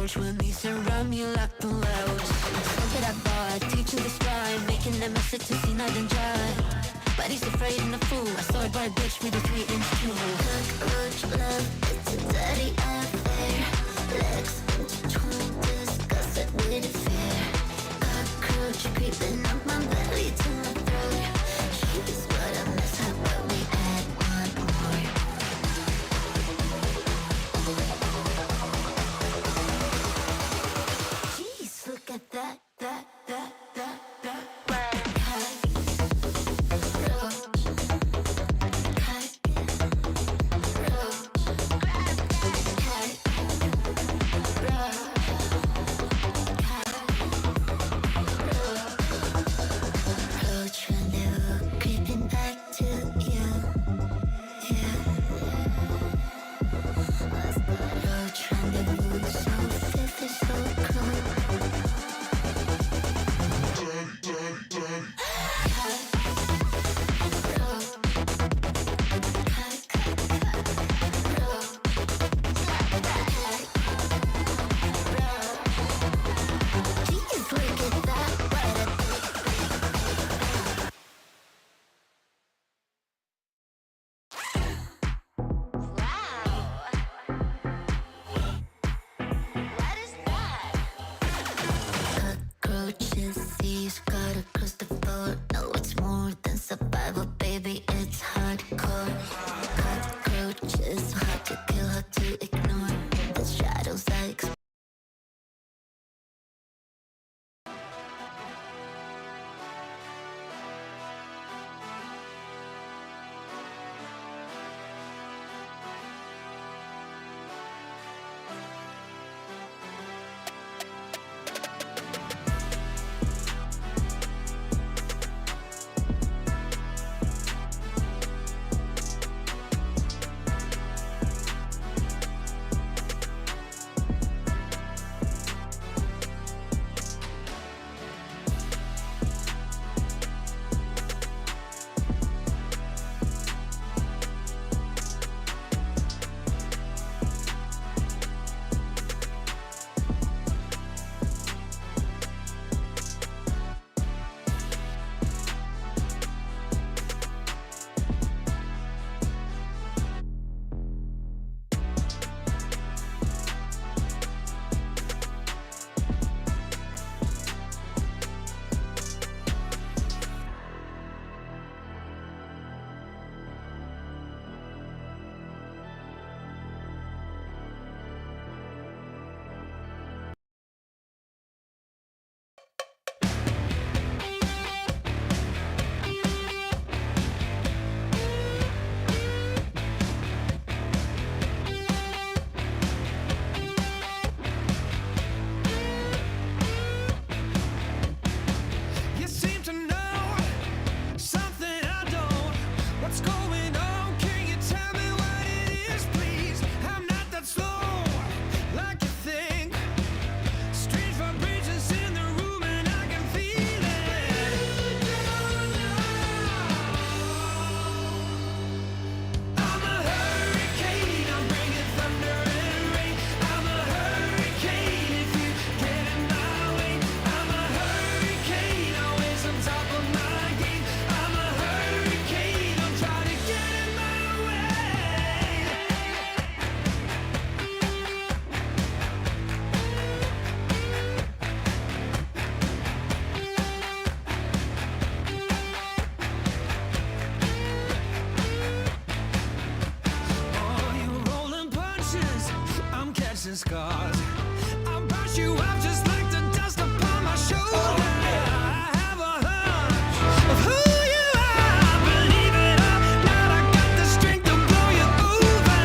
approach when they surround me like the loud. Something I thought, teaching this rhyme, making the message to see night and dry. But he's afraid and a fool. I saw a bad bitch with a 3-inch tool. Cockroach love, it's a dirty affair. Legs intertwined, disgusted with a fear. Cockroach creeping up my belly to my throat. She's what I miss, how about we add one more? Jeez, look at that. Scars. I'll brush you off just like the dust upon my shoulder. I have a hunch of who you are. Believe it or not, I got the strength to blow you over.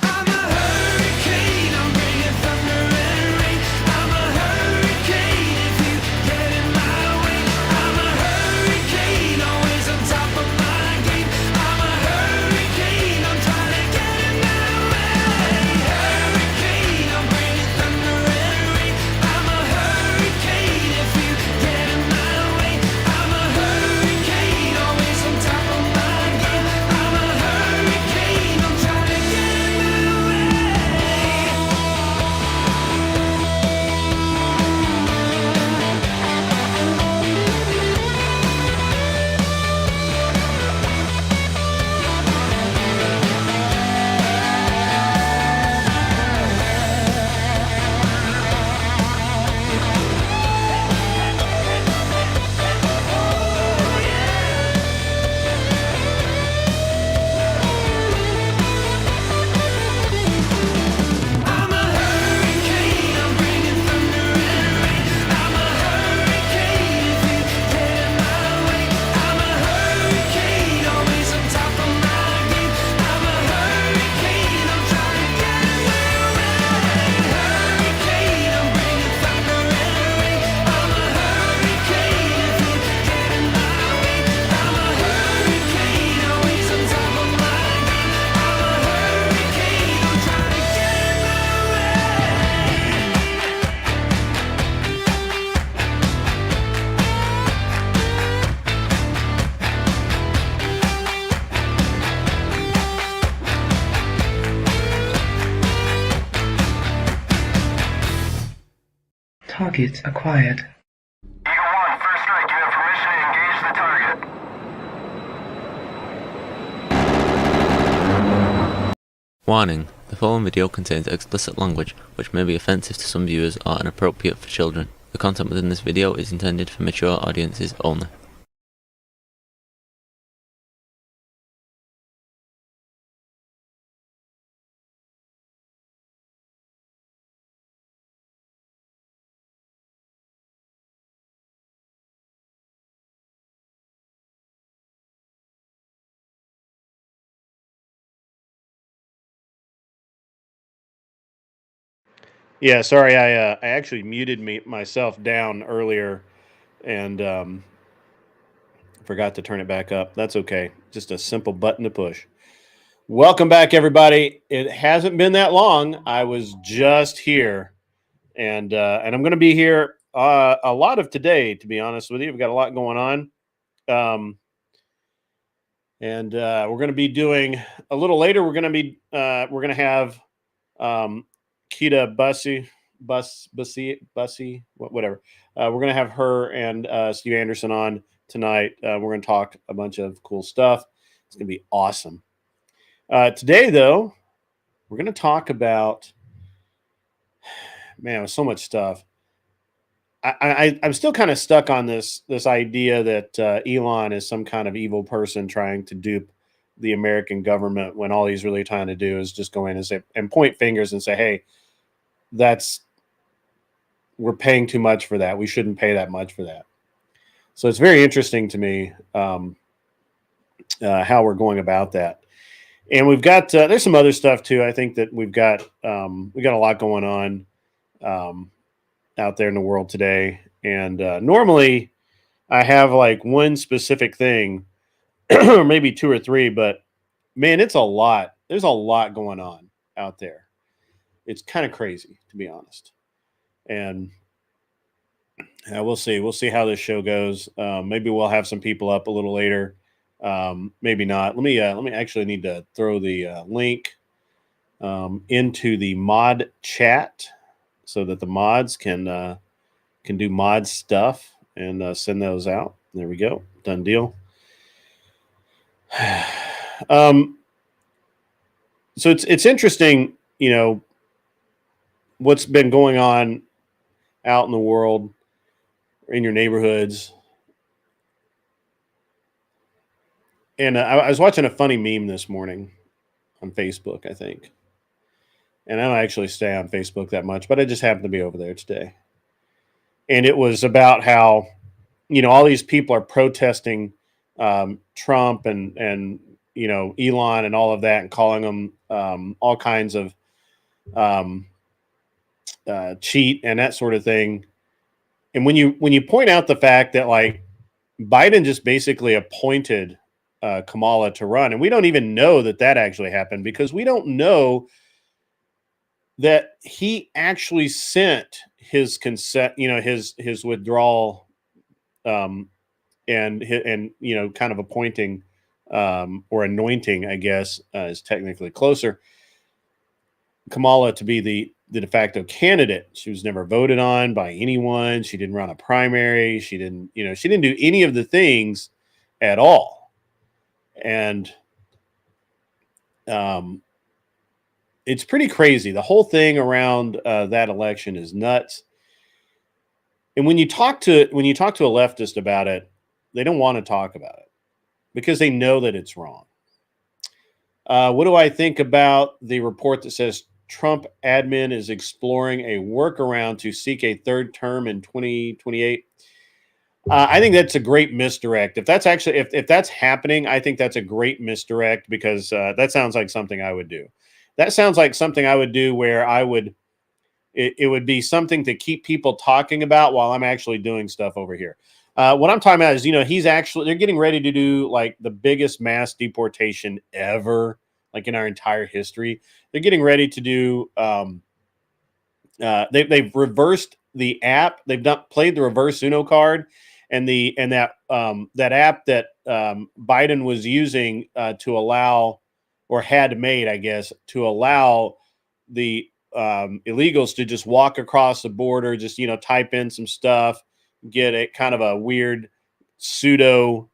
I'm a hurricane, I'm bringing thunder and rain. I'm a hurricane if you get in my way. I'm a hurricane. Target acquired. Eagle 1, first strike. You have permission to engage the target. Warning: the following video contains explicit language which may be offensive to some viewers or inappropriate for children. The content within this video is intended for mature audiences only. Yeah, sorry, I actually muted myself down earlier and forgot to turn it back up. That's okay. Just a simple button to push. Welcome back, everybody. It hasn't been that long. I was just here, and I'm going to be here a lot of today. To be honest with you, we've got a lot going on, and we're going to be doing a little later. We're going to have Kita Bussy, whatever. We're going to have her and Steve Anderson on tonight. We're going to talk a bunch of cool stuff. It's going to be awesome. Today, though, we're going to talk about, man, so much stuff. I'm still kind of stuck on this idea that Elon is some kind of evil person trying to dupe the American government when all he's really trying to do is just go in and say and point fingers and say, hey, we're paying too much for that. We shouldn't pay that much for that. So it's very interesting to me how we're going about that. And we've got there's some other stuff too. I think that we've got a lot going on out there in the world today. And normally I have like one specific thing, or maybe two or three, but man, it's a lot. There's a lot going on out there. It's kind of crazy, to be honest. And we'll see. We'll see how this show goes. Maybe we'll have some people up a little later. Maybe not. Let me actually need to throw the link into the mod chat so that the mods can do mod stuff and send those out. There we go. Done deal. So it's interesting, what's been going on out in the world, in your neighborhoods. And I was watching a funny meme this morning on Facebook, I think. And I don't actually stay on Facebook that much, but I just happened to be over there today. And it was about how, all these people are protesting Trump and Elon and all of that, and calling them all kinds of cheat and that sort of thing. And when you point out the fact that like Biden just basically appointed Kamala to run, and we don't even know that actually happened, because we don't know that he actually sent his consent, his withdrawal, and kind of appointing or anointing, I guess, is technically closer, Kamala to be the de facto candidate. She was never voted on by anyone. She didn't run a primary. She didn't do any of the things at all. And it's pretty crazy. The whole thing around that election is nuts. And when you talk to a leftist about it, they don't want to talk about it because they know that it's wrong. What do I think about the report that says Trump admin is exploring a workaround to seek a third term in 2028? I think that's a great misdirect. If that's actually if that's happening, I think that's a great misdirect, because that sounds like something I would do. That sounds like something I would do where it would be something to keep people talking about while I'm actually doing stuff over here. What I'm talking about is, they're getting ready to do like the biggest mass deportation ever, like in our entire history. They're getting ready to do. They've reversed the app. They've played the reverse Uno card, and that app that Biden was using to allow, or had made, I guess, to allow the illegals to just walk across the border, just, you know, type in some stuff, get a kind of a weird pseudo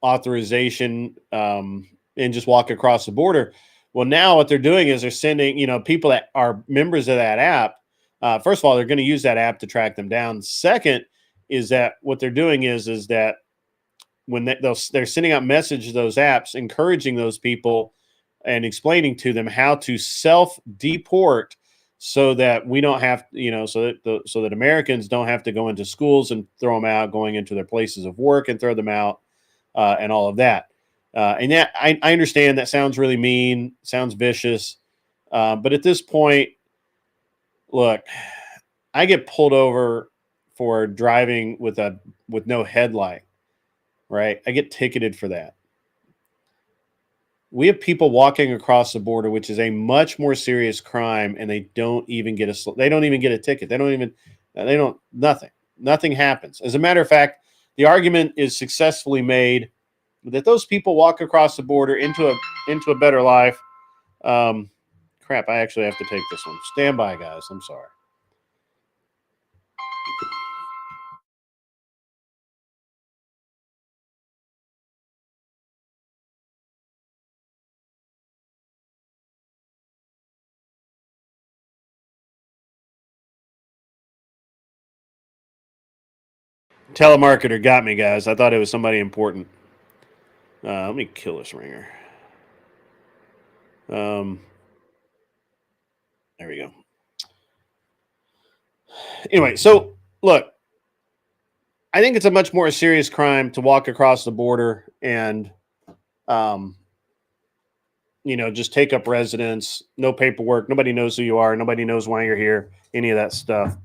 authorization, and just walk across the border. Well, now what they're doing is they're sending, you know, people that are members of that app. First of all, they're going to use that app to track them down. Second is that what they're doing is that when they're sending out messages to those apps, encouraging those people and explaining to them how to self-deport so that we don't have, you know, so that Americans don't have to go into schools and throw them out, going into their places of work and throw them out, and all of that. And yeah, I understand that sounds really mean, sounds vicious, but at this point, look, I get pulled over for driving with no headlight, right? I get ticketed for that. We have people walking across the border, which is a much more serious crime, and they don't even get a ticket. Nothing happens. As a matter of fact, the argument is successfully made that those people walk across the border into a better life. Crap, I actually have to take this one. Stand by, guys. I'm sorry. Telemarketer got me, guys. I thought it was somebody important. Let me kill this ringer. There we go. Anyway, so look, I think it's a much more serious crime to walk across the border and, you know, just take up residence, no paperwork, nobody knows who you are, nobody knows why you're here, any of that stuff.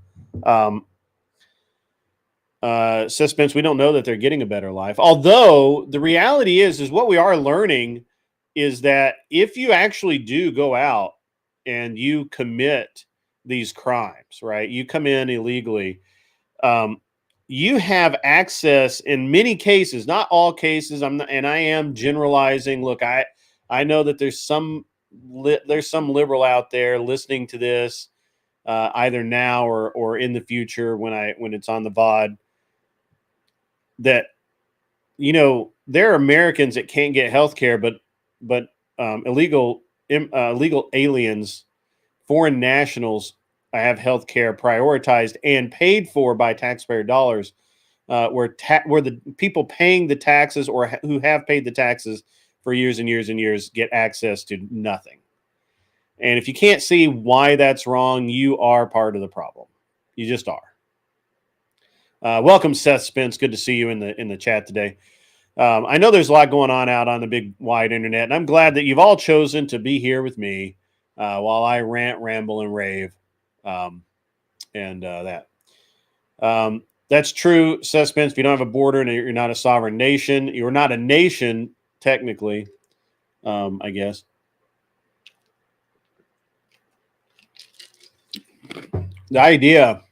Suspense, we don't know that they're getting a better life. Although the reality is what we are learning is that if you actually do go out and you commit these crimes, right? You come in illegally, you have access in many cases, not all cases. And I am generalizing. Look, I know that there's some liberal out there listening to this, either now or in the future when it's on the VOD, that, you know, there are Americans that can't get health care, but illegal aliens, foreign nationals, have health care prioritized and paid for by taxpayer dollars, where the people paying the taxes or who have paid the taxes for years and years and years get access to nothing. And if you can't see why that's wrong, you are part of the problem. You just are. Welcome, Seth Spence. Good to see you in the chat today. I know there's a lot going on out on the big wide internet, and I'm glad that you've all chosen to be here with me while I rant, ramble, and rave. That's true, Seth Spence. If you don't have a border and you're not a sovereign nation, you're not a nation technically, I guess. The idea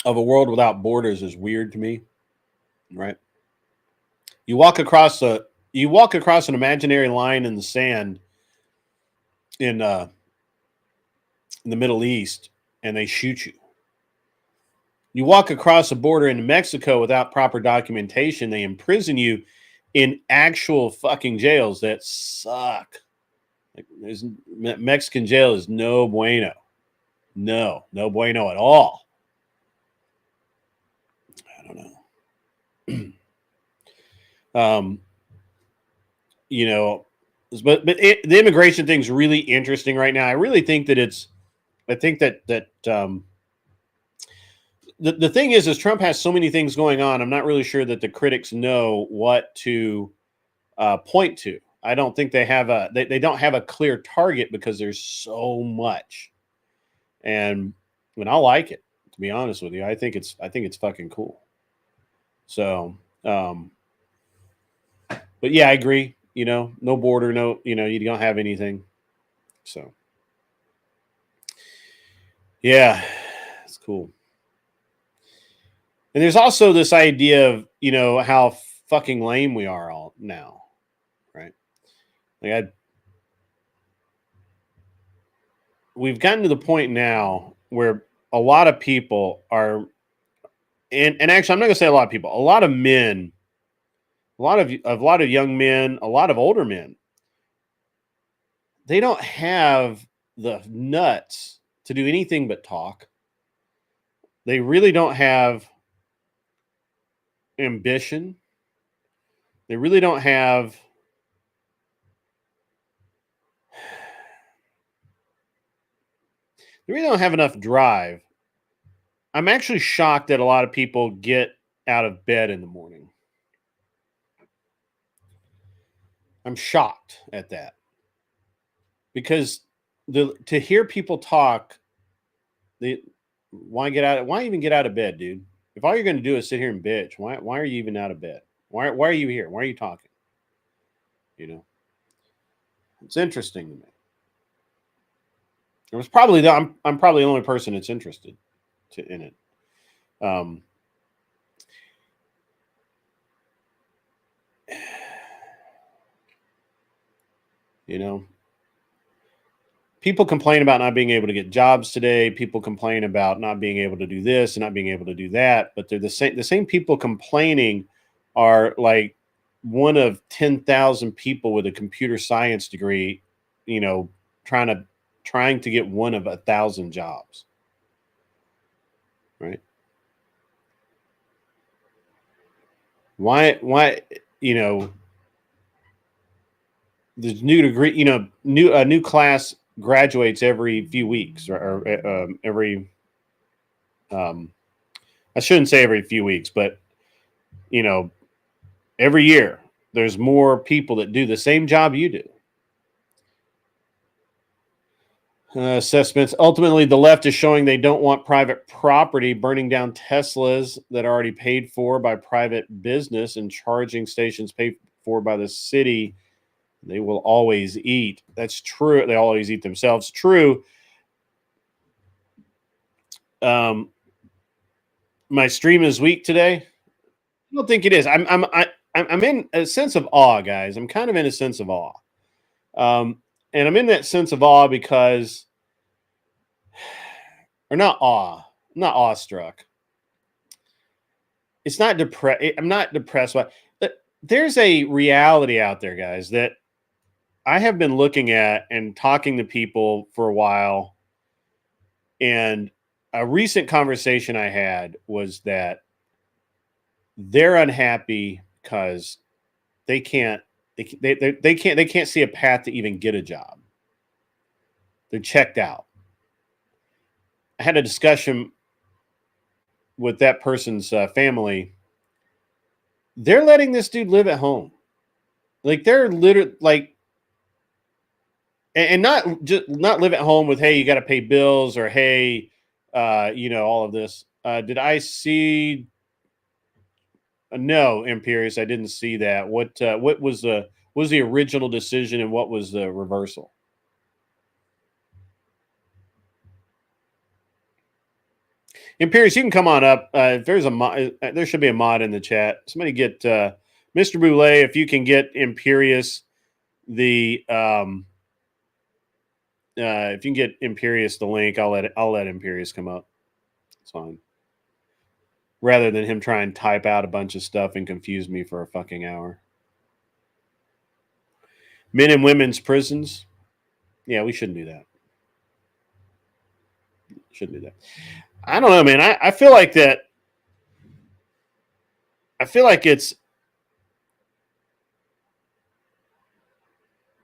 of a world without borders is weird to me, right? You walk across an imaginary line in the sand in the Middle East, and they shoot you. You walk across a border in Mexico without proper documentation, they imprison you in actual fucking jails that suck. Like, Mexican jail is no bueno. No bueno at all. I don't know. You know, but the immigration thing's really interesting right now. I really think that the thing is Trump has so many things going on. I'm not really sure that the critics know what to point to. I don't think they have they don't have a clear target because there's so much. And I like it, to be honest with you. I think it's fucking cool. So, but yeah, I agree. You know, no border, no, you know, you don't have anything. So, yeah, it's cool. And there's also this idea of, you know, how fucking lame we are all now, right? Like we've gotten to the point now where a lot of people are, and actually, I'm not going to say a lot of people, a lot of men, a lot of young men, a lot of older men, they don't have the nuts to do anything but talk. They really don't have ambition. They really don't have enough drive. I'm actually shocked that a lot of people get out of bed in the morning. I'm shocked at that because to hear people talk, why even get out of bed, dude? If all you're going to do is sit here and bitch, why are you even out of bed? Why are you here? Why are you talking? You know, it's interesting to me. It was probably I'm probably the only person that's interested in it. You know, people complain about not being able to get jobs today. People complain about not being able to do this and not being able to do that. But they're the same people complaining are like one of 10,000 people with a computer science degree, you know, trying to get one of 1,000 jobs. Right? Why, you know, the new degree, you know, a new class graduates every few weeks or every, I shouldn't say every few weeks, but you know, every year there's more people that do the same job you do. Assessments. Ultimately, the left is showing they don't want private property, burning down Teslas that are already paid for by private business and charging stations paid for by the city. They will always eat. That's true. They always eat themselves. True. My stream is weak today. I don't think it is. I'm in a sense of awe, guys. I'm kind of in a sense of awe. And I'm in that sense of awe because, or not awe, I'm not awestruck. It's not depressed. I'm not depressed by. But there's a reality out there, guys, that I have been looking at and talking to people for a while. And a recent conversation I had was that they're unhappy because they can't they can't see a path to even get a job. They're checked out. I had a discussion with that person's family. They're letting this dude live at home. Like they're literally like, and not just not live at home with, hey, you got to pay bills or hey, you know, all of this. Did I see? No, Imperious, I didn't see that. What was the original decision and what was the reversal? Imperious, you can come on up. If there's a mod, there should be a mod in the chat. Somebody get Mr. Boulay, if you can get Imperious the if you can get Imperious the link, I'll let Imperious come up. It's fine. Rather than him try and type out a bunch of stuff and confuse me for a fucking hour. Men and women's prisons. Yeah, we shouldn't do that. Shouldn't do that. I don't know, man. I feel like that. I feel like it's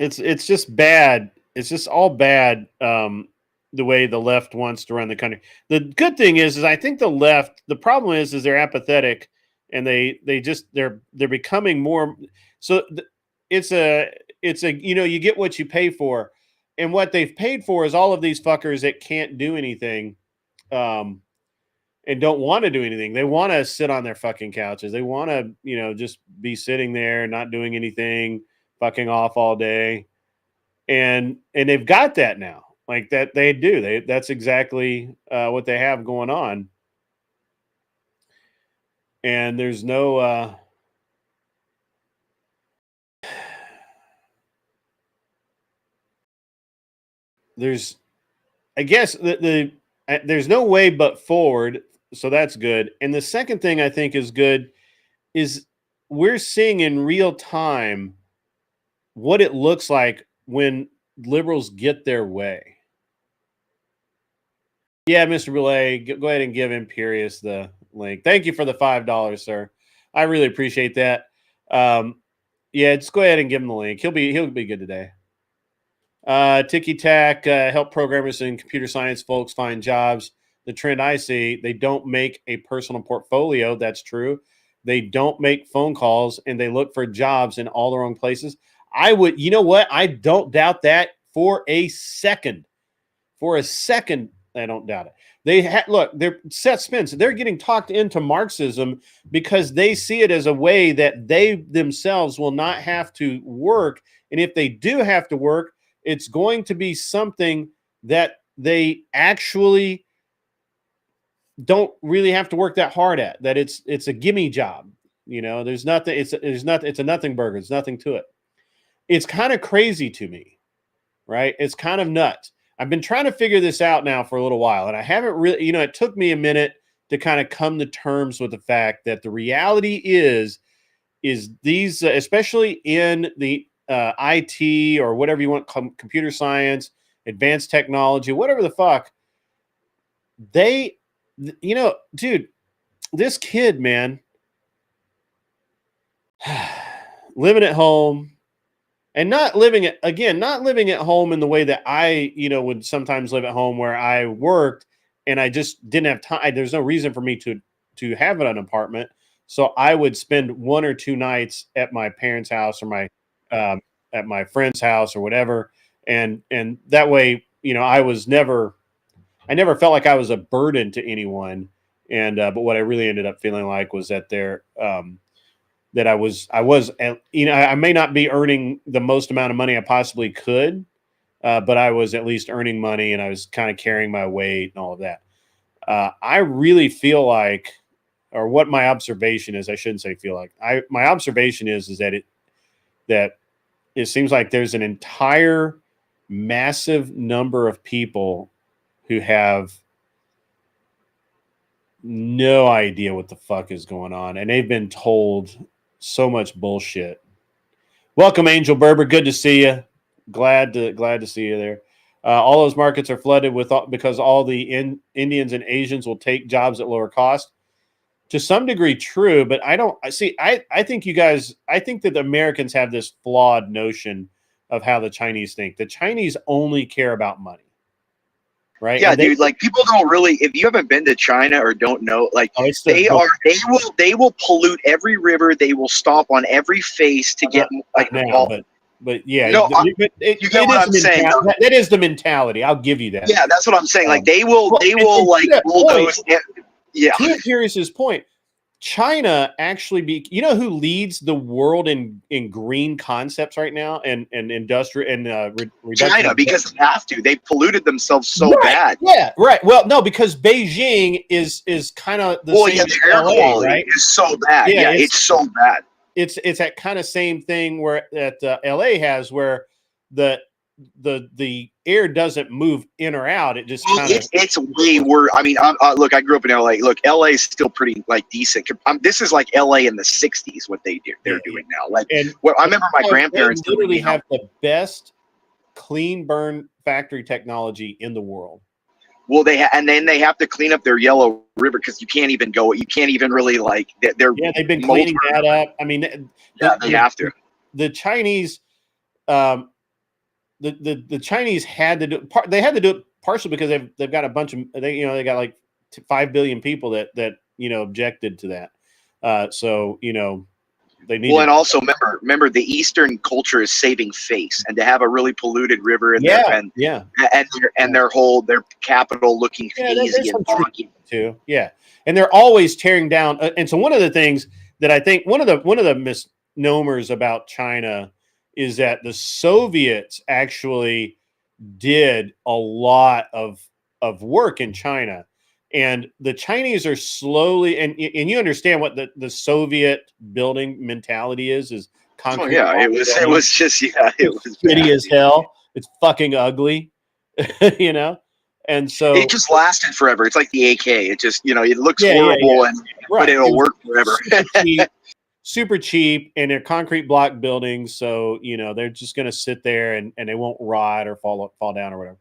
just bad. It's just all bad. The way the left wants to run the country. The good thing is I think the left. The problem is they're apathetic, and they're becoming more. So it's a you know, you get what you pay for, and what they've paid for is all of these fuckers that can't do anything. And don't want to do anything. They want to sit on their fucking couches. They want to, you know, just be sitting there, not doing anything, fucking off all day. And they've got that now. Like that they do. That's exactly what they have going on. And there's no there's I guess there's no way but forward, so that's good. And the second thing I think is good is we're seeing in real time what it looks like when liberals get their way. Yeah, Mr. Boulay, go ahead and give Imperious the link. Thank you for the $5, sir. I really appreciate that. Yeah, just go ahead and give him the link. He'll be good today. Ticky Tack, help programmers and computer science folks find jobs. The trend I see, they don't make a personal portfolio. That's true. They don't make phone calls, and they look for jobs in all the wrong places. You know what? I don't doubt that for a second. For a second, I don't doubt it. Look, they're Seth Spence. They're getting talked into Marxism because they see it as a way that they themselves will not have to work. And if they do have to work, it's going to be something that they actually don't really have to work that hard at. That it's a gimme job. There's nothing. It's a nothing burger. There's nothing to it. It's kind of crazy to me, right? It's kind of nuts. I've been trying to figure this out now for a little while, and I haven't really. It took me a minute to kind of come to terms with the fact that the reality is these, especially in the IT or whatever you want, computer science, advanced technology, whatever the fuck, dude, this kid, man, living at home and not living at home in the way that I, would sometimes live at home where I worked and I just didn't have time. There's no reason for me to have an apartment. So I would spend 1 or 2 nights at my parents' house or at my friend's house or whatever. And that way, I never felt like I was a burden to anyone. And, but what I really ended up feeling like was that that I was, I may not be earning the most amount of money I possibly could, but I was at least earning money and I was kind of carrying my weight and all of that. I really feel like, or what my observation is, I shouldn't say feel like, my observation is that it seems like there's an entire massive number of people who have no idea what the fuck is going on, and they've been told so much bullshit. Welcome, Angel Berber. Good to see you. Glad to see you there. All those markets are flooded because all the Indians and Asians will take jobs at lower cost. To some degree, true, but I think that the Americans have this flawed notion of how the Chinese think. The Chinese only care about money. Right? Yeah, dude. Like, people don't really. If you haven't been to China or don't know, like, they will pollute every river. They will stomp on every face to get like. Now, but yeah, you get what I'm saying. That is the mentality. I'll give you that. Yeah, that's what I'm saying. Like, they will like bulldoze. Yeah. To Curious's point, China actually who leads the world in green concepts right now and industrial and China, because they have to. They polluted themselves so bad. Yeah, right. Well, no, because Beijing is kind of the same. The air quality right? is so bad. Yeah, it's so bad. It's that kind of same thing where that LA has, where the air doesn't move in or out. It just it's way worse. I mean, look, I grew up in LA. Look, LA is still pretty like decent. This is like LA in the '60s. What they're doing now. Like, I remember my grandparents literally have the best clean burn factory technology in the world. Well, and then they have to clean up their Yellow River because you can't even really like. They've been cleaning that up. I mean, they have to. The Chinese. The Chinese had to do it partially because they've got a bunch of they got like 5 billion people that objected to that. So they need. Well, and also remember the Eastern culture is saving face, and to have a really polluted river in there and their capital looking hazy and foggy too. Yeah, and they're always tearing down. And so one of the things that I think one of the misnomers about China is that the Soviets actually did a lot of work in China, and the Chinese are slowly and you understand what the Soviet building mentality is concrete. Oh, yeah, it was shitty as hell. It's fucking ugly, And so it just lasted forever. It's like the AK. It just, it looks yeah, horrible, but right. it'll work forever. Super cheap, and they're concrete block buildings. So, they're just going to sit there and they won't rot or fall down or whatever.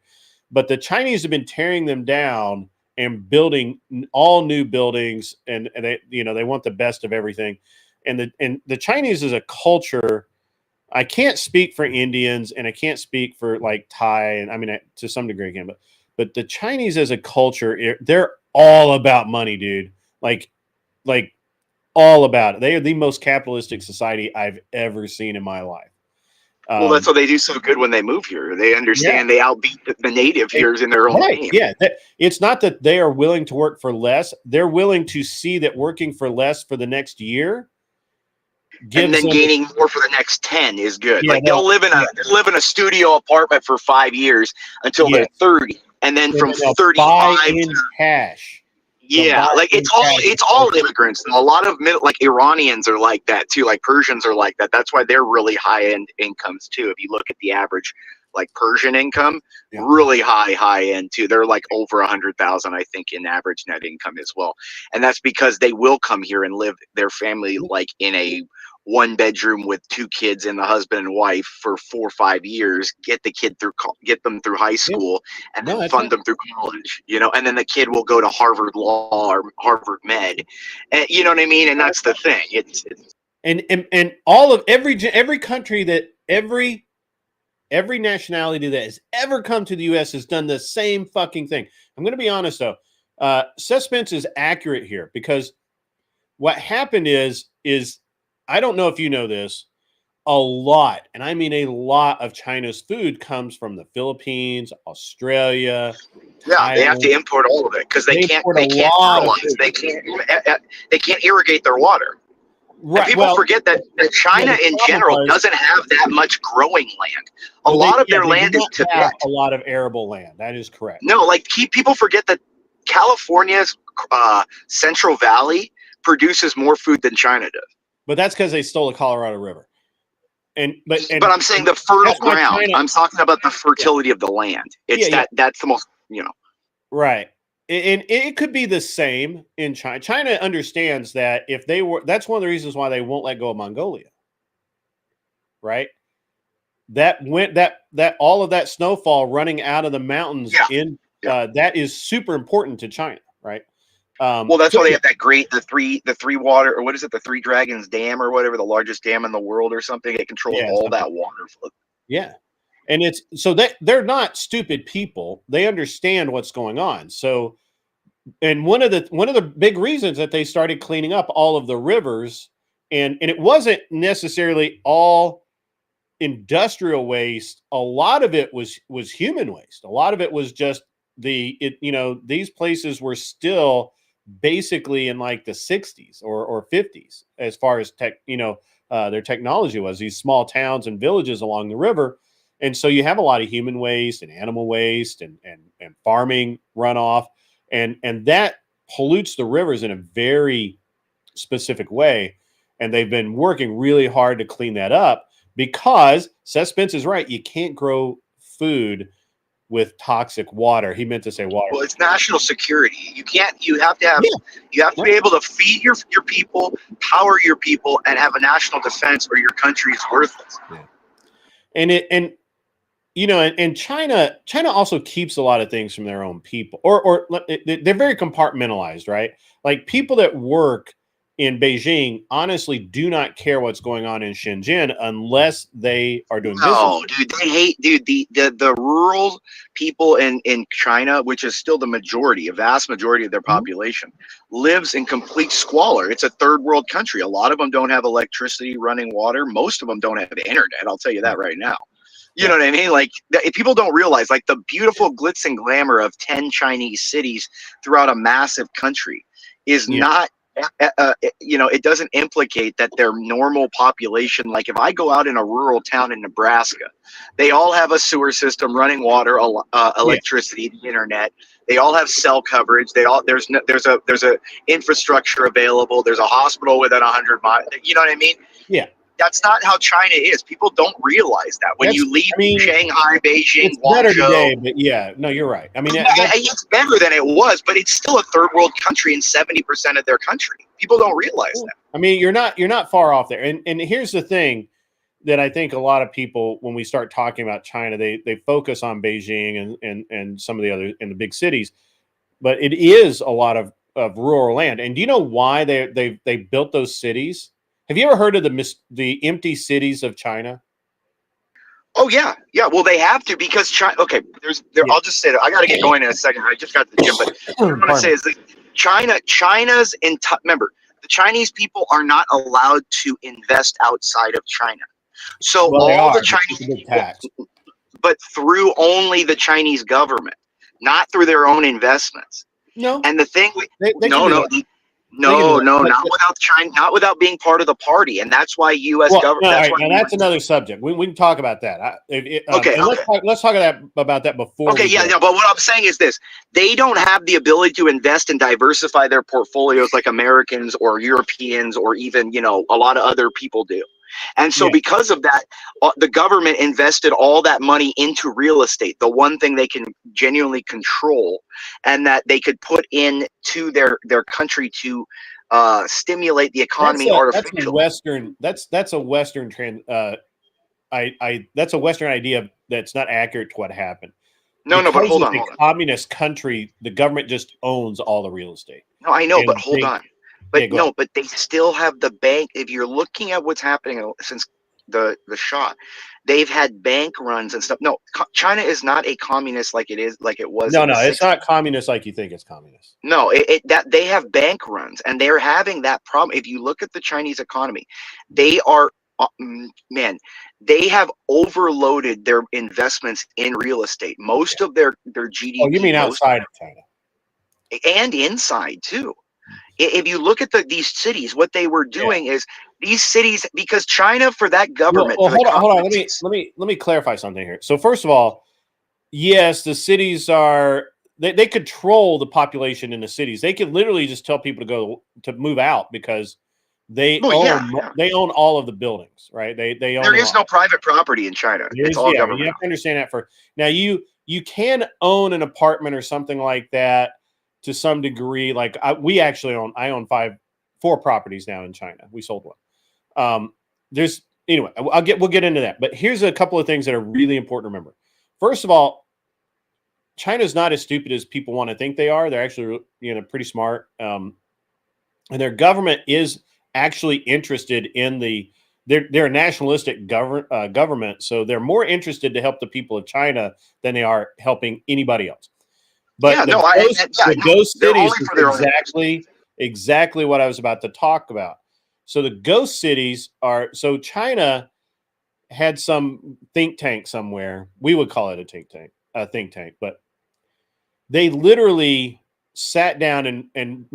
But the Chinese have been tearing them down and building all new buildings, and they, they want the best of everything. And the Chinese is a culture. I can't speak for Indians, and I can't speak for like Thai, and I mean to some degree I can, but the Chinese as a culture, they're all about money, dude. Like all about it. They are the most capitalistic society I've ever seen in my life. Well, that's what they do so good when they move here. They understand they outbeat the native here in their own game. Yeah, it's not that they are willing to work for less. They're willing to see that working for less for the next year and then gaining more for the next 10 is good. Yeah, like they'll live in a studio apartment for 5 years until they're 30, and then from 35 in cash. Yeah, like it's all immigrants. And a lot of like Iranians are like that too. Like Persians are like that. That's why they're really high end incomes too. If you look at the average, like Persian income, really high end too. They're like over 100,000, I think, in average net income as well. And that's because they will come here and live their family like in a 1 bedroom with 2 kids and the husband and wife for 4 or 5 years, get them through high school, and then fund them through college, and then the kid will go to Harvard Law or Harvard Med, and you know what I mean? And that's the thing. It's and all of every country that every nationality that has ever come to the U.S. has done the same fucking thing. I'm going to be honest though. Seth Spence is accurate here, because what happened is I don't know if you know this, a lot, and I mean a lot of China's food comes from the Philippines, Australia. Yeah, Thailand. they have to import all of it because they can't fertilize. They can't irrigate their water. Right. And people forget that China in general doesn't have that much growing land. A lot of their land is Tibet. A lot of arable land. That is correct. No, like people forget that California's Central Valley produces more food than China does. But that's because they stole the Colorado River. But I'm saying the fertile ground. I'm talking about the fertility of the land. It's that's the most, Right. And it could be the same in China. China understands that if they were, that's one of the reasons why they won't let go of Mongolia. Right. That all of that snowfall running out of the mountains that is super important to China. Right. Well, that's why they have the three water, or what is it? The Three Dragons Dam or whatever, the largest dam in the world or something. It controls all that water flow. Yeah. And it's so they're not stupid people. They understand what's going on. So, and one of the big reasons that they started cleaning up all of the rivers, and it wasn't necessarily all industrial waste. A lot of it was human waste. A lot of it was just these places were still basically in like the 60s or 50s as far as their technology was, these small towns and villages along the river. And so you have a lot of human waste and animal waste and farming runoff, and that pollutes the rivers in a very specific way. And they've been working really hard to clean that up, because Seth Spence is right. You can't grow food with toxic water. He meant to say water. Well, it's national security. You have to be able to feed your people, power your people, and have a national defense, or your country is worthless. Yeah. And China also keeps a lot of things from their own people, or they're very compartmentalized, right? Like people that work in Beijing honestly do not care what's going on in Shenzhen unless they are doing business. No, dude, they hate, the rural people in China, which is still a vast majority of their population, lives in complete squalor. It's a third world country. A lot of them don't have electricity, running water. Most of them don't have internet. I'll tell you that right now. You know what I mean? Like, people don't realize, like, the beautiful glitz and glamour of 10 Chinese cities throughout a massive country is not, it doesn't implicate that their normal population. Like, if I go out in a rural town in Nebraska, they all have a sewer system, running water, electricity, the internet. They all have cell coverage. There's a infrastructure available. There's a hospital within 100 miles. You know what I mean? Yeah. That's not how China is. People don't realize that when you leave Shanghai, Beijing, it's better Guangzhou. today, but yeah, no, you're right. I mean, It's better than it was, but it's still a third world country in 70% of their country. People don't realize that. I mean, you're not far off there. And here's the thing that I think a lot of people, when we start talking about China, they focus on Beijing and some of the other in the big cities, but it is a lot of rural land. And do you know why they built those cities? Have you ever heard of the empty cities of China? Oh yeah, yeah. Well, they have to because China. Okay, I'll just say that I got to get going in a second. I just got to the gym, but what I want to say is that China's remember, the Chinese people are not allowed to invest outside of China. So all the Chinese people, but through only the Chinese government, not through their own investments. No, and the thing, not without China, not without being part of the party, and that's why U.S. government. That's another subject. We can talk about that. Okay. Let's talk about that before. Okay, yeah. But what I'm saying is this: they don't have the ability to invest and diversify their portfolios like Americans or Europeans or even a lot of other people do. And so because of that, the government invested all that money into real estate, the one thing they can genuinely control and that they could put into their country to stimulate the economy artificially. That's a Western that's a Western idea that's not accurate to what happened. But hold on. Communist country, the government just owns all the real estate. No, I know, but hold on. But they still have the bank. If you're looking at what's happening since the shot, they've had bank runs and stuff. No, China is not a communist like it was. No, it's not communist like you think it's communist. No, that they have bank runs and they're having that problem. If you look at the Chinese economy, they are they have overloaded their investments in real estate. Most of their GDP. Oh, you mean outside of China and inside too. If you look at these cities, what they were doing is these cities, because China, for that government. Well, hold on. Let me clarify something here. So first of all, yes, the cities they control the population in the cities. They can literally just tell people to move out because they own all of the buildings, right? They own. There is no private property in China. It's all government. You have to understand that. Now you can own an apartment or something like that. To some degree, like I own 4 properties now in China. We sold one. We'll get into that. But here's a couple of things that are really important to remember. First of all, China's not as stupid as people want to think they are. They're actually, pretty smart. And their government is actually interested in they're a nationalistic government. So they're more interested to help the people of China than they are helping anybody else. But the ghost cities is exactly what I was about to talk about. So the ghost cities China had some think tank somewhere. We would call it a think tank, but they literally sat down and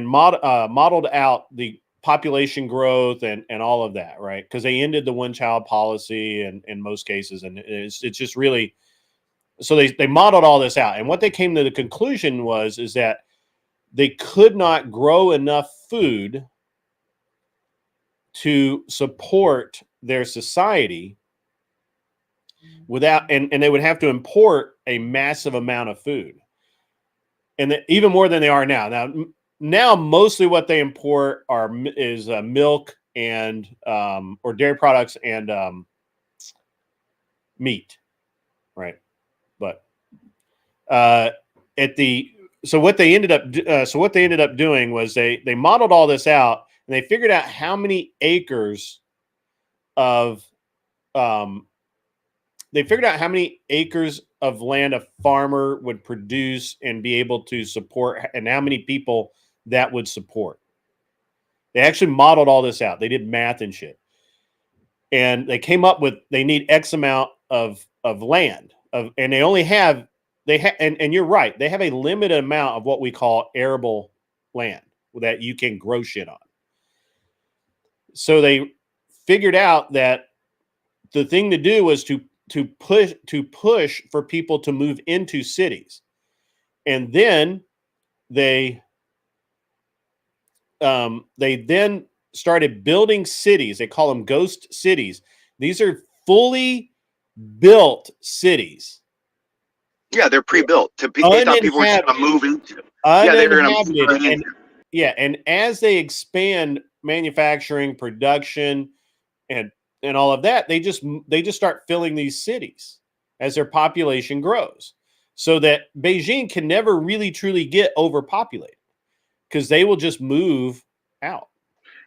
modeled out the population growth and all of that, right? Because they ended the one-child policy in most cases, and it's just really. So they modeled all this out, and what they came to the conclusion is that they could not grow enough food to support their society without, and they would have to import a massive amount of food, and even more than they are now. Now mostly what they import is milk and or dairy products and meat, right? But what they ended up doing was they modeled all this out and they figured out how many acres of land a farmer would produce and be able to support, and how many people that would support. They actually modeled all this out. They did math and shit, and they came up with they need X amount of land. And they only have and you're right, they have a limited amount of what we call arable land that you can grow shit on. So they figured out that the thing to do was to push for people to move into cities, and then they then started building cities. They call them ghost cities. These are fully built cities. Yeah, they're pre-built. They thought people were just going to move into. Yeah, they were going to move right into. And as they expand manufacturing, production, and all of that, they just start filling these cities as their population grows, so that Beijing can never really truly get overpopulated because they will just move out.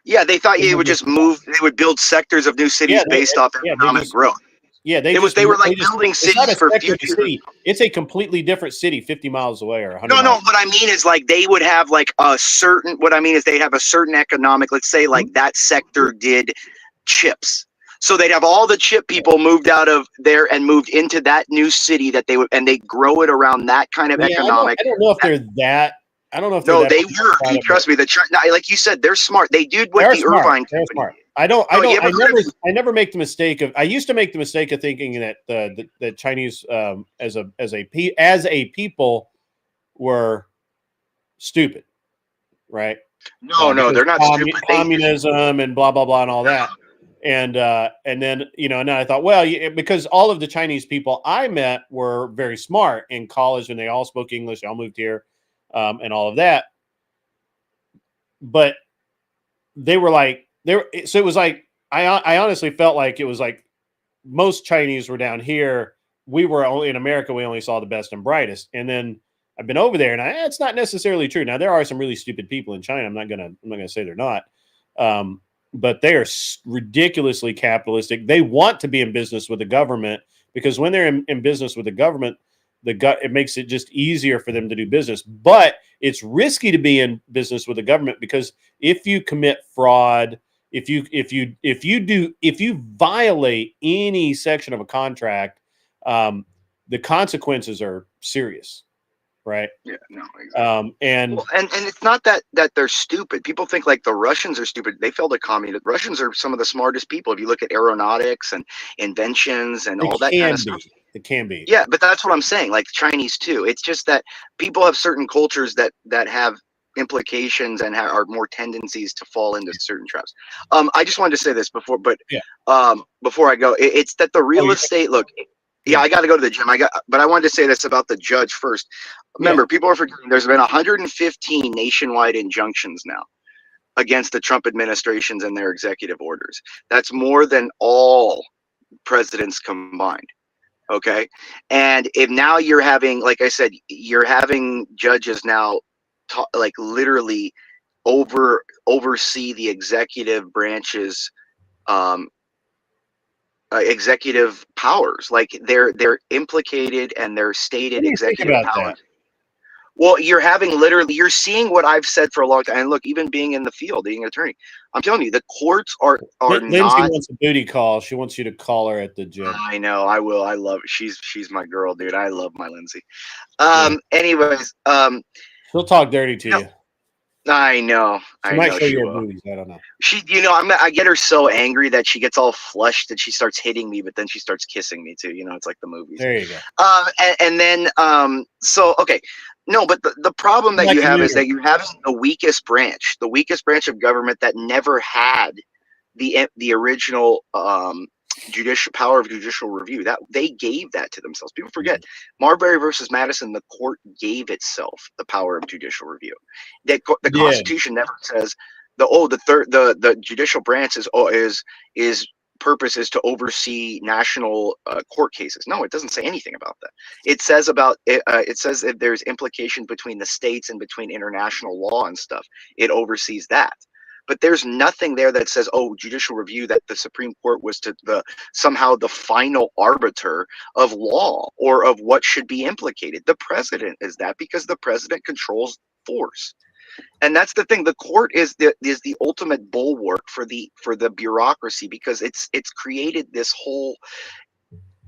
Yeah, they thought you would just move. They would build sectors of new cities based off economic growth. Yeah, they were like building cities for future. City. It's a completely different city 50 miles away or 100 No, miles. what I mean is like they would have like a certain, what I mean is they have a certain economic, let's say like that sector did chips. So they'd have all the chip people moved out of there and moved into that new city that they would, and they grow it around that kind of economic. I don't know if they're that. I don't know if no, they were. Trust me, like you said, they're smart. They did what the Irvine company did. I never make the mistake of. I used to make the mistake of thinking that the Chinese as a people were stupid, right? No, they're not stupid. Communism and blah blah blah and all that, and then and then I thought, well, because all of the Chinese people I met were very smart in college and they all spoke English, they all moved here, and all of that, but they were like. So it was like I honestly felt like it was like most Chinese were down here. We were only in America. We only saw the best and brightest. And then I've been over there, and it's not necessarily true. Now there are some really stupid people in China. I'm not gonna say they're not, but they are ridiculously capitalistic. They want to be in business with the government because when they're in business with the government, it makes it just easier for them to do business. But it's risky to be in business with the government because if you commit fraud. If you violate any section of a contract, the consequences are serious, right? Yeah, no, exactly. And it's not that they're stupid. People think like the Russians are stupid. They failed at communism. Russians are some of the smartest people. If you look at aeronautics and inventions and all that kind of stuff. It can be. Yeah, but that's what I'm saying. Like Chinese too. It's just that people have certain cultures that have implications and are more tendencies to fall into certain traps. I just wanted to say this before I go, it's that the real estate. Look, I got to go to the gym. But I wanted to say this about the judge first. Remember, people are forgetting. There's been 115 nationwide injunctions now against the Trump administrations and their executive orders. That's more than all presidents combined. Okay, and if now you're having, like I said, you're having judges now. Like literally oversee the executive branch's executive powers. Like they're implicated and they're stated executive powers. Well, you're seeing what I've said for a long time. And look, even being in the field, being an attorney, I'm telling you, the courts are Lindsay not. wants a booty call. She wants you to call her at the gym. I know, I will. I love it. She's my girl, dude. I love my Lindsay. Anyways, she'll talk dirty to you. I know. She might show you her booties. I don't know. I get her so angry that she gets all flushed and she starts hitting me, but then she starts kissing me too. It's like the movies. There you go. And then, so okay, no, but the problem that you have is that you have the weakest branch of government that never had the original judicial power of judicial review. That they gave that to themselves. People forget Marbury versus Madison. The court gave itself the power of judicial review. The Constitution never says the judicial branch is purpose is to oversee national court cases. No, it doesn't say anything about that. It says it says if there's implication between the states and between international law and stuff, it oversees that. But there's nothing there that says, judicial review, that the Supreme Court was somehow the final arbiter of law or of what should be implicated. The president is that, because the president controls force. And that's the thing. The court is the ultimate bulwark for the bureaucracy, because it's created this whole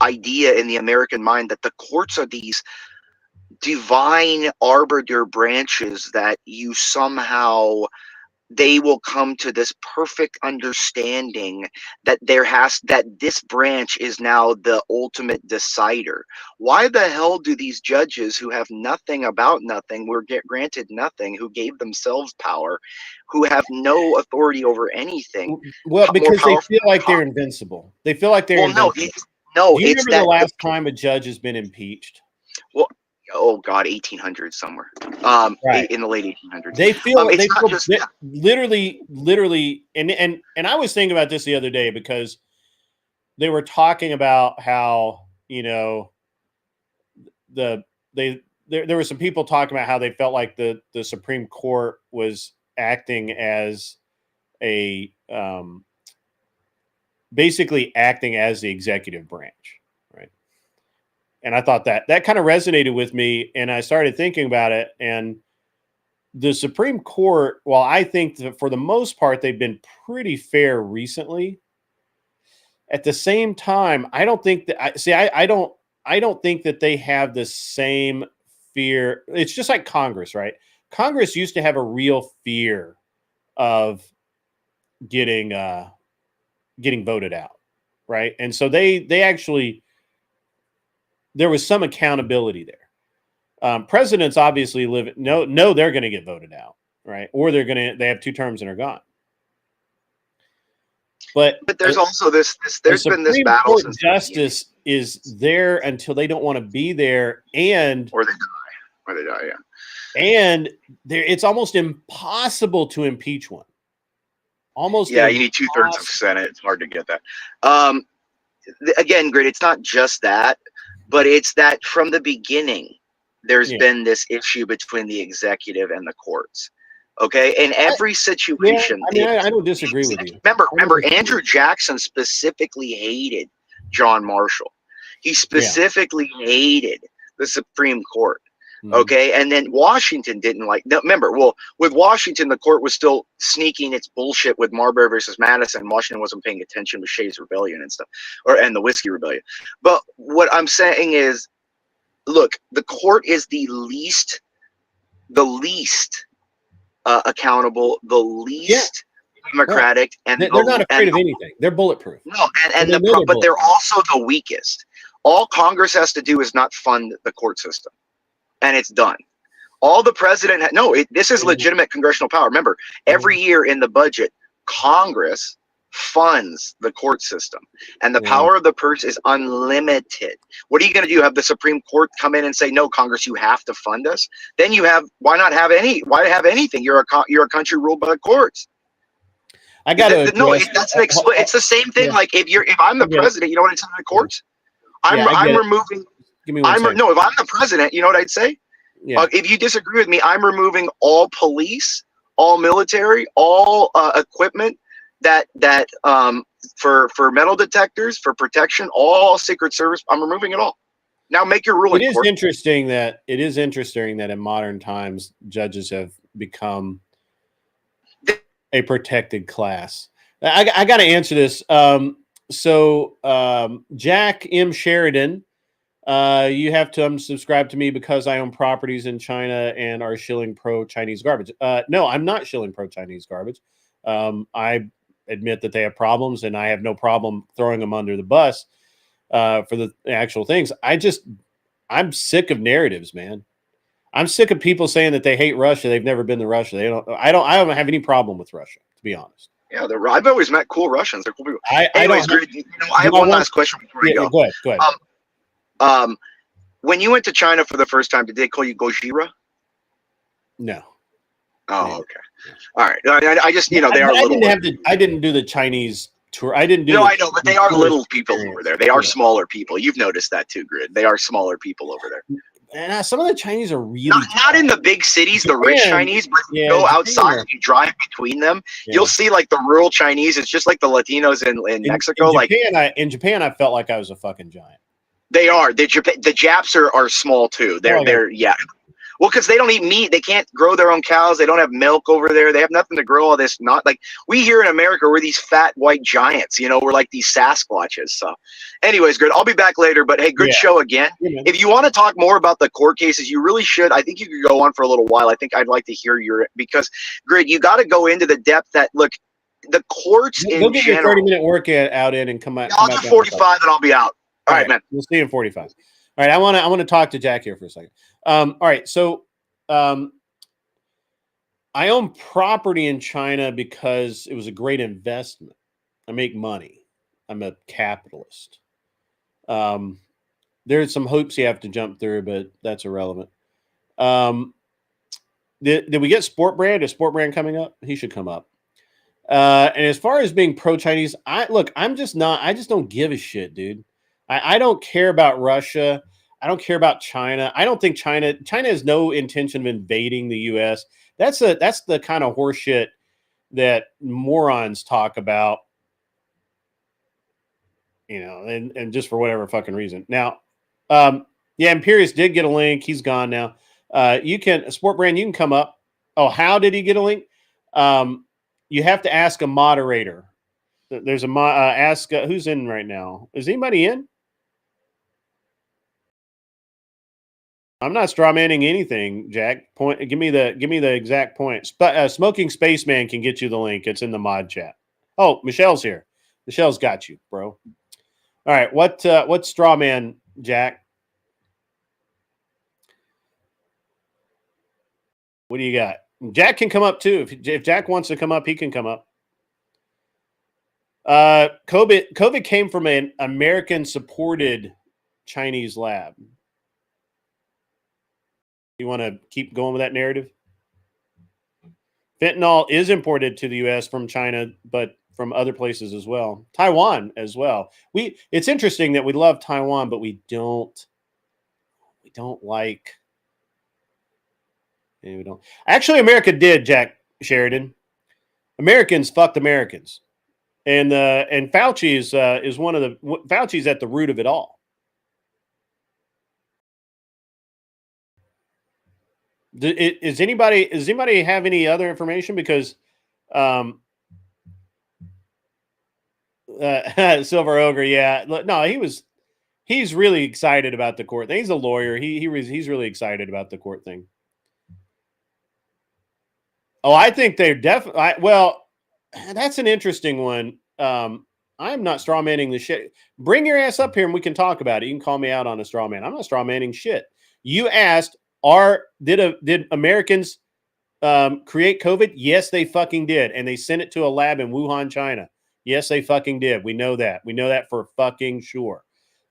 idea in the American mind that the courts are these divine arbiter branches that you somehow they will come to this perfect understanding that that this branch is now the ultimate decider. Why the hell do these judges who have nothing about nothing, were granted nothing, who gave themselves power, who have no authority over anything, Well, more because they powerful feel than like they're Congress? invincible. They feel like they're Well, no, invincible. no, Do you it's remember the that. last time a judge has been impeached? Well, oh God, 1800s somewhere. Right. In the late 1800s. They feel It's not just that. literally, and I was thinking about this the other day because they were talking about how, you know, there were some people talking about how they felt like the Supreme Court was acting as a basically acting as the executive branch, right? And I thought that kind of resonated with me, and I started thinking about it. And the Supreme Court, while I think that for the most part they've been pretty fair recently, at the same time, I don't think that I don't think that they have the same fear. It's just like Congress, right? Congress used to have a real fear of getting voted out, right? And so they actually, there was some accountability there. Presidents obviously know they're going to get voted out, right? Or they have 2 terms and are gone. But there's also there's been this battle Court since justice is there until they don't want to be there, and or they die, yeah. And it's almost impossible to impeach one. Almost, yeah. You need 2/3 of Senate. It's hard to get that. Again, Grit, it's not just that, but it's that from the beginning, there's been this issue between the executive and the courts. Okay, in every situation, I don't disagree with you. Remember, Andrew Jackson specifically hated John Marshall. He specifically hated the Supreme Court. Okay, and then Washington didn't like. Remember, well, with Washington, the court was still sneaking its bullshit with Marbury versus Madison. Washington wasn't paying attention with Shays Rebellion and stuff, and the Whiskey Rebellion. But what I'm saying is, look, the court is the least accountable, the least democratic, and they're not afraid of anything. They're bulletproof. No, but they're also the weakest. All Congress has to do is not fund the court system, and it's done. All the president this is legitimate congressional power. Remember, every year in the budget, Congress funds the court system, and the power of the purse is unlimited. What are you going to do? Have the Supreme Court come in and say, "No, Congress, you have to fund us"? Then why have anything? You're a country ruled by the courts. I got to it's the same thing. Like if I'm the president, you know what I'd say to the courts? I'm removing. Give me one second. No, if I'm the president, you know what I'd say? Yeah. If you disagree with me, I'm removing all police, all military, all equipment that for metal detectors, for protection, all Secret Service. I'm removing it all. Now make your ruling. It is interesting that in modern times judges have become a protected class. I got to answer this. Jack M. Sheridan, you have to unsubscribe to me because I own properties in China and are shilling pro-Chinese garbage. No, I'm not shilling pro-Chinese garbage. I admit that they have problems, and I have no problem throwing them under the bus for the actual things. I'm sick of narratives, man. I'm sick of people saying that they hate Russia. They've never been to Russia. I don't have any problem with Russia, to be honest. Yeah, I've always met cool Russians. They're cool people. I have one last question before I go. Go ahead. When you went to China for the first time, did they call you Gojira? No. Oh, okay. All right. I just, they are little. I didn't do the Chinese tour. I didn't do. No, I know, but they are little people over there. They are smaller people. You've noticed that too, Grid. They are smaller people over there. And some of the Chinese are really not in the big cities, the rich Chinese, but you go outside and you drive between them, you'll see like the rural Chinese. It's just like the Latinos in Mexico. In Japan, I felt like I was a fucking giant. They are. The Japs are small too. They're Well, because they don't eat meat. They can't grow their own cows. They don't have milk over there. They have nothing to grow all this. Not like we here in America, we're these fat white giants. You know, we're like these Sasquatches. So anyways, good. I'll be back later. But hey, good show again. Yeah, if you want to talk more about the court cases, you really should. I think you could go on for a little while. I think I'd like to hear because, Grid, you got to go into the depth that, look, the courts in go get general. your 30-minute workout out in and come out. I'll do 45 and I'll be out. All right, man. We'll see you in 45. All right, I want to talk to Jack here for a second. All right, so I own property in China because it was a great investment. I make money. I'm a capitalist. There's some hoops you have to jump through, but that's irrelevant. Did we get Sport Brand? Is Sport Brand coming up? He should come up. And as far as being pro-Chinese, I just don't give a shit, dude. I don't care about Russia. I don't care about China. I don't think China has no intention of invading the U.S. That's the kind of horseshit that morons talk about, you know, and just for whatever fucking reason. Now, yeah, Imperius did get a link. He's gone now. You can, Sport Brand, you can come up. Oh, how did he get a link? You have to ask a moderator. There's a ask who's in right now. Is anybody in? I'm not strawmanning anything, Jack. Give me the exact point. Smoking Spaceman can get you the link. It's in the mod chat. Oh, Michelle's here. Michelle's got you, bro. All right, what's strawman, Jack? What do you got? Jack can come up too. If Jack wants to come up, he can come up. COVID came from an American-supported Chinese lab. You want to keep going with that narrative? Fentanyl is imported to the U.S. from China, but from other places as well. Taiwan as well. It's interesting that we love Taiwan, but we don't like. We don't. Actually, America did, Jack Sheridan. Americans fucked Americans, and Fauci is one of the Fauci's at the root of it all. Does anybody have any other information? Because Silver Ogre, yeah, no, he's really excited about the court thing. He's a lawyer. He's really excited about the court thing. Oh, I think they're definitely. Well, that's an interesting one. I'm not strawmanning the shit. Bring your ass up here and we can talk about it. You can call me out on a straw man. I'm not strawmanning shit. You asked, did Americans create COVID? Yes, they fucking did. And they sent it to a lab in Wuhan, China. Yes, they fucking did. We know that. We know that for fucking sure.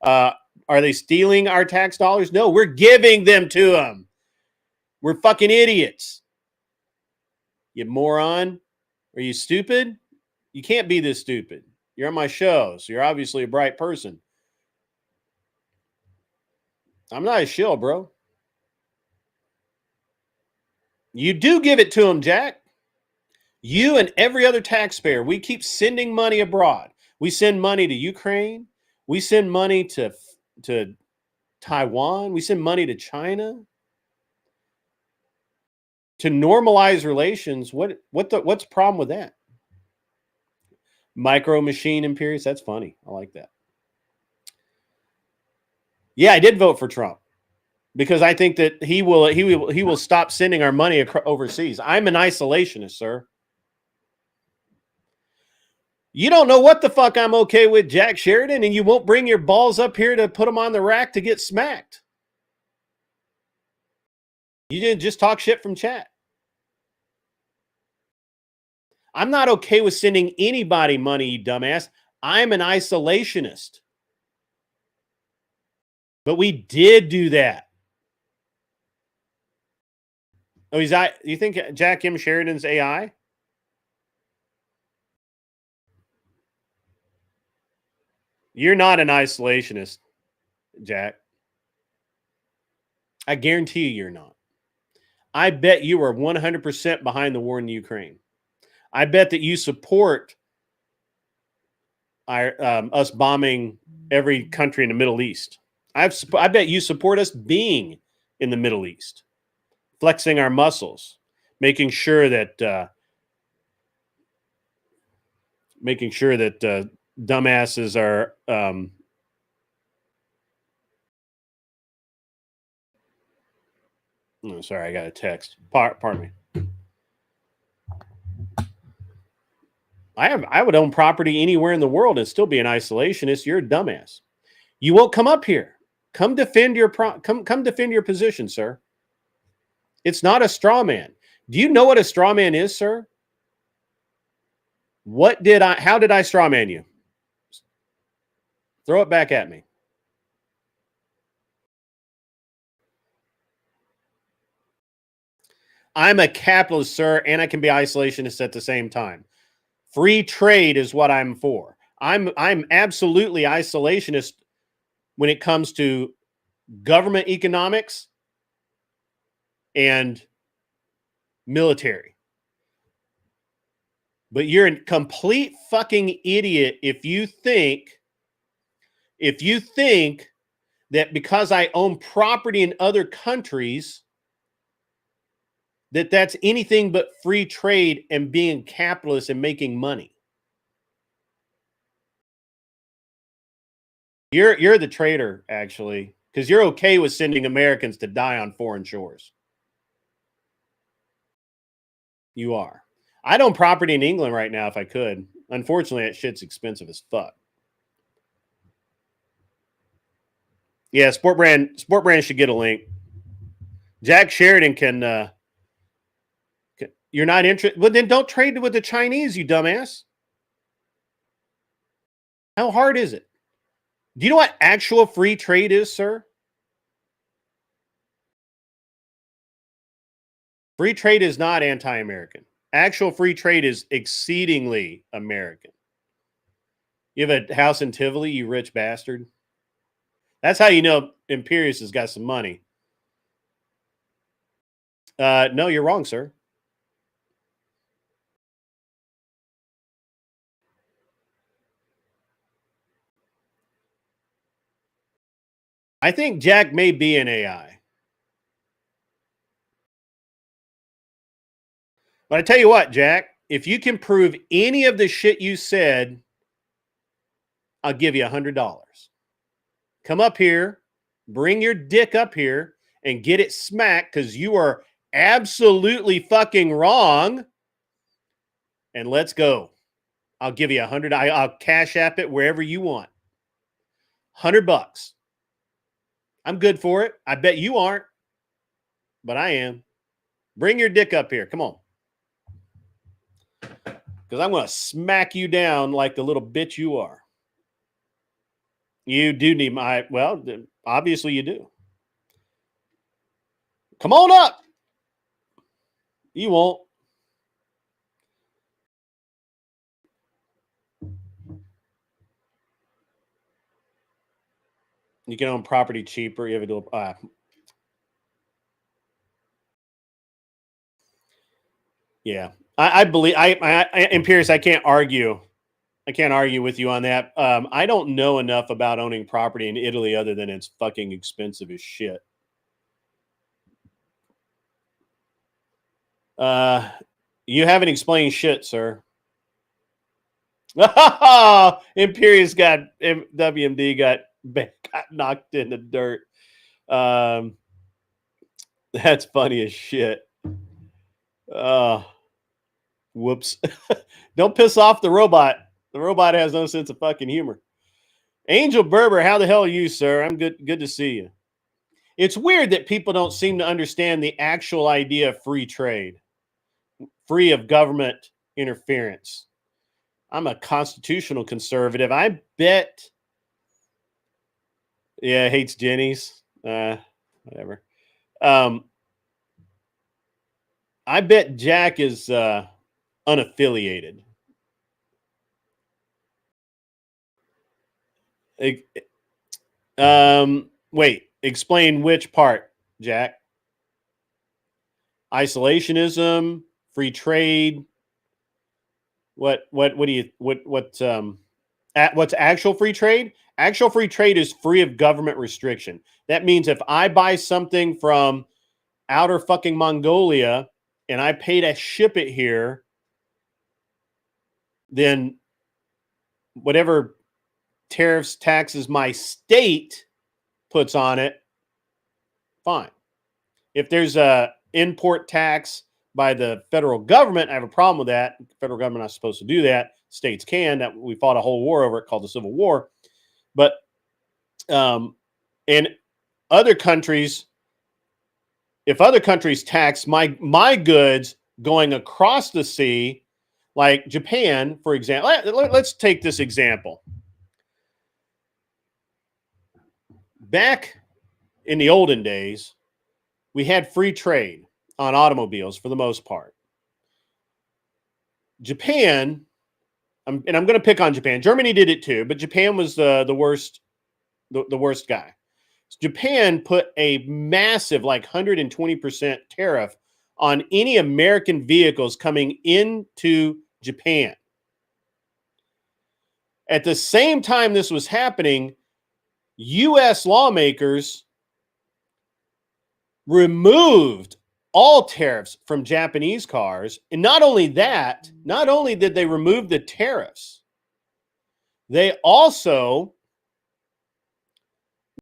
Are they stealing our tax dollars? No, we're giving them to them. We're fucking idiots. You moron. Are you stupid? You can't be this stupid. You're on my show, so you're obviously a bright person. I'm not a shill, bro. You do give it to them, Jack. You and every other taxpayer, we keep sending money abroad. We send money to Ukraine. We send money to Taiwan. We send money to China. To normalize relations, what's the problem with that? Micro Machine Imperius, that's funny. I like that. Yeah, I did vote for Trump because I think that he will stop sending our money overseas. I'm an isolationist, sir. You don't know what the fuck I'm okay with, Jack Sheridan, and you won't bring your balls up here to put them on the rack to get smacked. You didn't just talk shit from chat. I'm not okay with sending anybody money, you dumbass. I'm an isolationist. But we did do that. Oh, you think Jack M. Sheridan's AI? You're not an isolationist, Jack. I guarantee you're not. I bet you are 100% behind the war in Ukraine. I bet that you support us bombing every country in the Middle East. I bet you support us being in the Middle East. flexing our muscles, making sure that dumbasses are oh, sorry, I got a text. Pardon me. I would own property anywhere in the world and still be an isolationist. You're a dumbass. You won't come up here. Come defend your come defend your position, sir. It's not a straw man. Do you know what a straw man is, sir? How did I straw man you? Throw it back at me. I'm a capitalist, sir, and I can be isolationist at the same time. Free trade is what I'm for. I'm absolutely isolationist when it comes to government economics and military. But you're a complete fucking idiot if you think that because I own property in other countries that's anything but free trade and being capitalist and making money. You're the traitor, actually, because you're okay with sending Americans to die on foreign shores. You are. I'd own property in England right now if I could. Unfortunately, that shit's expensive as fuck. Yeah, Sport Brand should get a link. Jack Sheridan can you're not interested. Well, then don't trade with the Chinese, you dumbass. How hard is it? Do you know what actual free trade is, sir? Free trade is not anti-American. Actual free trade is exceedingly American. You have a house in Tivoli, you rich bastard. That's how you know Imperius has got some money. No, you're wrong, sir. I think Jack may be an AI. But I tell you what, Jack, if you can prove any of the shit you said, I'll give you $100. Come up here, bring your dick up here, and get it smacked because you are absolutely fucking wrong. And let's go. I'll give you $100. I'll cash app it wherever you want. $100. I'm good for it. I bet you aren't, but I am. Bring your dick up here. Come on. Because I'm going to smack you down like the little bitch you are. You do need well, obviously you do. Come on up. You won't. You can own property cheaper. You have to do yeah. I believe Imperius, I can't argue. I can't argue with you on that. I don't know enough about owning property in Italy other than it's fucking expensive as shit. You haven't explained shit, sir. Imperius got WMD got knocked in the dirt. That's funny as shit. Whoops. Don't piss off the robot. The robot has no sense of fucking humor. Angel Berber, how the hell are you, sir? I'm good to see you. It's weird that people don't seem to understand the actual idea of free trade, free of government interference. I'm a constitutional conservative. I bet. Yeah, hates Jenny's. Whatever. I bet Jack is unaffiliated. Wait. Explain which part, Jack. Isolationism, free trade. What's actual free trade? Actual free trade is free of government restriction. That means if I buy something from outer fucking Mongolia and I pay to ship it here, then whatever tariffs, taxes my state puts on it, fine. If there's a import tax by the federal government, I have a problem with that. The federal government not supposed to do that. States can. That we fought a whole war over it called the Civil War. But in other countries, if other countries tax my goods going across the sea, like Japan, for example, let's take this example. Back in the olden days, we had free trade on automobiles for the most part. Japan, and I'm going to pick on Japan. Germany did it too, but Japan was the worst guy. Japan put a massive, like 120% tariff on any American vehicles coming into Japan. At the same time this was happening, U.S. lawmakers removed all tariffs from Japanese cars. And not only that, not only did they remove the tariffs, they also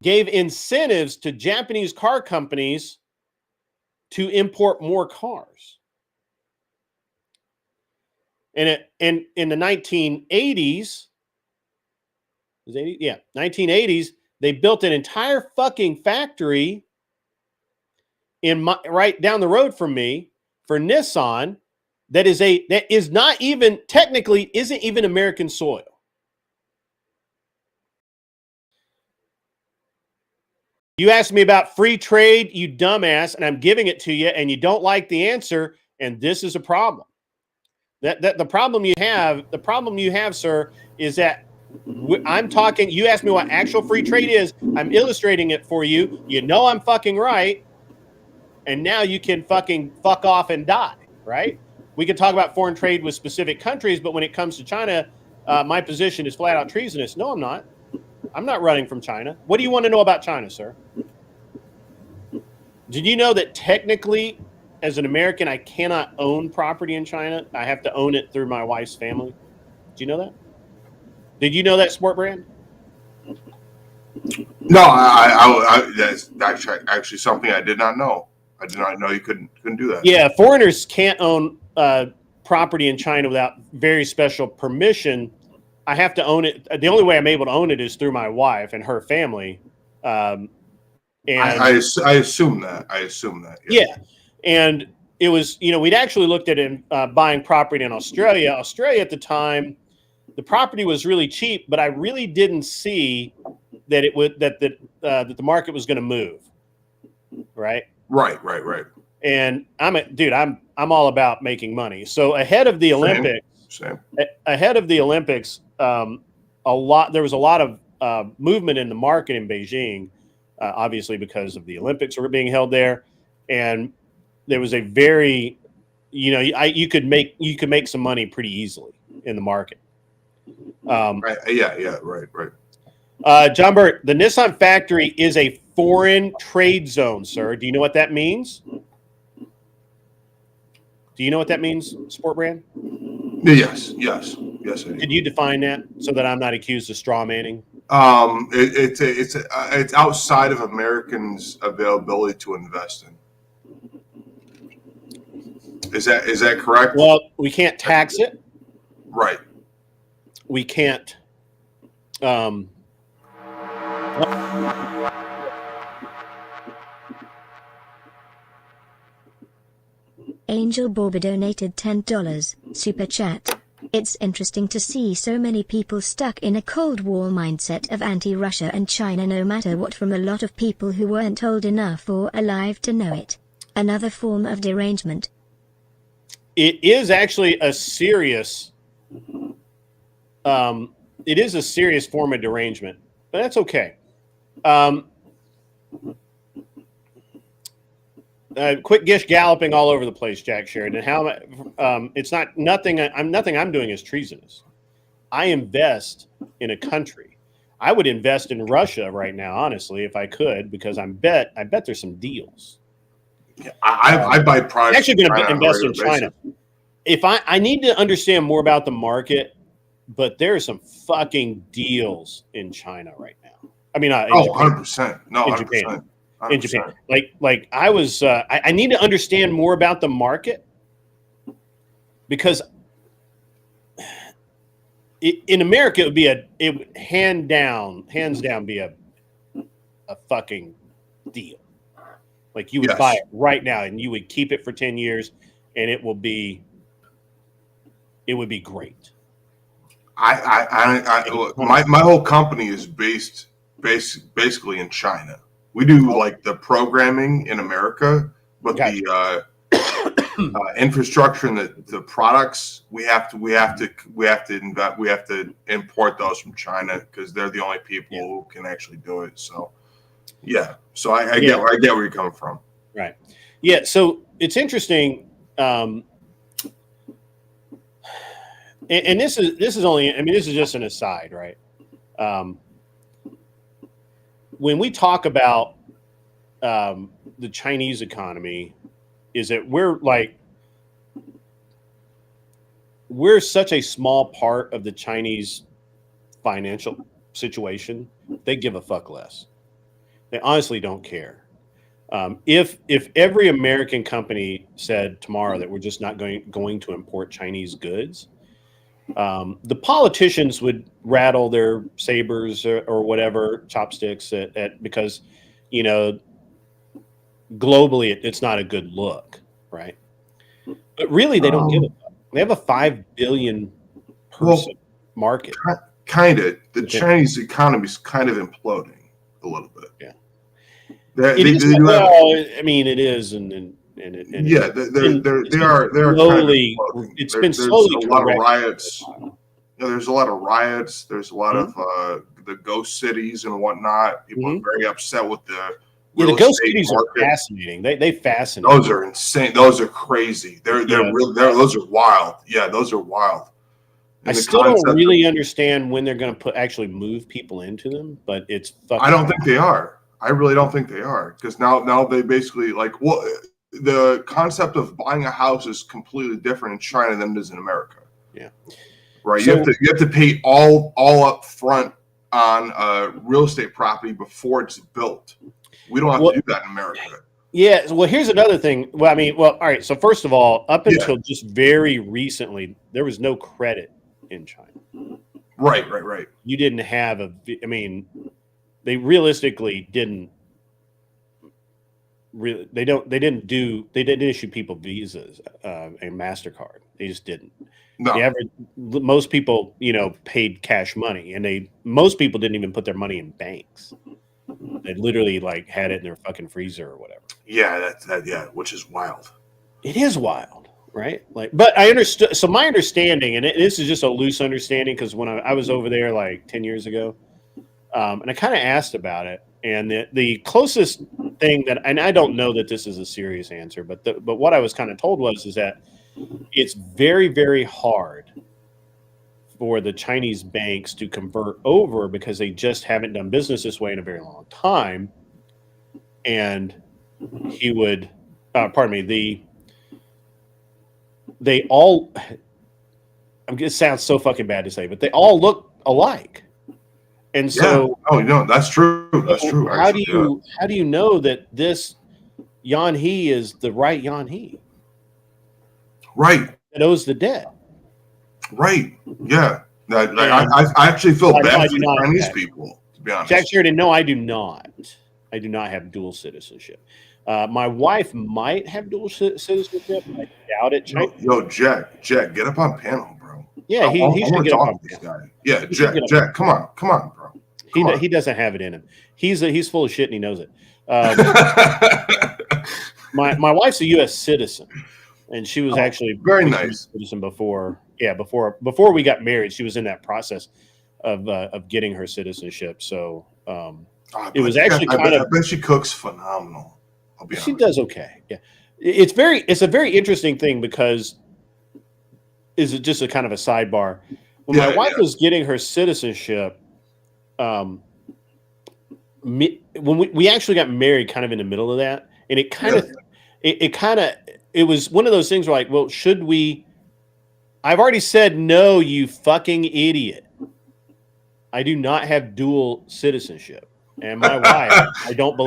gave incentives to Japanese car companies to import more cars. And in the 1980s, 1980s, they built an entire fucking factory right down the road from me for Nissan that is not even technically isn't even American soil. You asked me about free trade, you dumbass, and I'm giving it to you, and you don't like the answer, and this is a problem. The problem you have, sir, is that I'm talking. You asked me what actual free trade is. I'm illustrating it for you. You know I'm fucking right, and now you can fucking fuck off and die, right? We can talk about foreign trade with specific countries, but when it comes to China, my position is flat out treasonous. No, I'm not. I'm not running from China. What do you want to know about China, sir? Did you know that technically, as an American, I cannot own property in China? I have to own it through my wife's family. Do you know that? Did you know that, Sport Brand? No, that's actually something I did not know. I did not know you couldn't do that. Yeah, foreigners can't own property in China without very special permission. I have to own it. The only way I'm able to own it is through my wife and her family. And I assume that. Yeah. And it was, we'd actually looked at buying property in Australia. Australia at the time, the property was really cheap, but I really didn't see that that the market was going to move. Right. Right. And I'm all about making money. So ahead of the Olympics, there was a lot of movement in the market in Beijing, obviously because of the Olympics were being held there, and there was a very, you could make some money pretty easily in the market. Right. John Burt, the Nissan factory is a foreign trade zone, sir. Do you know what that means? Do you know what that means, Sport Brand? Yes, I do. Could you define that so that I'm not accused of straw manning? It's outside of Americans' availability to invest in. Is that correct? Well, we can't tax it. Right. We can't. Angel Borba donated $10 super chat. It's interesting to see so many people stuck in a Cold War mindset of anti-Russia and China no matter what, from a lot of people who weren't old enough or alive to know it. Another form of derangement. It is actually a serious form of derangement, but that's okay. Quick gish galloping all over the place, Jack Sheridan. It's not nothing. Nothing I'm doing is treasonous. I invest in a country. I would invest in Russia right now, honestly, if I could, because I bet there's some deals. I buy products. I'm actually going to on a invest in regular China. basis. If I need to understand more about the market, but there are some fucking deals in China right now. I mean, in Japan. 100%. No, In 100%. Japan. 100%. In Japan. Like I was, I need to understand more about the market because in America it would hands down be a fucking deal. Like you would buy it right now and you would keep it for 10 years and it would be great. My whole company is basically in China. We do like the programming in America, but the infrastructure and the products we have to import those from China because they're the only people who can actually do it. So I get where you're coming from. Right. Yeah. So it's interesting. And this is only, I mean, this is just an aside, right? When we talk about the Chinese economy, is that we're such a small part of the Chinese financial situation. They give a fuck less. They honestly don't care. If every American company said tomorrow that we're just not going to import Chinese goods, the politicians would rattle their sabers or whatever chopsticks because, you know, globally it's not a good look, right? But really, they don't give a fuck. They have a 5 billion person market. Kind of. The Chinese economy is kind of imploding a little bit. Yeah. I mean, it is, and they are slowly. Kind of it's been slowly. There's a lot of riots. There's a lot of riots. There's a lot of the ghost cities and whatnot. People are very upset with the. The ghost cities are fascinating. They fascinate. Those are insane. Those are crazy. Those are wild. Yeah, those are wild. I still don't really understand when they're going to actually move people into them, but it's fucking. I don't think they are. I really don't think they are because now they basically the concept of buying a house is completely different in China than it is in America. Yeah, right. So, you have to pay all up front on a real estate property before it's built. We don't have to do that in America. Yeah. Well, here's another thing. Well, I mean, all right. So first of all, up until just very recently, there was no credit in China. Right. You didn't have I mean, they realistically didn't. They didn't issue people visas and MasterCard. They just didn't. No. Most people, paid cash money, and most people didn't even put their money in banks. They literally had it in their fucking freezer or whatever. Yeah, which is wild. It is wild, right? But I understood. So my understanding, and this is just a loose understanding, because when I was over there 10 years ago, and I kind of asked about it, and the closest thing and I don't know that this is a serious answer, but what I was kind of told is that it's very, very hard for the Chinese banks to convert over because they just haven't done business this way in a very long time. And he would, they all, it sounds so fucking bad to say, but they all look alike. And so, that's true. That's true. How do you know that this Yan He is the right Yan He? Right. That owes the debt. Right. Yeah. I actually feel bad for the Chinese people, to be honest. Jack Sheridan, no, I do not. I do not have dual citizenship. My wife might have dual citizenship. I doubt it. Jack, get up on panel, bro. Yeah, he should get up on this guy. Yeah, Jack, come on, bro. He doesn't have it in him. He's full of shit and he knows it. My wife's a U.S. citizen, and she was actually very nice citizen before. Yeah, before we got married, she was in that process of getting her citizenship. So it was actually I bet she cooks phenomenal. I'll be honest. She does okay. Yeah, it's a very interesting thing because is it just a kind of a sidebar? When my wife was getting her citizenship, when we actually got married, kind of in the middle of that, and it was one of those things where like, well, should we? I've already said no, you fucking idiot. I do not have dual citizenship, and my wife, I don't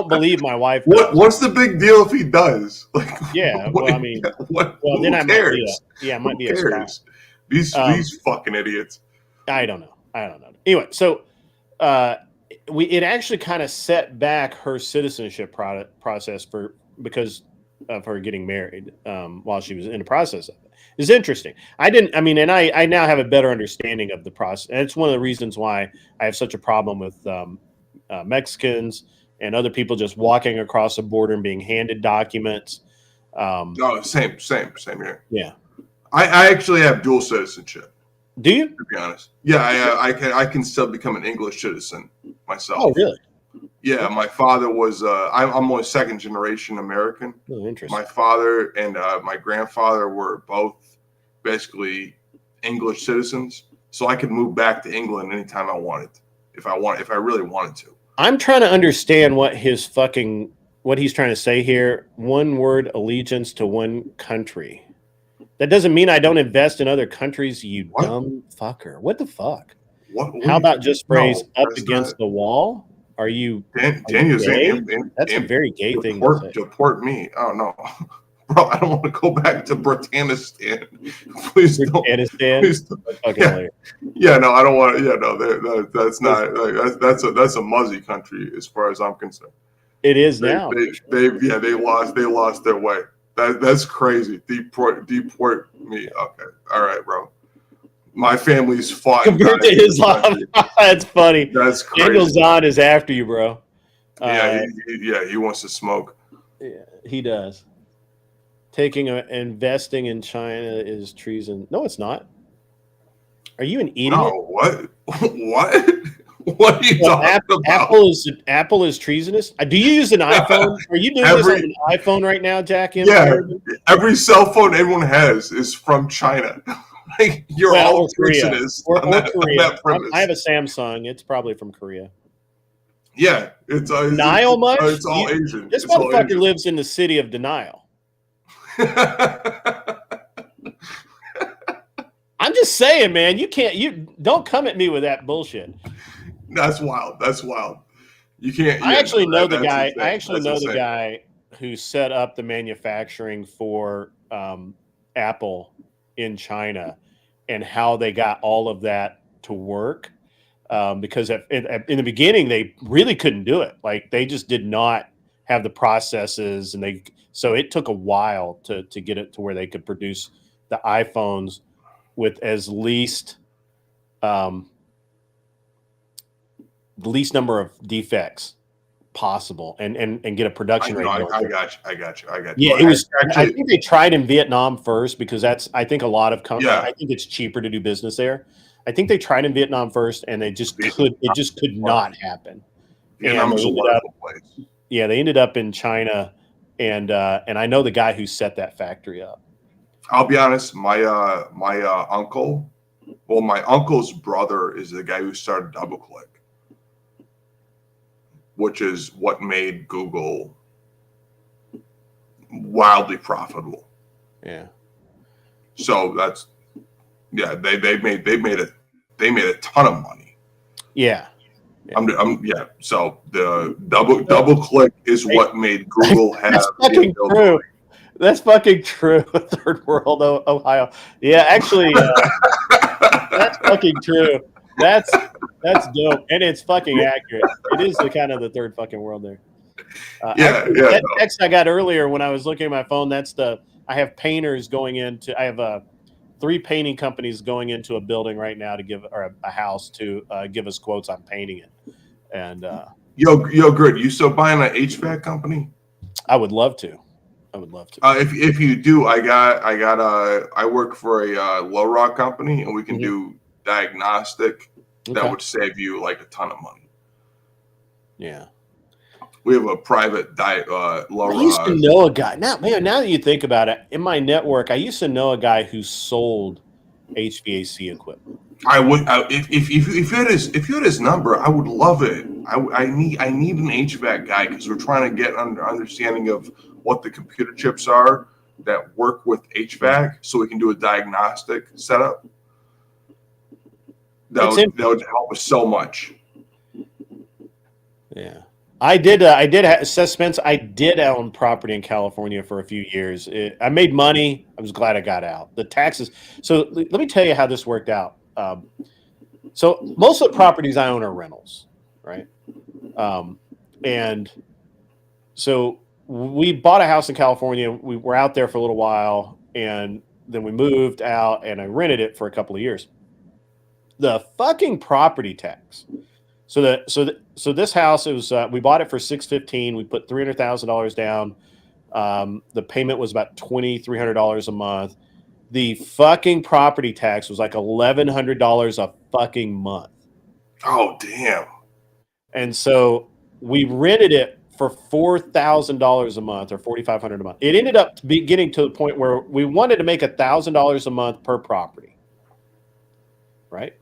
believe my wife. What's the big deal if he does? Like, yeah, well, I mean, who then I cares? might be a spy. These fucking idiots. I don't know. Anyway, so it actually kind of set back her citizenship process because of her getting married while she was in the process of it. It's interesting. I now have a better understanding of the process. And it's one of the reasons why I have such a problem with Mexicans and other people just walking across the border and being handed documents. No, same here. Yeah. I actually have dual citizenship. Do you? To be honest. Yeah, I can still become an English citizen myself. Oh, really? Yeah, my father was. I'm only second generation American. Oh, interesting. My father and my grandfather were both basically English citizens, so I could move back to England anytime I wanted, if I really wanted to. I'm trying to understand what he's trying to say here. One word allegiance to one country. That doesn't mean I don't invest in other countries, you dumb fucker. What the fuck? How about just phrase up against the wall? Are you Daniel's gay? That's a very gay thing to say. Deport me. Oh no. Bro, I don't want to go back to Britannistan. Please don't. Please don't. Okay, yeah, no, I don't want to. Yeah, no, that's not. That's a muzzy country as far as I'm concerned. It is now. They lost their way. That's crazy. Deport me. Okay, all right, bro. My family's fought. Convert to Islam. That's funny. That's crazy. Daniel Zahn is after you, bro. He wants to smoke. Yeah, he does. Investing in China is treason. No, it's not. Are you an idiot? No, what? What are you talking about? Apple is treasonous. Do you use an iPhone? Are you doing this on an iPhone right now, Jack? Yeah, every cell phone anyone has is from China. Like, you're all treasonous on that premise. I have a Samsung. It's probably from Korea. Yeah, it's denial much. It's all Asian. This motherfucker lives in the city of denial. I'm just saying, man. You don't come at me with that bullshit. That's wild. You can't. I actually know the guy. I actually know the guy who set up the manufacturing for Apple in China and how they got all of that to work. Because in the beginning, they really couldn't do it. Like, they just did not have the processes, and so it took a while to get it to where they could produce the iPhones with the least number of defects possible, and get a production rate. I got you. Yeah, it was. I think they tried in Vietnam first because I think a lot of companies. I think it's cheaper to do business there. I think they tried in Vietnam first, and they just could. It just could not happen. Vietnam is a wonderful place. Yeah, they ended up in China, and I know the guy who set that factory up. I'll be honest, my uncle, well, my uncle's brother is the guy who started DoubleClick, which is what made Google wildly profitable. Yeah. So they made a ton of money. Yeah. So the DoubleClick is what made Google have. That's fucking true. That's fucking true. Third world Ohio. Yeah, actually, that's fucking true. That's dope, and it's fucking accurate. It is the kind of the third fucking world there. That text I got earlier when I was looking at my phone. I have painters going into. I have 3 painting companies going into a building right now or a house to give us quotes on painting it. And yo, Grid, you still buying an HVAC company? I would love to. If you do, I work for a low rock company, and we can do diagnostic. That would save you like a ton of money. Yeah. We have a private low rock. I used to know a guy. Now that you think about it, in my network, I used to know a guy who sold HVAC equipment. I would if you had his number, I would love it. I need an HVAC guy because we're trying to get understanding of what the computer chips are that work with HVAC, so we can do a diagnostic setup. That would help us so much. Yeah. I did suspense. I did own property in California for a few years. I made money. I was glad I got out. The taxes. So let me tell you how this worked out. So most of the properties I own are rentals, right? And so we bought a house in California. We were out there for a little while, and then we moved out, and I rented it for a couple of years. The fucking property tax. So this house, it was we bought it for $615. We put $300,000 down. The payment was about $2,300 a month. The fucking property tax was like $1,100 a fucking month. Oh damn! And so we rented it for $4,000 a month or $4,500 a month. It ended up getting to the point where we wanted to make $1,000 a month per property, right?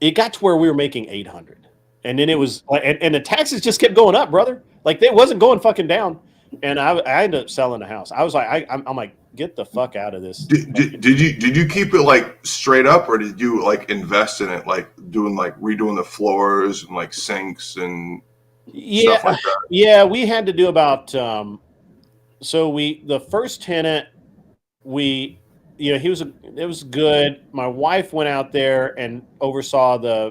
It got to where we were making $800, and then it was and the taxes just kept going up, brother. Like it wasn't going fucking down, and I ended up selling the house. I was like, I'm like, get the fuck out of this. Did you keep it like straight up, or did you like invest in it, like redoing the floors and like sinks and stuff like that? Yeah, we had to do about the first tenant, it was good. My wife went out there and oversaw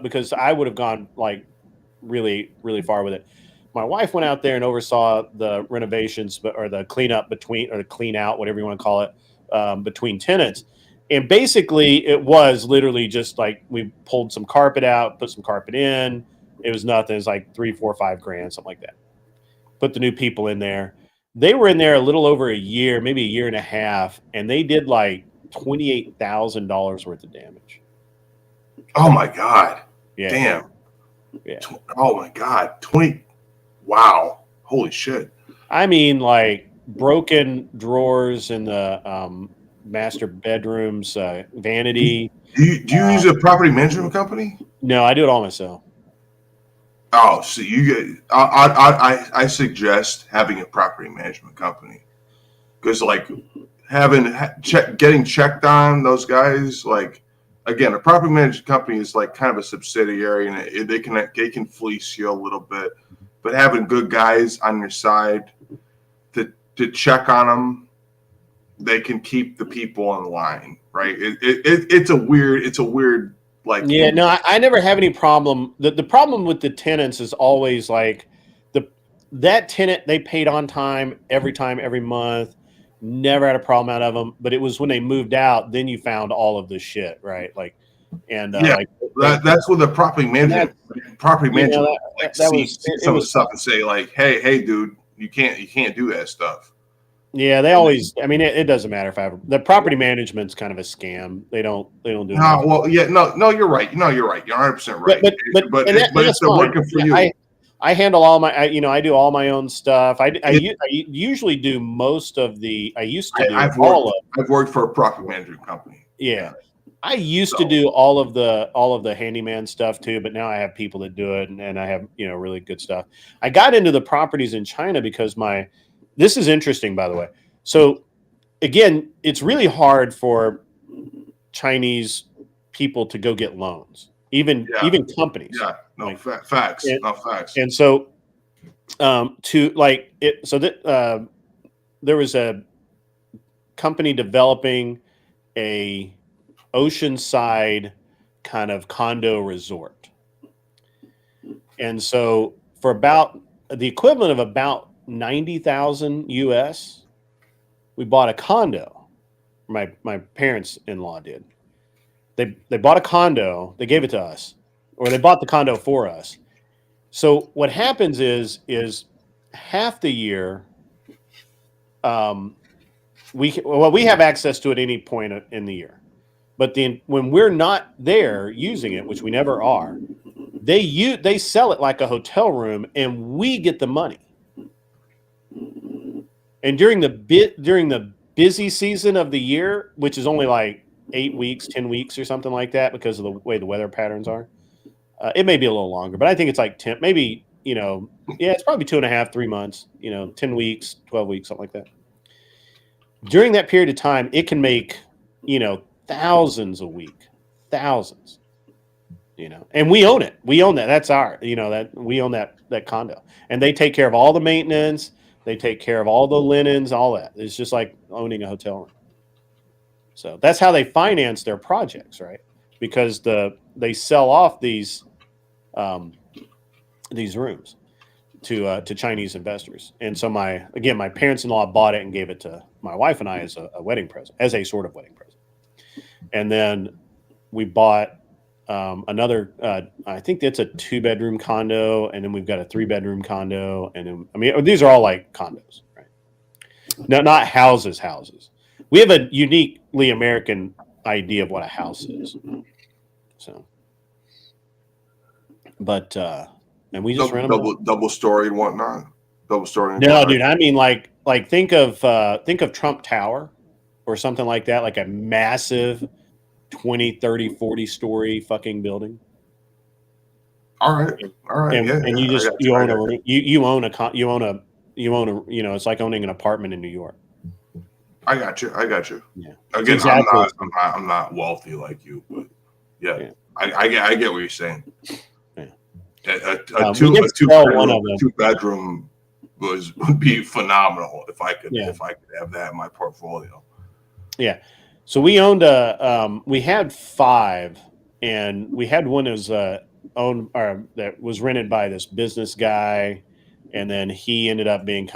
because I would have gone like really, really far with it. My wife went out there and oversaw the renovations, or the cleanup or the clean out, whatever you want to call it, between tenants. And basically it was literally just like we pulled some carpet out, put some carpet in. It was nothing. It was like $3, $4, $5,000, something like that. Put the new people in there. They were in there a little over a year, maybe a year and a half, and they did like $28,000 worth of damage. Oh my God. Yeah. Damn. Yeah. Oh my God. 20. Wow. Holy shit. I mean, like broken drawers in the master bedrooms, vanity. Do you use a property management company? No, I do it all myself. Oh, so I suggest having a property management company, because like getting checked on those guys, like again, a property management company is like kind of a subsidiary, and they can fleece you a little bit, but having good guys on your side to check on them, they can keep the people in line, right? It's a weird. Like, yeah, no, I never have any problem. The problem with the tenants is always like that tenant, they paid on time, every month, never had a problem out of them. But it was when they moved out, then you found all of this shit, right? Like, and that's what the property management some of the stuff and say like, hey, dude, you can't do that stuff. Yeah, they always. I mean, it doesn't matter if the property management's kind of a scam. They don't do. No, well, yeah, no, you're right. No, you're right. You're 100% right. But it's working for you. I handle all my. I do all my own stuff. I usually do most of the. I used to do I've worked for a property management company. Yeah, I used to do all of the handyman stuff too, but now I have people that do it, and I have really good stuff. I got into the properties in China because this is interesting, by the way. So, again, it's really hard for Chinese people to go get loans, even companies. Yeah, no facts. No facts. And so, there was a company developing a oceanside kind of condo resort, and so for about the equivalent of about 90,000 US, we bought a condo. My parents-in-law did. They bought a condo. They gave it to us, or they bought the condo for us. So what happens is half the year, we have access to it at any point in the year, but then when we're not there using it, which we never are, they sell it like a hotel room, and we get the money. And during the busy season of the year, which is only like 8 weeks, 10 weeks or something like that, because of the way the weather patterns are, it may be a little longer, but I think it's like 10, maybe it's probably 2.5, 3 months, 10 weeks, 12 weeks, something like that. During that period of time, it can make, thousands a week, thousands, and we own it. We own that. That's our, that we own that condo, and they take care of all the maintenance. They take care of all the linens, all that. It's just like owning a hotel room. So that's how they finance their projects, right? Because they sell off these rooms to Chinese investors. And so my parents-in-law bought it and gave it to my wife and I as a wedding present, as a sort of wedding present. And then we bought another, I think it's a 2-bedroom condo, and then we've got a 3-bedroom condo, and then, these are all like condos, right? No, not houses. We have a uniquely American idea of what a house is. So, but and we just rent them double story and whatnot. Double story. No, dude. I mean, like think of Trump Tower or something like that, like a massive 20, 30, 40 story fucking building. All right. And you own a it's like owning an apartment in New York. I got you. Yeah. Again, exactly. I'm not wealthy like you, but yeah. I get what you're saying. Yeah. A two bedroom would be phenomenal if I could have that in my portfolio. Yeah. So we owned we had 5, and we had one that was that was rented by this business guy, and then he ended up having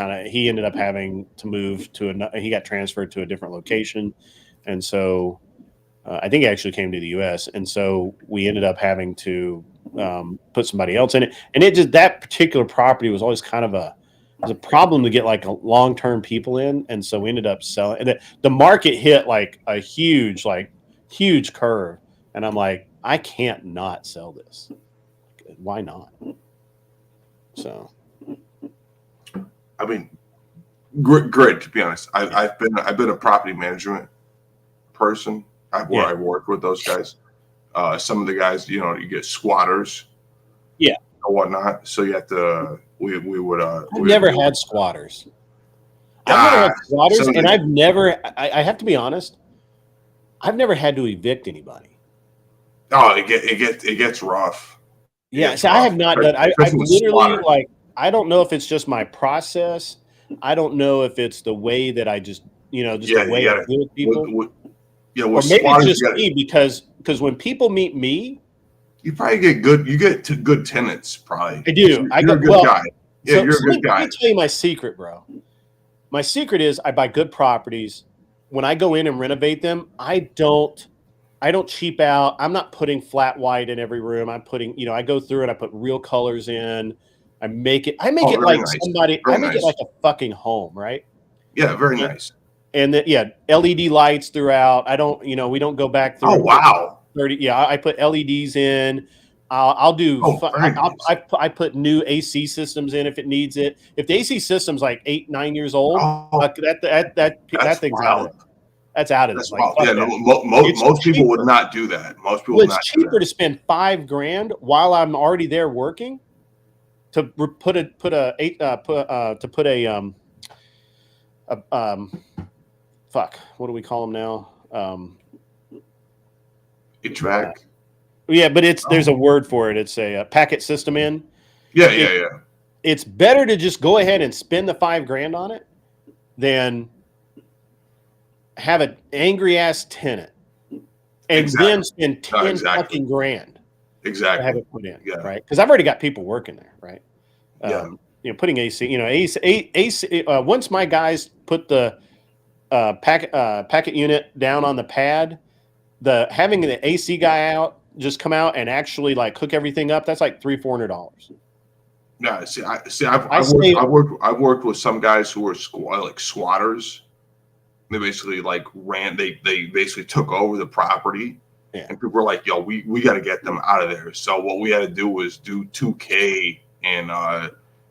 to move he got transferred to a different location, and so I think he actually came to the U.S., and so we ended up having to put somebody else in it, and that particular property was always kind of a problem to get like long-term people in, and so we ended up selling. And the market hit like a huge curve, and I'm like, I can't not sell this. Why not? So, I mean, great to be honest. I've been a property management person. I've worked with those guys. Some of the guys, you get squatters, or whatnot. So you have to. We would. I've never had squatters. And I've never. I have to be honest. I've never had to evict anybody. Oh, it gets rough. Yeah, so I have not done. I've literally I don't know if it's just my process. I don't know if it's the way that I just the way I deal with people. Or maybe it's just me because when people meet me, you probably get good. You get to good tenants, probably. I do. You're a good guy. Yeah, you're a good guy. Let me tell you my secret, bro. My secret is I buy good properties. When I go in and renovate them, I don't cheap out. I'm not putting flat white in every room. I'm putting, I go through it. I put real colors in. I make it like nice. Somebody. Very I make nice. It like a fucking home, right? Yeah, very nice. And then LED lights throughout. I don't, we don't go back through. Oh wow. 30. Yeah, I put LEDs in. I'll do. Nice. I put new AC systems in if it needs it. If the AC system's like 8, 9 years old, that thing's out of it. That's out of it. Like, most people would not do that. Most people would not. It's cheaper to spend $5,000 while I'm already there working to put a what do we call them now? HVAC. Yeah, but there's a word for it. It's a packet system in. Yeah. It's better to just go ahead and spend the $5,000 on it than have an angry ass tenant and then spend 10 fucking grand. Exactly. To have it put in, right? Because I've already got people working there, right? Putting AC. AC. Once my guys put the packet unit down on the pad, having the AC guy come out and actually like hook everything up, that's like $300-$400. Yeah, I've worked with some guys who were like squatters. They basically they basically took over the property, and people were like, "Yo, we got to get them out of there." So what we had to do was do 2K, and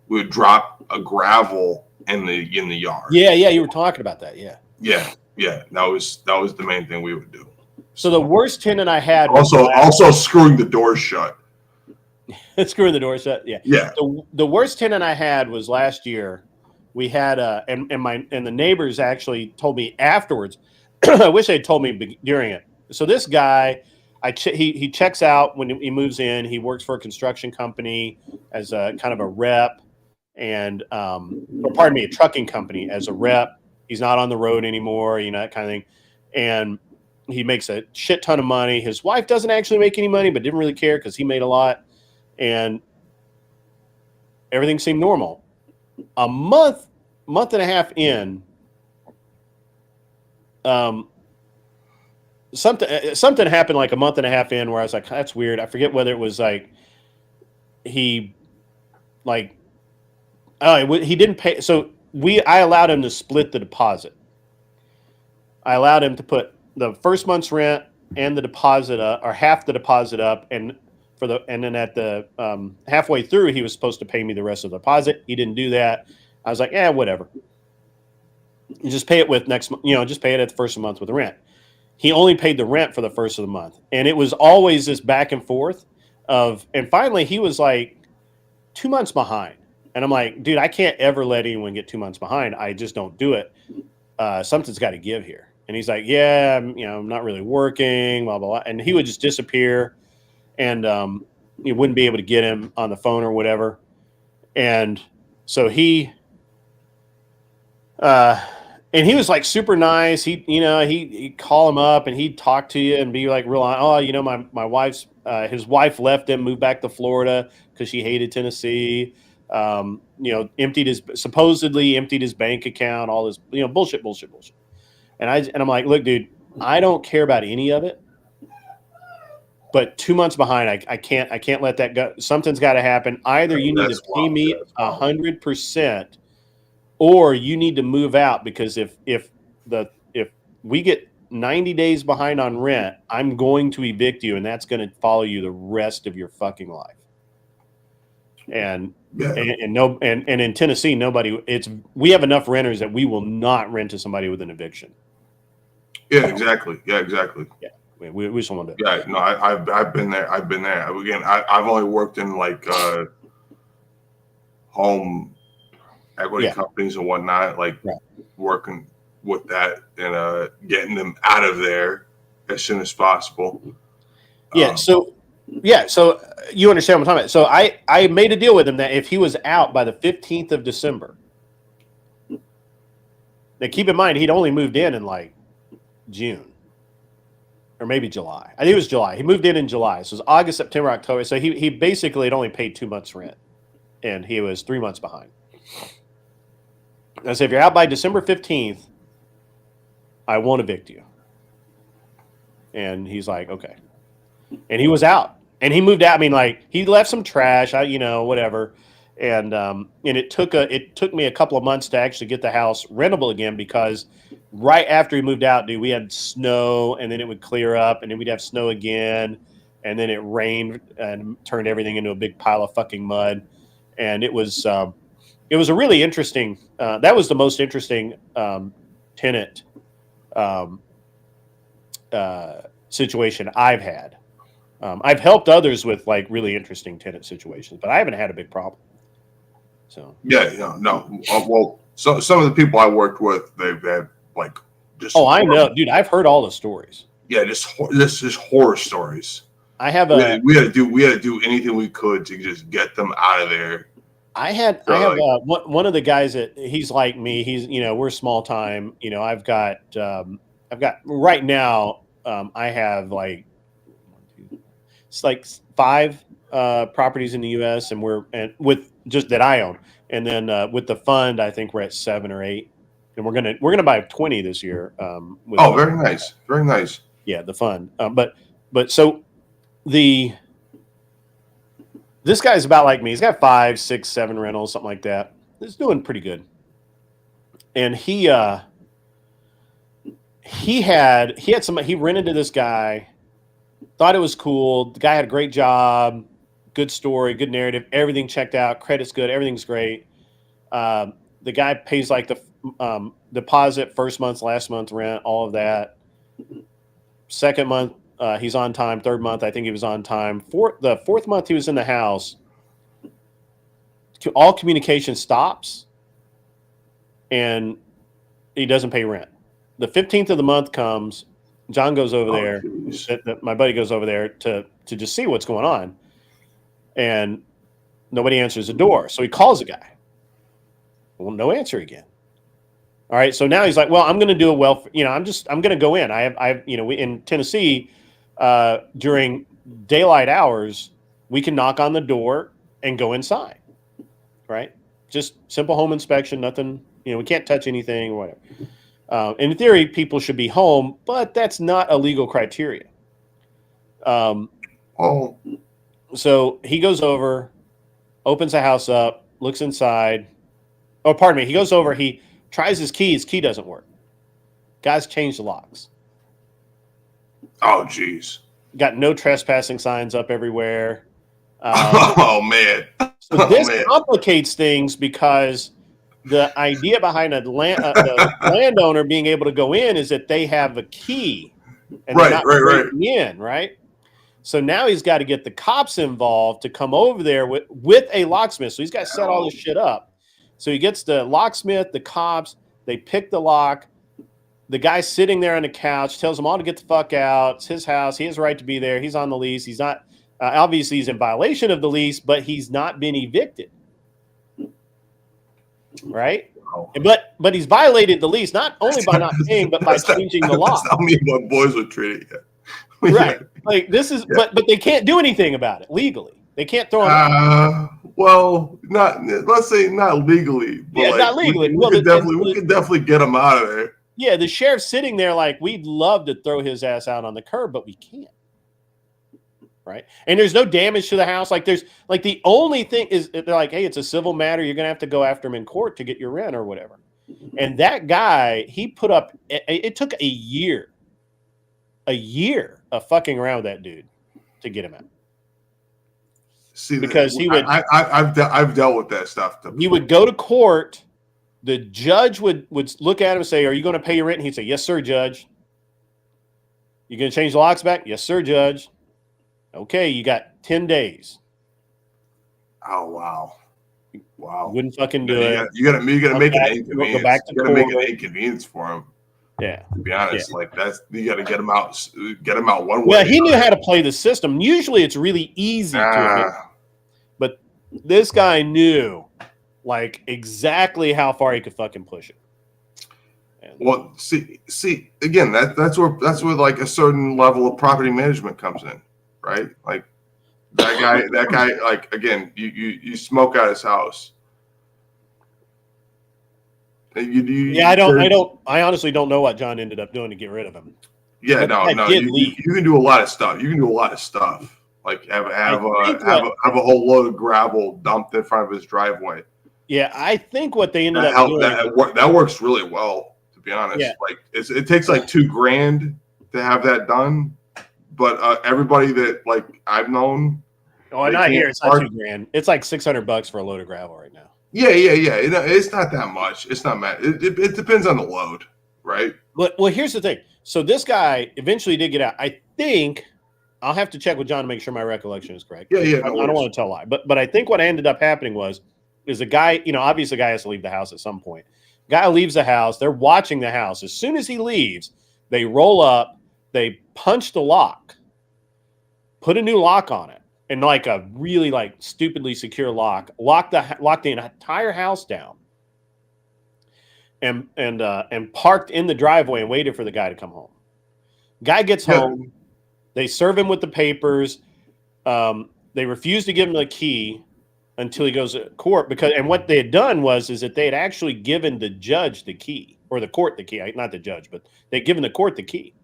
we would drop a gravel in the yard. Yeah, you were talking about that. Yeah. That was the main thing we would do. So the worst tenant I had also screwing the door shut. Screwing the door shut. Yeah. Yeah. The worst tenant I had was last year. We had and the neighbors actually told me afterwards. I wish they had told me during it. So this guy, he checks out when he moves in. He works for a construction company as a kind of a rep, and or pardon me, a trucking company as a rep. He's not on the road anymore, that kind of thing. And he makes a shit ton of money. His wife doesn't actually make any money, but didn't really care because he made a lot. And everything seemed normal. A month and a half in, something happened like a month and a half in where I was like, that's weird. I forget whether it was like he didn't pay. So I allowed him to split the deposit. I allowed him to put the first month's rent and the deposit up, or half the deposit up, and then at the halfway through, he was supposed to pay me the rest of the deposit. He didn't do that. I was like, whatever. You just pay it with next month. Just pay it at the first of the month with the rent. He only paid the rent for the first of the month, and it was always this back and forth and finally he was like 2 months behind, and I'm like, dude, I can't ever let anyone get 2 months behind. I just don't do it. Something's got to give here. And he's like, yeah, I'm not really working, blah, blah, blah. And he would just disappear, and you wouldn't be able to get him on the phone or whatever. And so he was like super nice. He'd call him up and he'd talk to you and be like real, my wife's, his wife left him, moved back to Florida because she hated Tennessee. Supposedly emptied his bank account, all this, bullshit. And I'm like, look, dude, I don't care about any of it. But 2 months behind, I can't let that go. Something's got to happen. Either you need to pay me 100%, or you need to move out, because if we get 90 days behind on rent, I'm going to evict you, and that's going to follow you the rest of your fucking life. And in Tennessee, we have enough renters that we will not rent to somebody with an eviction. Yeah, exactly. Yeah, we just want to. Yeah, no, I've been there. Again, I've only worked in like home equity companies and whatnot, working with that and getting them out of there as soon as possible. So you understand what I'm talking about. So I made a deal with him that if he was out by the 15th of December, now keep in mind he'd only moved in like June or maybe July. I think it was July. He moved in July. So it was August, September, October. So he basically had only paid 2 months rent, and he was 3 months behind. I said, if you're out by December 15th, I won't evict you. And he's like, okay. And he was out, and he moved out. I mean, like, he left some trash, whatever. And it took me a couple of months to actually get the house rentable again, because right after he moved out, dude, we had snow, and then it would clear up, and then we'd have snow again, and then it rained and turned everything into a big pile of fucking mud. And it was a really interesting. That was the most interesting tenant situation I've had. I've helped others with like really interesting tenant situations, but I haven't had a big problem. So well, so some of the people I worked with, they've had like just. Oh, I know, dude. I've heard all the stories. Yeah, just horror stories. I have we had to do anything we could to just get them out of there. I have one of the guys that he's like me. He's we're small time. I've got right now. I have like it's like 5 properties in the U.S. and with just that I own, and then with the fund, I think we're at 7 or 8, and we're gonna buy 20 this year. Very nice, very nice. Yeah, the fund. But so this guy's about like me. He's got 5, 6, 7 rentals, something like that. He's doing pretty good. And he rented to this guy, thought it was cool. The guy had a great job, good story, good narrative, everything checked out, credit's good, everything's great. The guy pays like the deposit, first month, last month rent, all of that. Second month, he's on time. Third month, I think he was on time. The fourth month he was in the house, all communication stops, and he doesn't pay rent. The 15th of the month comes. John goes over there. My buddy goes over there to just see what's going on, and nobody answers the door. So he calls the guy. Well, no answer again. All right, so now he's like, "Well, I'm going to do I'm going to go in. We in Tennessee during daylight hours, we can knock on the door and go inside, right? Just simple home inspection, nothing. We can't touch anything or whatever. In theory, people should be home, but that's not a legal criteria. So he goes over, opens the house up, looks inside. Oh, pardon me. He goes over. He tries his key. His key doesn't work. Guys changed the locks. Oh, geez. Got no trespassing signs up everywhere. Oh, man. So this complicates things because the idea behind the landowner being able to go in is that they have a key and they're not breaking in, right? So now he's got to get the cops involved to come over there with a locksmith. So he's got to set all this shit up. So he gets the locksmith, the cops, they pick the lock. The guy's sitting there on the couch, tells them all to get the fuck out. It's his house. He has a right to be there. He's on the lease. He's not, obviously he's in violation of the lease, but he's not been evicted. Right? But he's violated the lease, not only by not paying, but by changing the law. That's not me what boys would treat it yet. Right. Like this is, but they can't do anything about it legally. They can't throw him. Well, let's say not legally. But not legally. We could definitely get him out of there. Yeah, the sheriff's sitting there like, we'd love to throw his ass out on the curb, but we can't. Right? And there's no damage to the house. Like the only thing is they're like, hey, it's a civil matter. You're going to have to go after him in court to get your rent or whatever. And that guy, he put up, it took a year of fucking around with that dude to get him out. See, because he would, I've dealt with that stuff. He would go to court. The judge would look at him and say, "Are you going to pay your rent?" And he'd say, "Yes, sir, judge." "You going to change the locks back?" "Yes, sir, judge." "Okay, you got 10 days." Oh, wow. Wouldn't fucking do it. You got to make an inconvenience. Go back to you got to make an inconvenience for him. Yeah. To be honest, you got to get him out. Get him out one way. Well, he knew how to play the system. Usually, it's really easy but this guy knew like exactly how far he could fucking push it. Well, see again, that's where like a certain level of property management comes in, right? Like that guy, like again, you smoke out his house. I honestly don't know what John ended up doing to get rid of him. Yeah, no. You can do a lot of stuff. Like have a whole load of gravel dumped in front of his driveway. Yeah, I think what they ended up doing that works really well. To be honest, like it takes like $2,000 to have that done, but everybody that like I've known. Oh, not here. It's not $2,000. It's like $600 for a load of gravel right now. Yeah. It's not that much. It's not mad. It depends on the load, right? Well, here's the thing. So this guy eventually did get out. I think I'll have to check with John to make sure my recollection is correct. Yeah. I don't want to tell a lie, but I think what ended up happening is the guy. Obviously, the guy has to leave the house at some point. Guy leaves the house. They're watching the house. As soon as he leaves, they roll up. They punch the lock, put a new lock on it, and like a really like stupidly secure lock. Lock the entire house down. And parked in the driveway and waited for the guy to come home. Guy gets home. They serve him with the papers. They refuse to give him the key until he goes to court and what they had done is that they had actually given the judge the key or the court the key, not the judge, but they'd given the court the key.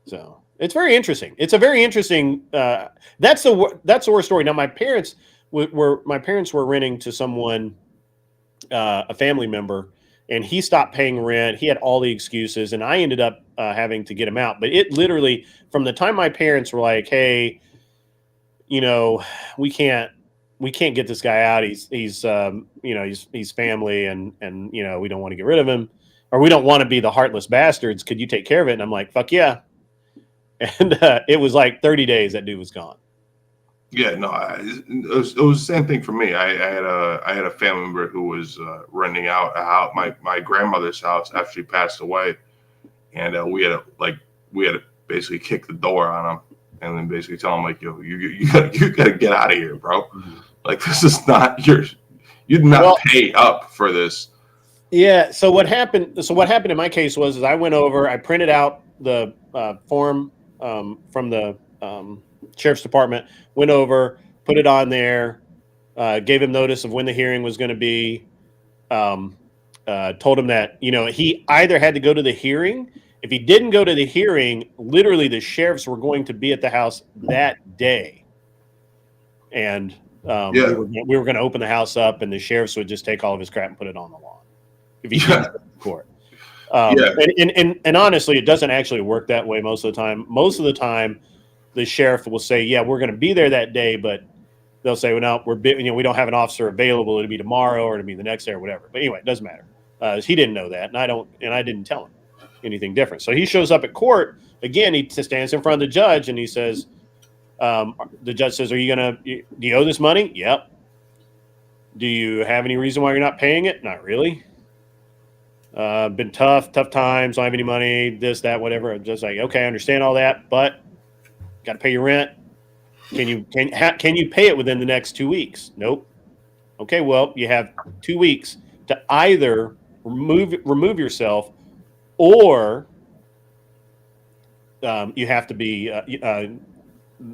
So it's very interesting. It's a very interesting. That's the worst story. Now my parents were renting to someone, a family member. And he stopped paying rent. He had all the excuses, and I ended up having to get him out. But it literally, from the time my parents were like, "Hey, we can't get this guy out. He's family, and we don't want to get rid of him, or we don't want to be the heartless bastards. Could you take care of it?" And I'm like, "Fuck yeah." And it was like 30 days that dude was gone. Yeah, no, it was the same thing for me. I had a family member who was renting out a house, my grandmother's house after she passed away, and we had to basically kick the door on him, and then basically tell him like, yo, you gotta get out of here, bro. Mm-hmm. Like, this is not you did not pay up for this. Yeah. So what happened? In my case was I went over, I printed out the form from the sheriff's department, went over, put it on there, gave him notice of when the hearing was going to be, told him that, he either had to go to the hearing. If he didn't go to the hearing, literally the sheriffs were going to be at the house that day. And we were going to open the house up, and the sheriffs would just take all of his crap and put it on the lawn if he didn't go to court. And honestly, it doesn't actually work that way most of the time. Most of the time, the sheriff will say, "Yeah, we're going to be there that day," but they'll say, "Well, no, we don't have an officer available. It'll be tomorrow, or it'll be the next day, or whatever." But anyway, it doesn't matter. He didn't know that, and I didn't tell him anything different. So he shows up at court again. He stands in front of the judge, and he says, "The judge says, do you owe this money?" "Yep." "Do you have any reason why you're not paying it?" "Not really. Been tough times. Don't have any money. This, that, whatever." I'm just like, okay, I understand all that, but got to pay your rent. Can you pay it within the next 2 weeks? "Nope." "Okay, well, you have 2 weeks to either remove yourself, or you have to be.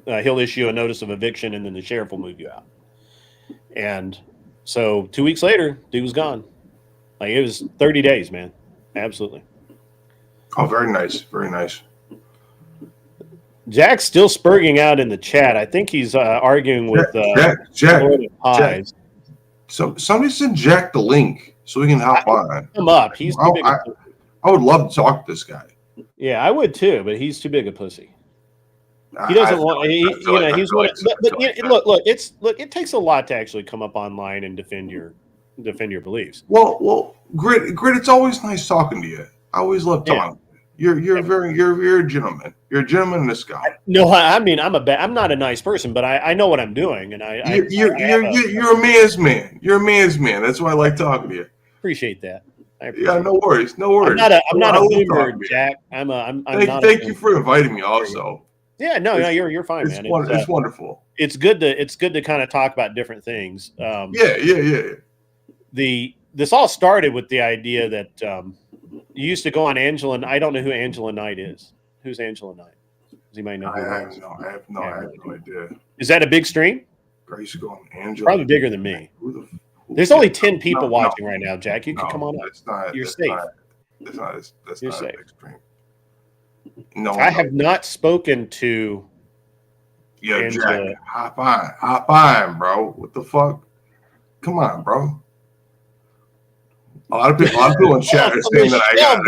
He'll issue a notice of eviction, and then the sheriff will move you out." And so 2 weeks later, dude was gone. Like, it was 30 days, man. Absolutely. Oh, very nice, very nice. Jack's still spurging out in the chat. I think he's arguing with Jack. So somebody send Jack the link so we can hop on. Come up. He's too big. I would love to talk to this guy. Yeah, I would too, but he's too big a pussy. He doesn't want. Look. It takes a lot to actually come up online and defend your beliefs. Well, Grit. It's always nice talking to you. I always love talking. You're a gentleman. You're a gentleman in this guy. No, I mean, I'm not a nice person, but I know what I'm doing, and you're a man's man. You're a man's man. That's why I like talking to you. Appreciate that. No worries. I'm not a boomer, Jack. Thank you for inviting me. Also. Yeah, no, you're fine, man. It's wonderful. It's good to kind of talk about different things. Yeah. This all started with the idea that you used to go on Angela, and I don't know who Angela Knight is. Who's Angela Knight? Does anybody know? I have no idea. Is that a big stream? I used to go on Angela. Probably bigger than me. There's only 10 people watching right now, Jack. You can come on up. You're safe. That's not You're not safe. a big stream. No, I have not spoken to. Yo, Angela. Jack, hop on, bro. What the fuck? Come on, bro. A lot of people in chat are saying that I got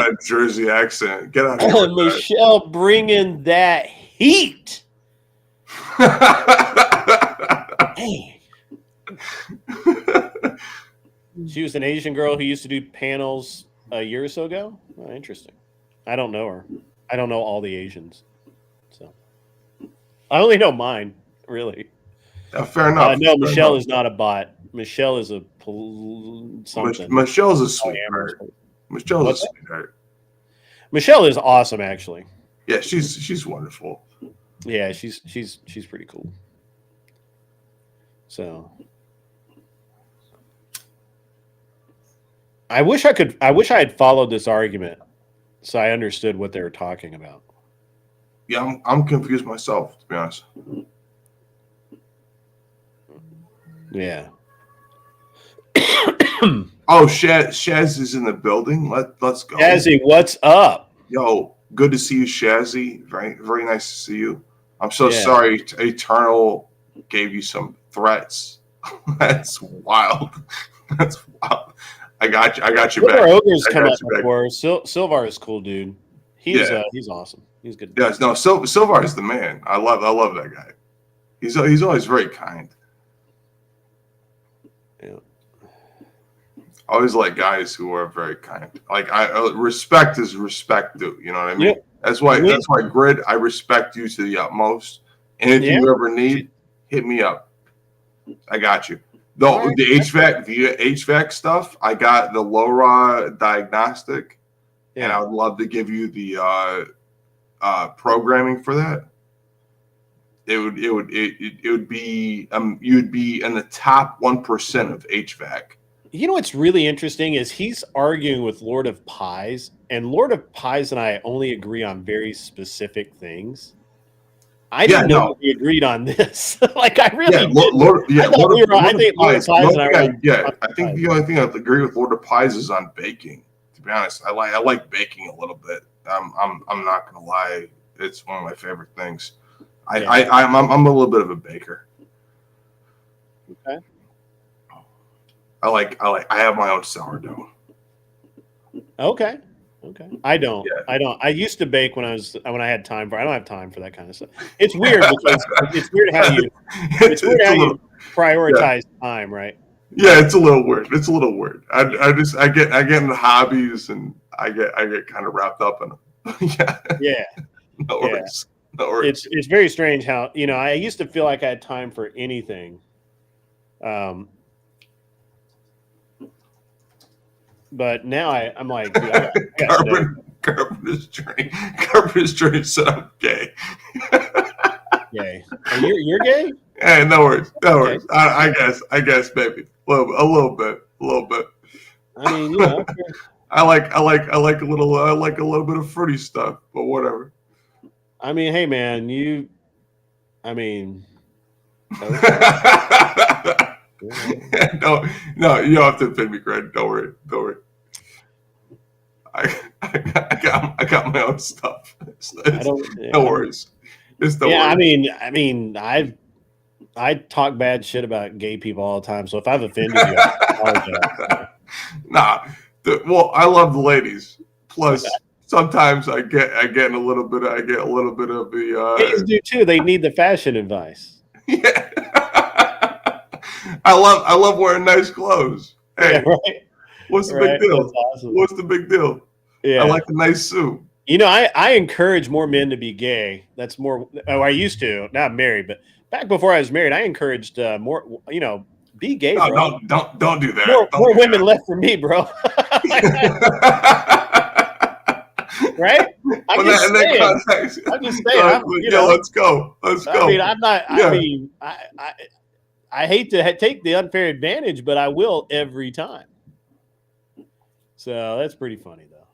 a Jersey accent. Get out of here. Michelle, bringing that heat. Hey. She was an Asian girl who used to do panels a year or so ago. Oh, interesting. I don't know her. I don't know all the Asians. So I only know mine, really. Fair enough. No, Michelle is not a bot. Michelle is a something. Michelle's a sweetheart. Michelle's a sweetheart. Michelle is awesome, actually. Yeah, she's wonderful. Yeah, she's pretty cool. So I wish I had followed this argument so I understood what they were talking about. Yeah, I'm confused myself, to be honest. Yeah. Oh, Shaz is in the building. Let's go. Shazzy, what's up? Yo, good to see you, Shazzy. Very, very nice to see you. I'm so sorry Eternal gave you some threats. That's wild. That's wild. I got you back. Ogre's come up before. Silvar is cool, dude. He's awesome. He's good. Yes, no, Silvar is the man. I love that guy. He's always very kind. Yeah. I always like guys who are very kind. Like respect is respect due. You know what I mean? Yep. That's why Grid, I respect you to the utmost. And if you ever need, hit me up. I got you. The HVAC stuff, I got the LoRa diagnostic, and I would love to give you the programming for that. It would be you'd be in the top 1% of HVAC. You know what's really interesting is he's arguing with Lord of Pies, and Lord of Pies and I only agree on very specific things. I didn't know we agreed on this. Like I really did. I think Lord of Pies and I I think the only thing I agree with Lord of Pies is on baking. To be honest, I like baking a little bit. I'm not gonna lie, it's one of my favorite things. I'm a little bit of a baker. Okay. I have my own sourdough. Okay. I don't. I used to bake when I had time for. I don't have time for that kind of stuff. It's weird because it's weird how you prioritize time, right? Yeah, it's a little weird. I get into hobbies and I get kind of wrapped up in them. Yeah. No worries. It's very strange how I used to feel like I had time for anything. But now I'm like, dude, Carpenter's journey said I'm gay. Gay? You're gay? Hey, no worries. I guess, baby, a little bit. I mean, I like a little bit of fruity stuff, but whatever. I mean, hey, man, okay. No, you don't have to pay me credit. Don't worry. I got my own stuff. No worries. I mean, I talk bad shit about gay people all the time. So if I've offended you, I apologize. Well, I love the ladies. Plus, sometimes I get a little bit of the. Gays do too. They need the fashion advice. Yeah. I love wearing nice clothes. Hey, yeah, right. What's the big deal? Awesome. What's the big deal? Yeah. I like a nice suit. I encourage more men to be gay. That's more. Oh, I used to. Now I'm married, but back before I was married, I encouraged more. Be gay. No, bro. Don't do that. More women left for me, bro. Right? I'm just saying. Let's go. I mean, I'm not. Yeah. I mean, I hate to take the unfair advantage, but I will every time. So that's pretty funny, though.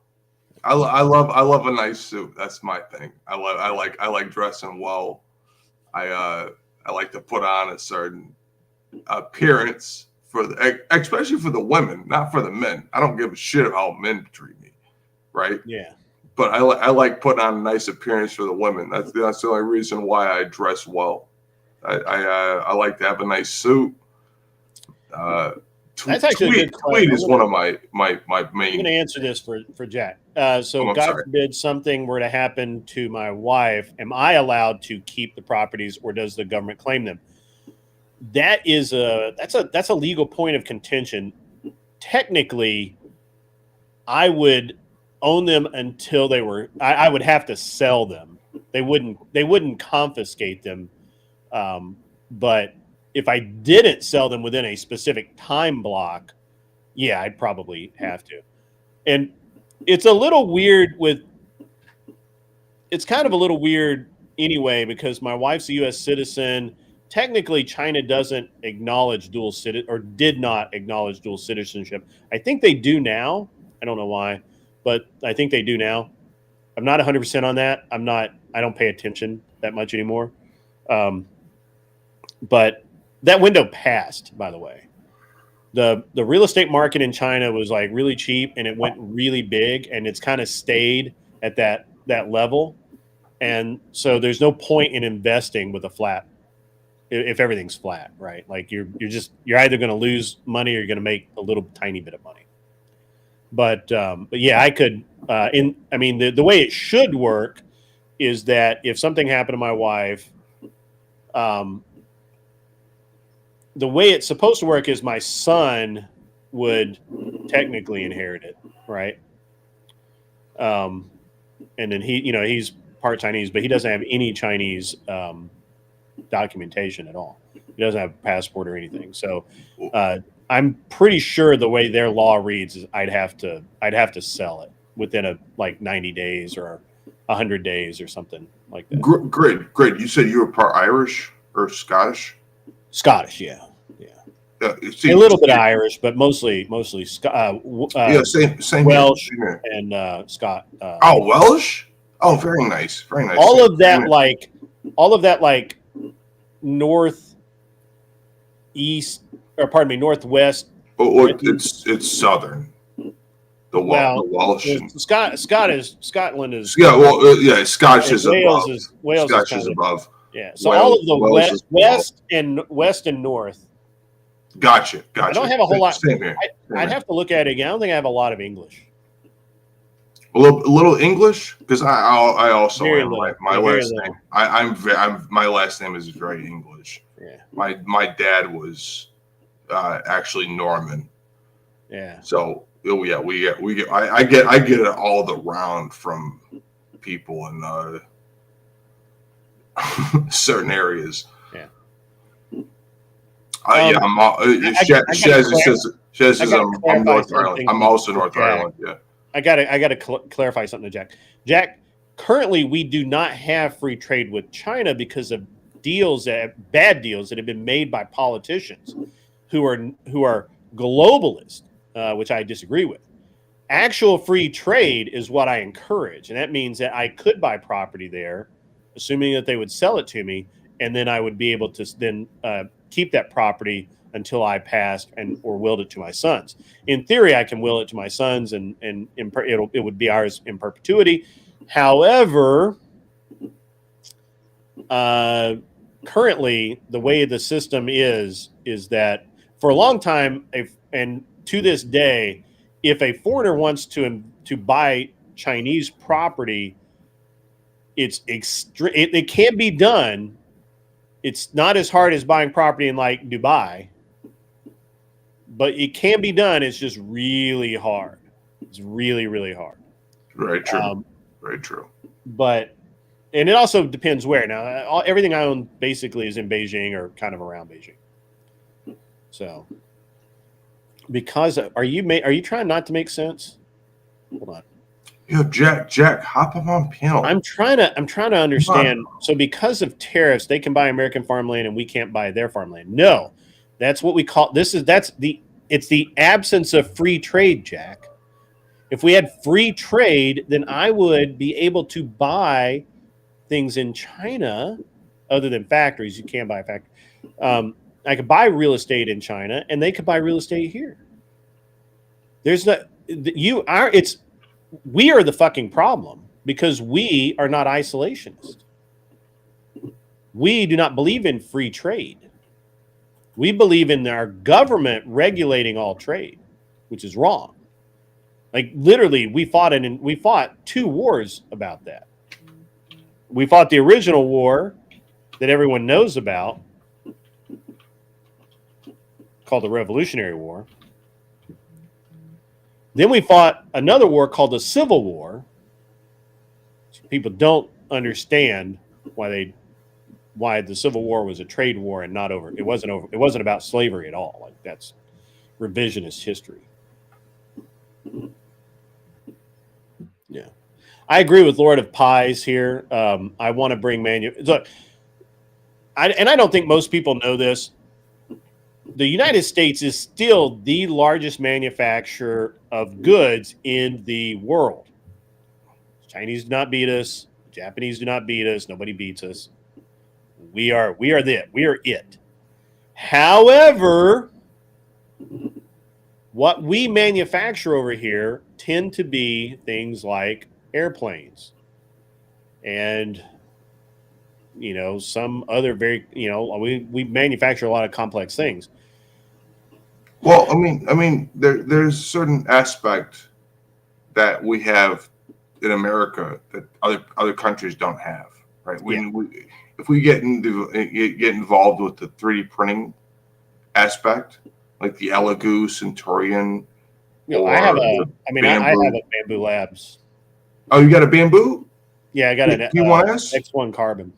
I love a nice suit. That's my thing. I like dressing well. I like to put on a certain appearance especially for the women, not for the men. I don't give a shit how men treat me, right? Yeah. But I like putting on a nice appearance for the women. That's the only reason why I dress well. I like to have a nice suit. That's actually a good tweed is one of my main. I'm going to answer this for Jack. So God forbid something were to happen to my wife. Am I allowed to keep the properties, or does the government claim them? That's a legal point of contention. Technically, I would own them until they were. I would have to sell them. They wouldn't confiscate them. But if I didn't sell them within a specific time block, yeah, I'd probably have to. And it's a little weird it's kind of a little weird anyway, because my wife's a U.S. citizen. Technically, China doesn't acknowledge dual citizenship, or did not acknowledge dual citizenship. I think they do now. I don't know why, but I think they do now. I'm not 100% on that. I don't pay attention that much anymore. But that window passed, by the way. The real estate market in China was like really cheap, and it went really big, and it's kind of stayed at that level. And so there's no point in investing with a flat if everything's flat, right? Like you're either going to lose money or you're going to make a little tiny bit of money. But yeah, I could. The way it should work is that if something happened to my wife, the way it's supposed to work is my son would technically inherit it, right? and then he's part Chinese, but he doesn't have any Chinese documentation at all. He doesn't have a passport or anything. So I'm pretty sure the way their law reads is I'd have to sell it within 90 days or 100 days or something like that. Great. You said you were part Irish or Scottish? Scottish, yeah. See, a little bit of Irish, but mostly same Welsh here. and Scott. Welsh. Oh, very nice, very nice. All of that northeast, northwest. Oh, it's southern. The Welsh. Scotland is. Yeah. Scottish is Wales above. Wales Scottish is above. Yeah. So all of the west and north. Gotcha. I don't have a whole lot. Same here. I'd have to look at it again. I don't think I have a lot of English. A little English, because I also Very am. little. My last name. My last name is very English. Yeah. My dad was actually Norman. Yeah. So I get it all the round from people in certain areas. Yeah. Shaz says I'm North Ireland. I'm also North Ireland. Yeah. I gotta clarify something to Jack. Jack, currently we do not have free trade with China because of bad deals that have been made by politicians who are globalist, which I disagree with. Actual free trade is what I encourage, and that means that I could buy property there, assuming that they would sell it to me, and then I would be able to then keep that property until I passed or willed it to my sons. In theory, I can will it to my sons, and it would be ours in perpetuity. However, currently, the way the system is that for a long time, and to this day, if a foreigner wants to buy Chinese property, it can be done. It's not as hard as buying property in like Dubai, but it can be done. It's just really hard. It's really, really hard. Very true. Very true. And it also depends where. Now, everything I own basically is in Beijing or kind of around Beijing. So, because are you trying not to make sense? Hold on. Yo, Jack, hop up on panel. I'm trying to understand. So, because of tariffs, they can buy American farmland and we can't buy their farmland. No, that's what we call it's the absence of free trade, Jack. If we had free trade, then I would be able to buy things in China, other than factories. You can't buy a factory. I could buy real estate in China, and they could buy real estate here. We are the fucking problem because we are not isolationist. We do not believe in free trade. We believe in our government regulating all trade, which is wrong. Like literally, we fought 2 wars about that. We fought the original war that everyone knows about, called the Revolutionary War. Then we fought another war called the Civil War. People don't understand why the Civil War was a trade war and not over. It wasn't about slavery at all. Like that's revisionist history. Yeah, I agree with Lord of Pies here. I want to bring look. I don't think most people know this. The United States is still the largest manufacturer of goods in the world. Chinese do not beat us. Japanese do not beat us. Nobody beats us. We are it. However, what we manufacture over here tend to be things like airplanes and some other we manufacture a lot of complex things. Well, I mean, there's a certain aspect that we have in America that other countries don't have, right? If we get involved with the 3D printing aspect, like the Elegoo, Centurion, I have a Bamboo Labs. Oh, you got a bamboo? Yeah, I got an P1S? X1 carbon.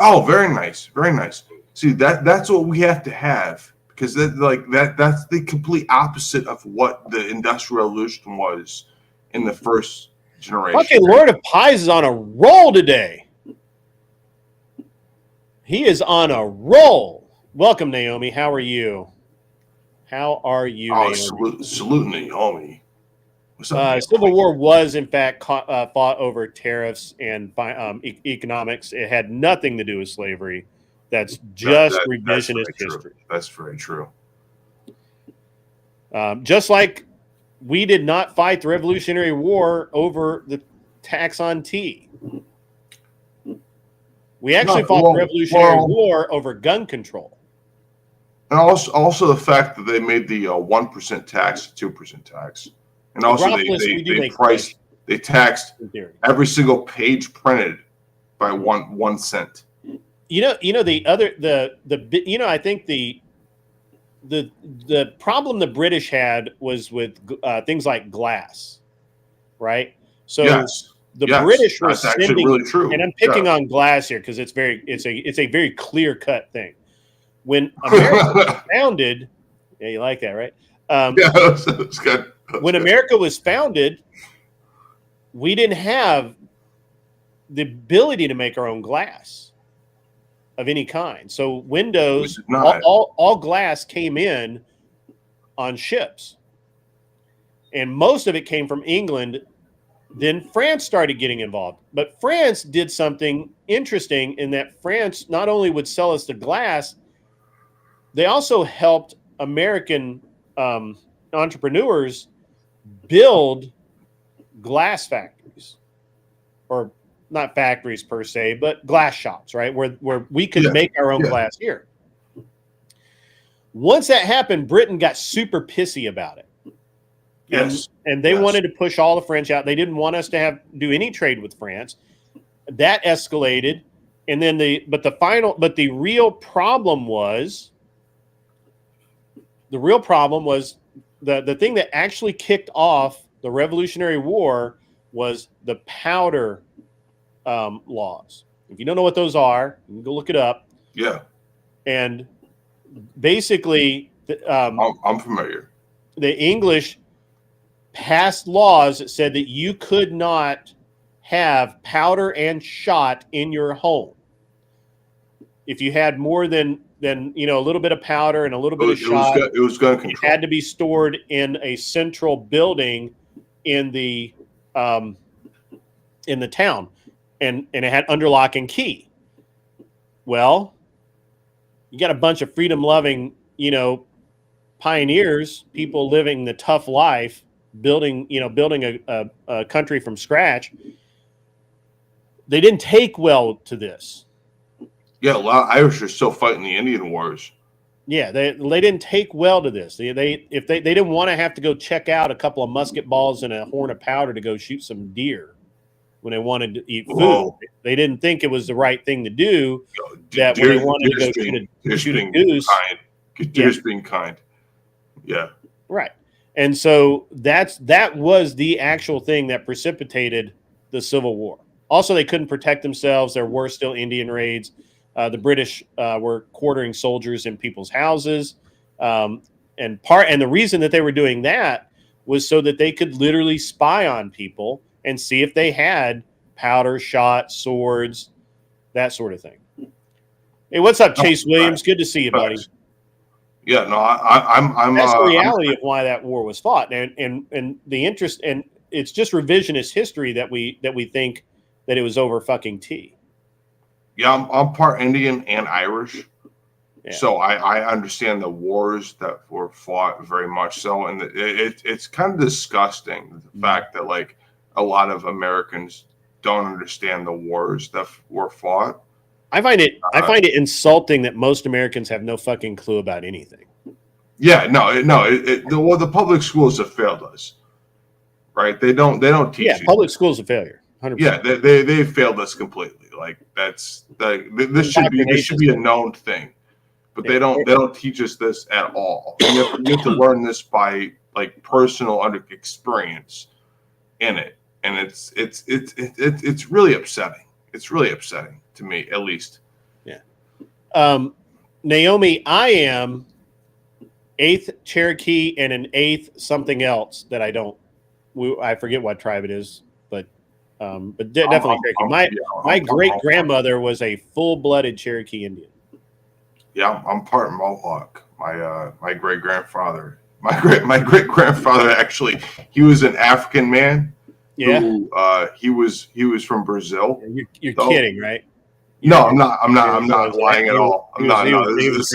Oh, very nice, very nice. See, that's what we have to have, because that's the complete opposite of what the Industrial Revolution was in the first generation. Okay, Lord of Pies is on a roll today. He is on a roll. Welcome, Naomi. How are you? How are you, Oh, Naomi? salute Naomi. What's up, Naomi? Civil War was, in fact, fought over tariffs and economics. It had nothing to do with slavery. That's just revisionist history. That's very true. Just like we did not fight the Revolutionary War over the tax on tea. We actually fought the Revolutionary War over gun control. And also the fact that they made the 1% tax 2% tax. And also they taxed every single page printed by 1 cent. I think the problem the British had was with things like glass, right? So the British were sending, actually really true. And I'm picking on glass here because it's a very clear cut thing. When America was founded, yeah, you like that, right? That's good. When America was founded, we didn't have the ability to make our own glass of any kind. So windows, all glass came in on ships. And most of it came from England. Then France started getting involved. But France did something interesting in that France not only would sell us the glass, they also helped American entrepreneurs build glass factories, or not factories per se, but glass shops, right? Where we could make our own glass here. Once that happened, Britain got super pissy about it. And they wanted to push all the French out. They didn't want us to do any trade with France. That escalated. And then the real problem was the thing that actually kicked off the Revolutionary War was the powder laws. If you don't know what those are, you can go look it up. Yeah. And basically, I'm familiar. The English passed laws that said that you could not have powder and shot in your home. If you had more than a little bit of powder and a little bit of shot, it was gun control. It had to be stored in a central building in the town, and it had under lock and key. Well, you got a bunch of freedom-loving, pioneers, people living the tough life, building a country from scratch. They didn't take well to this. Yeah, a lot of Irish are still fighting the Indian Wars. Yeah, they didn't take well to this. They didn't want to have to go check out a couple of musket balls and a horn of powder to go shoot some deer when they wanted to eat food. Whoa. They didn't think it was the right thing to do. When they wanted to go shoot a goose, deer's being kind. Yeah, right. And so that was the actual thing that precipitated the Civil War. Also, they couldn't protect themselves. There were still Indian raids. The British were quartering soldiers in people's houses, and the reason that they were doing that was so that they could literally spy on people and see if they had powder, shot, swords, that sort of thing. Hey, what's up, Chase Williams? Good to see you, buddy. Yeah, no, I'm. That's the reality of why that war was fought, and the interest, and it's just revisionist history that we think that it was over fucking tea. Yeah, I'm part Indian and Irish, so I understand the wars that were fought very much so, and it's kind of disgusting the fact that like a lot of Americans don't understand the wars that were fought. I find it insulting that most Americans have no fucking clue about anything. Yeah, the public schools have failed us, right? They don't teach. Yeah, public schools a failure. 100%. Yeah, they failed us completely. Like this should be a known thing, but they don't teach us this at all. You have to learn this by like personal experience in it. and it's really upsetting. It's really upsetting to me, at least. Yeah. Naomi, I am 8th Cherokee and an 8th something else that I forget what tribe it is, but definitely Cherokee. My great grandmother was a full-blooded Cherokee Indian. Yeah, I'm part Mohawk. My great grandfather, my great grandfather actually, he was an African man. Yeah. Who, he was from Brazil. You're kidding, right? No, I'm not lying at all. I'm not. He was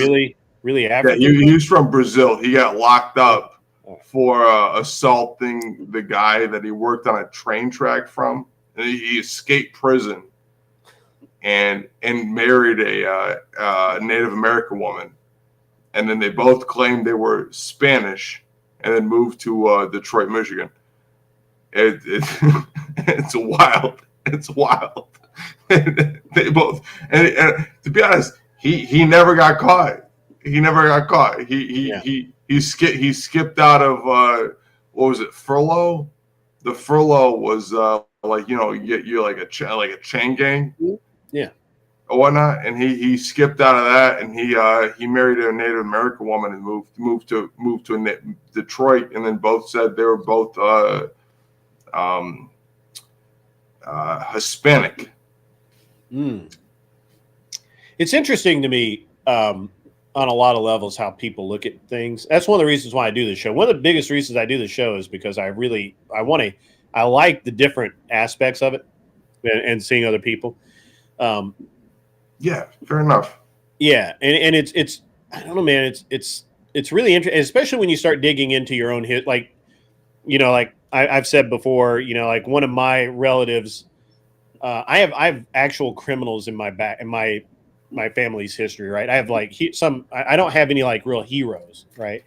really African. Yeah, he was from Brazil. He got locked up for assaulting the guy that he worked on a train track from. And he escaped prison and married a Native American woman. And then they both claimed they were Spanish and then moved to Detroit, Michigan. It's wild. It's wild. They both, and to be honest, he never got caught. He never got caught. He skipped out of what was it, furlough? The furlough was like, you're like a chain gang, yeah, or whatnot. And he skipped out of that, and he married a Native American woman and moved to Detroit. And then both said they were both Hispanic. It's interesting to me on a lot of levels how people look at things. That's one of the reasons why I do this show. One of the biggest reasons I do the show is because I like the different aspects of it and seeing other people. Yeah, fair enough. Yeah, and it's I don't know, man. It's really interesting, especially when you start digging into your own hit. Like, like I've said before, like one of my relatives. I have actual criminals in my my family's history, right? I have like I don't have any like real heroes, right?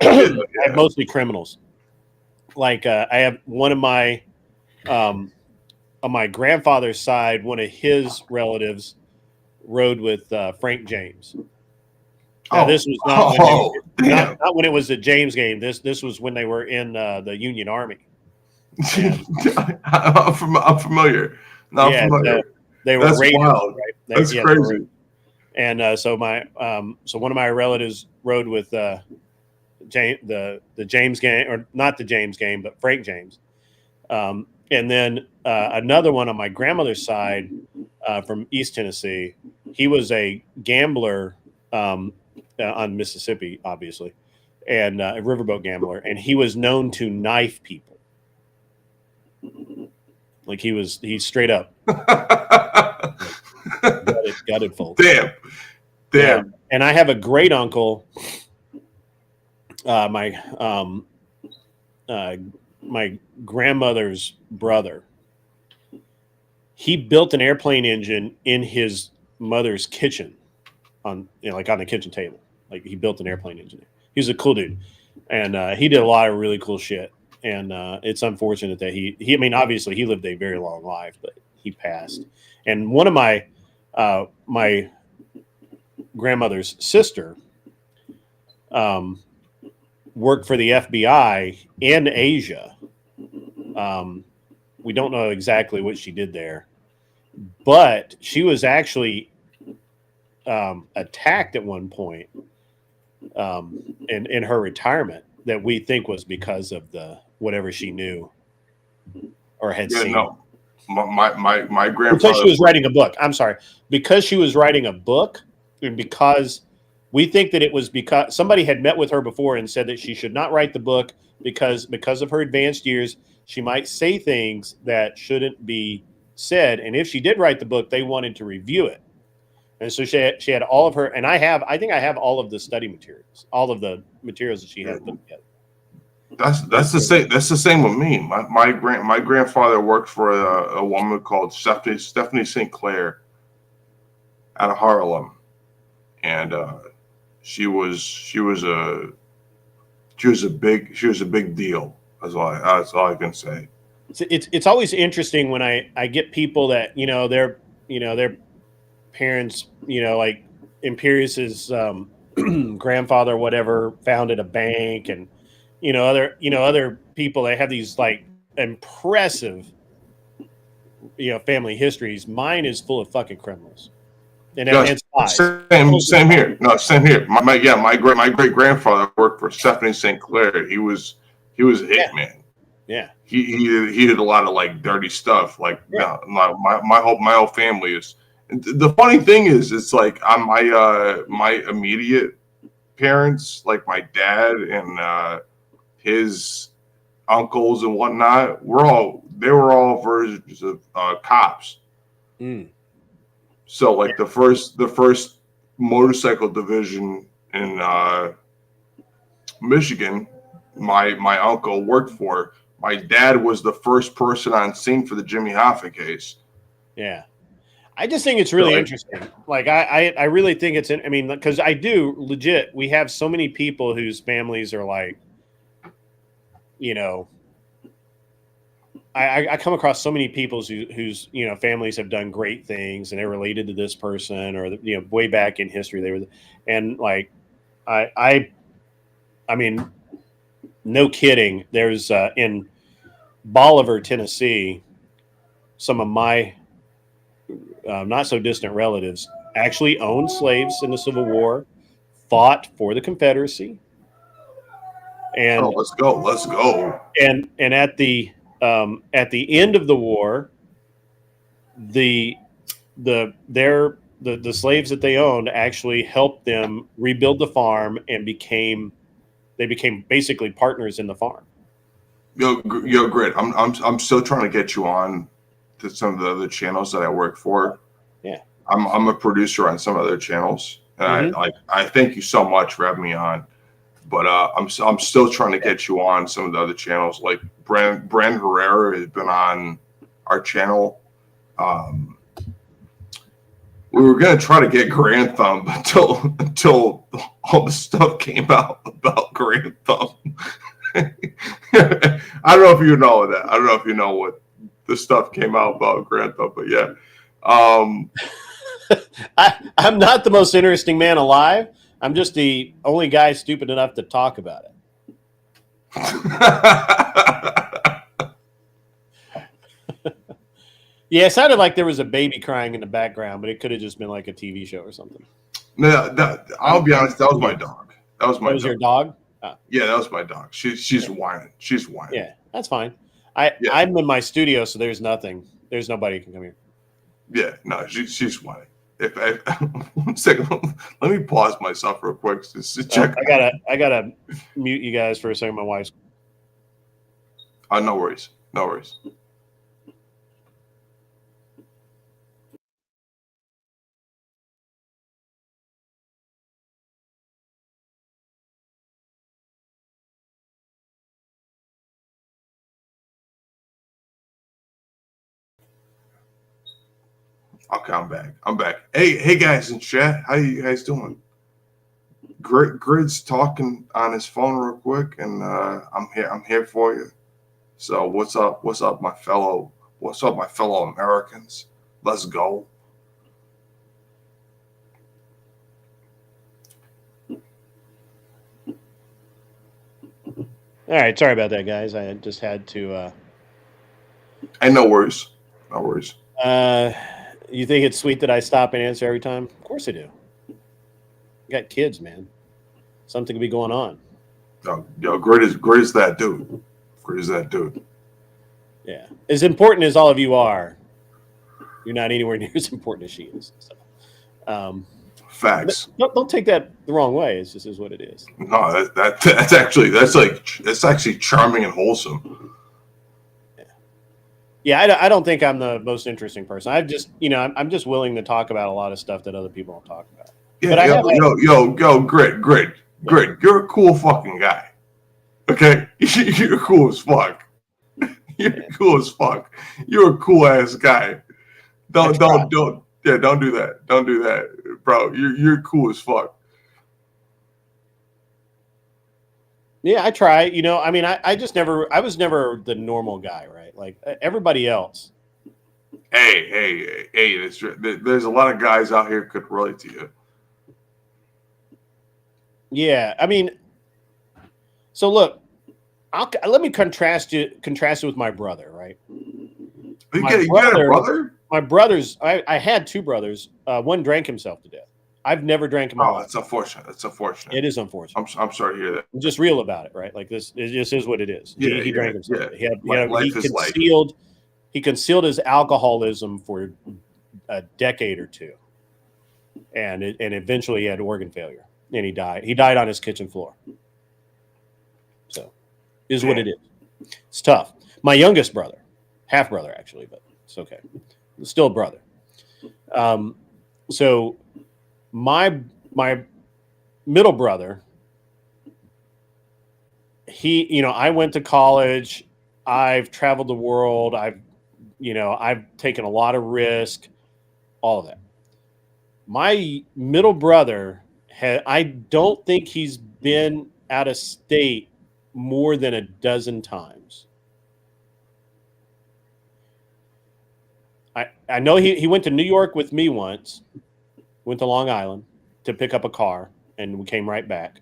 I have mostly criminals. Like I have one of my on my grandfather's side, one of his relatives rode with Frank James. Now, this was not when it was the James game. This was when they were in the Union Army. I'm familiar. They were raiders, right? That's crazy. And so one of my relatives rode with the James game, or not the James game, but Frank James. And then another one on my grandmother's side from East Tennessee. He was a gambler on Mississippi, obviously, and a riverboat gambler, and he was known to knife people. Like he's straight up gutted full. Damn. And I have a great uncle, my grandmother's brother. He built an airplane engine in his mother's kitchen on the kitchen table. Like he built an airplane engine. He's a cool dude, and he did a lot of really cool shit. And it's unfortunate that I mean, obviously he lived a very long life, but he passed. And one of my grandmother's sister worked for the FBI in Asia. We don't know exactly what she did there, but she was actually attacked at one point in her retirement that we think was because of whatever she knew or had seen. No. My grandfather. Because she was writing a book. I'm sorry. Because she was writing a book, and because we think that it was because somebody had met with her before and said that she should not write the book because of her advanced years, she might say things that shouldn't be said. And if she did write the book, they wanted to review it. And so she had all of her, and I think I have all of the study materials, all of the materials that she had put together. That's the same. That's the same with me. My grandfather worked for a woman called Stephanie St. Clair out of Harlem, and she was a big deal. That's all I can say. It's always interesting when I get people that their parents, like Imperius's grandfather, whatever, founded a bank, and other people. They have these like impressive, family histories. Mine is full of fucking criminals and spies. Same here. No, same here. My great grandfather worked for Stephanie St. Clair. He was a hitman. Yeah. He did a lot of like dirty stuff. Like my whole family is. And the funny thing is, it's like on my immediate parents, like my dad and his uncles and whatnot, they were all versions of cops. Mm. So like the first motorcycle division in Michigan, my uncle worked for. My dad was the first person on scene for the Jimmy Hoffa case. Yeah. I just think it's really interesting. Like I really think it's, because I do legit, we have so many people whose families are like, I come across so many people whose families have done great things and they're related to this person, or way back in history they were, and like I mean, no kidding. There's in Bolivar, Tennessee, some of my not so distant relatives actually owned slaves in the Civil War, fought for the Confederacy, and let's go. And at the end of the war, the slaves that they owned actually helped them rebuild the farm and became basically partners in the farm. Yo, great. I'm still trying to get you on to some of the other channels that I work for. Yeah, I'm a producer on some other channels, and I thank you so much for having me on. But I'm still trying to get you on some of the other channels. Like Brand Herrera has been on our channel. We were gonna try to get Grand Thumb until all the stuff came out about Grand Thumb. I don't know if you know that. I don't know if you know what the stuff came out about Grand Thumb, but yeah. I'm not the most interesting man alive. I'm just the only guy stupid enough to talk about it. Yeah, it sounded like there was a baby crying in the background, but it could have just been like a TV show or something. No, I'll be honest. That was my dog. That was your dog? Oh. Yeah, that was my dog. She's whining. She's whining. Yeah, that's fine. I'm in my studio, so there's nothing. There's nobody who can come here. Yeah, no, she's whining. If 1 second, let me pause myself real quick to check. I gotta mute you guys for a second. My wife's. No worries. No worries. Okay, I'm back. Hey guys in chat, how you guys doing? Grid's talking on his phone real quick, and I'm here for you. So what's up my fellow Americans? Let's go. All right, sorry about that, guys. I just had to. And no worries. You think it's sweet that I stop and answer every time? Of course I do. I got kids, man. Something could be going on. Yo, great is that dude. Great is that dude. Yeah. As important as all of you are, you're not anywhere near as important as she is. So, facts. Don't take that the wrong way. It's just is what it is. No, that's actually charming and wholesome. Yeah, I don't think I'm the most interesting person. I'm just willing to talk about a lot of stuff that other people don't talk about. Yeah, but Grit. You're a cool fucking guy. Okay, you're cool as fuck. You're cool as fuck. You're a cool ass guy. Don't do that. Don't do that, bro. You're cool as fuck. Yeah, I try. I was never the normal guy, right? Like everybody else. Hey, there's a lot of guys out here could relate to you. Yeah, so look, let me contrast it with my brother, right? You My got a brother? My brothers, I had two brothers. One drank himself to death. I've never drank in my Oh, life. that's unfortunate. That's unfortunate. It is unfortunate. I'm sorry to hear that. I'm just real about it, right? Like this, it just is what it is. Yeah, He drank himself. yeah. He concealed his alcoholism for a decade or two, and eventually he had organ failure, and he died. He died on his kitchen floor. So, is what it is. It's tough. My youngest brother, half brother actually, but it's okay. It's still a brother. So my middle brother, I went to college. I've traveled the world. I've taken a lot of risk, all of that. My middle brother I don't think he's been out of state more than a dozen times. I know he went to New York with me once, went to Long Island to pick up a car, and we came right back.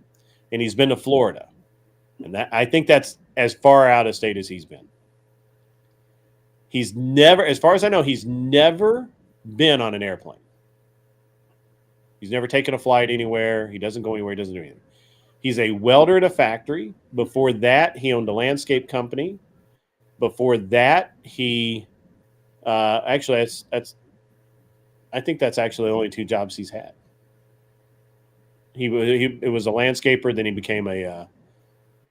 And he's been to Florida. And I think that's as far out of state as he's been. He's never, as far as I know, he's never been on an airplane. He's never taken a flight anywhere. He doesn't go anywhere. He doesn't do anything. He's a welder at a factory. Before that, he owned a landscape company. Before that, he actually I think that's actually the only two jobs he's had. He was a landscaper. Then he became a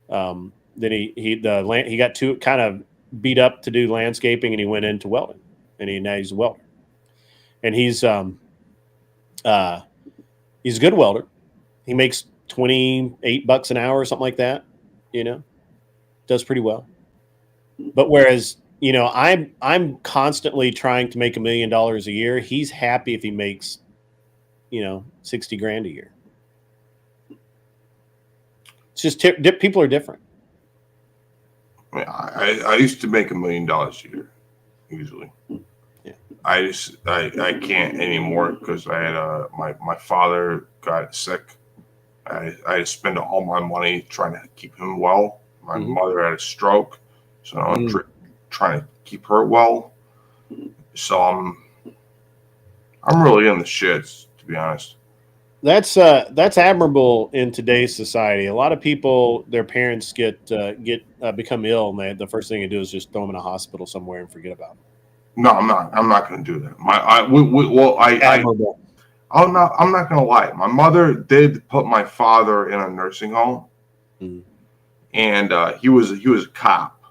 then he got too kind of beat up to do landscaping, and he went into welding, and now he's a welder. And he's a good welder. He makes $28 an hour or something like that. Does pretty well. But whereas I'm constantly trying to make $1 million a year. He's happy if he makes $60,000 a year. It's just people are different. I used to make $1 million a year, usually. Yeah. I can't anymore because I had my father got sick. I had to spend all my money trying to keep him well. My mother had a stroke, so I'm trying to keep her well. So I'm really in the shits, to be honest. That's admirable in today's society. A lot of people, their parents become ill, and the first thing they do is just throw them in a hospital somewhere and forget about them. No, I'm not. I'm not going to do that. Admirable. I'm not going to lie. My mother did put my father in a nursing home, and he was a cop.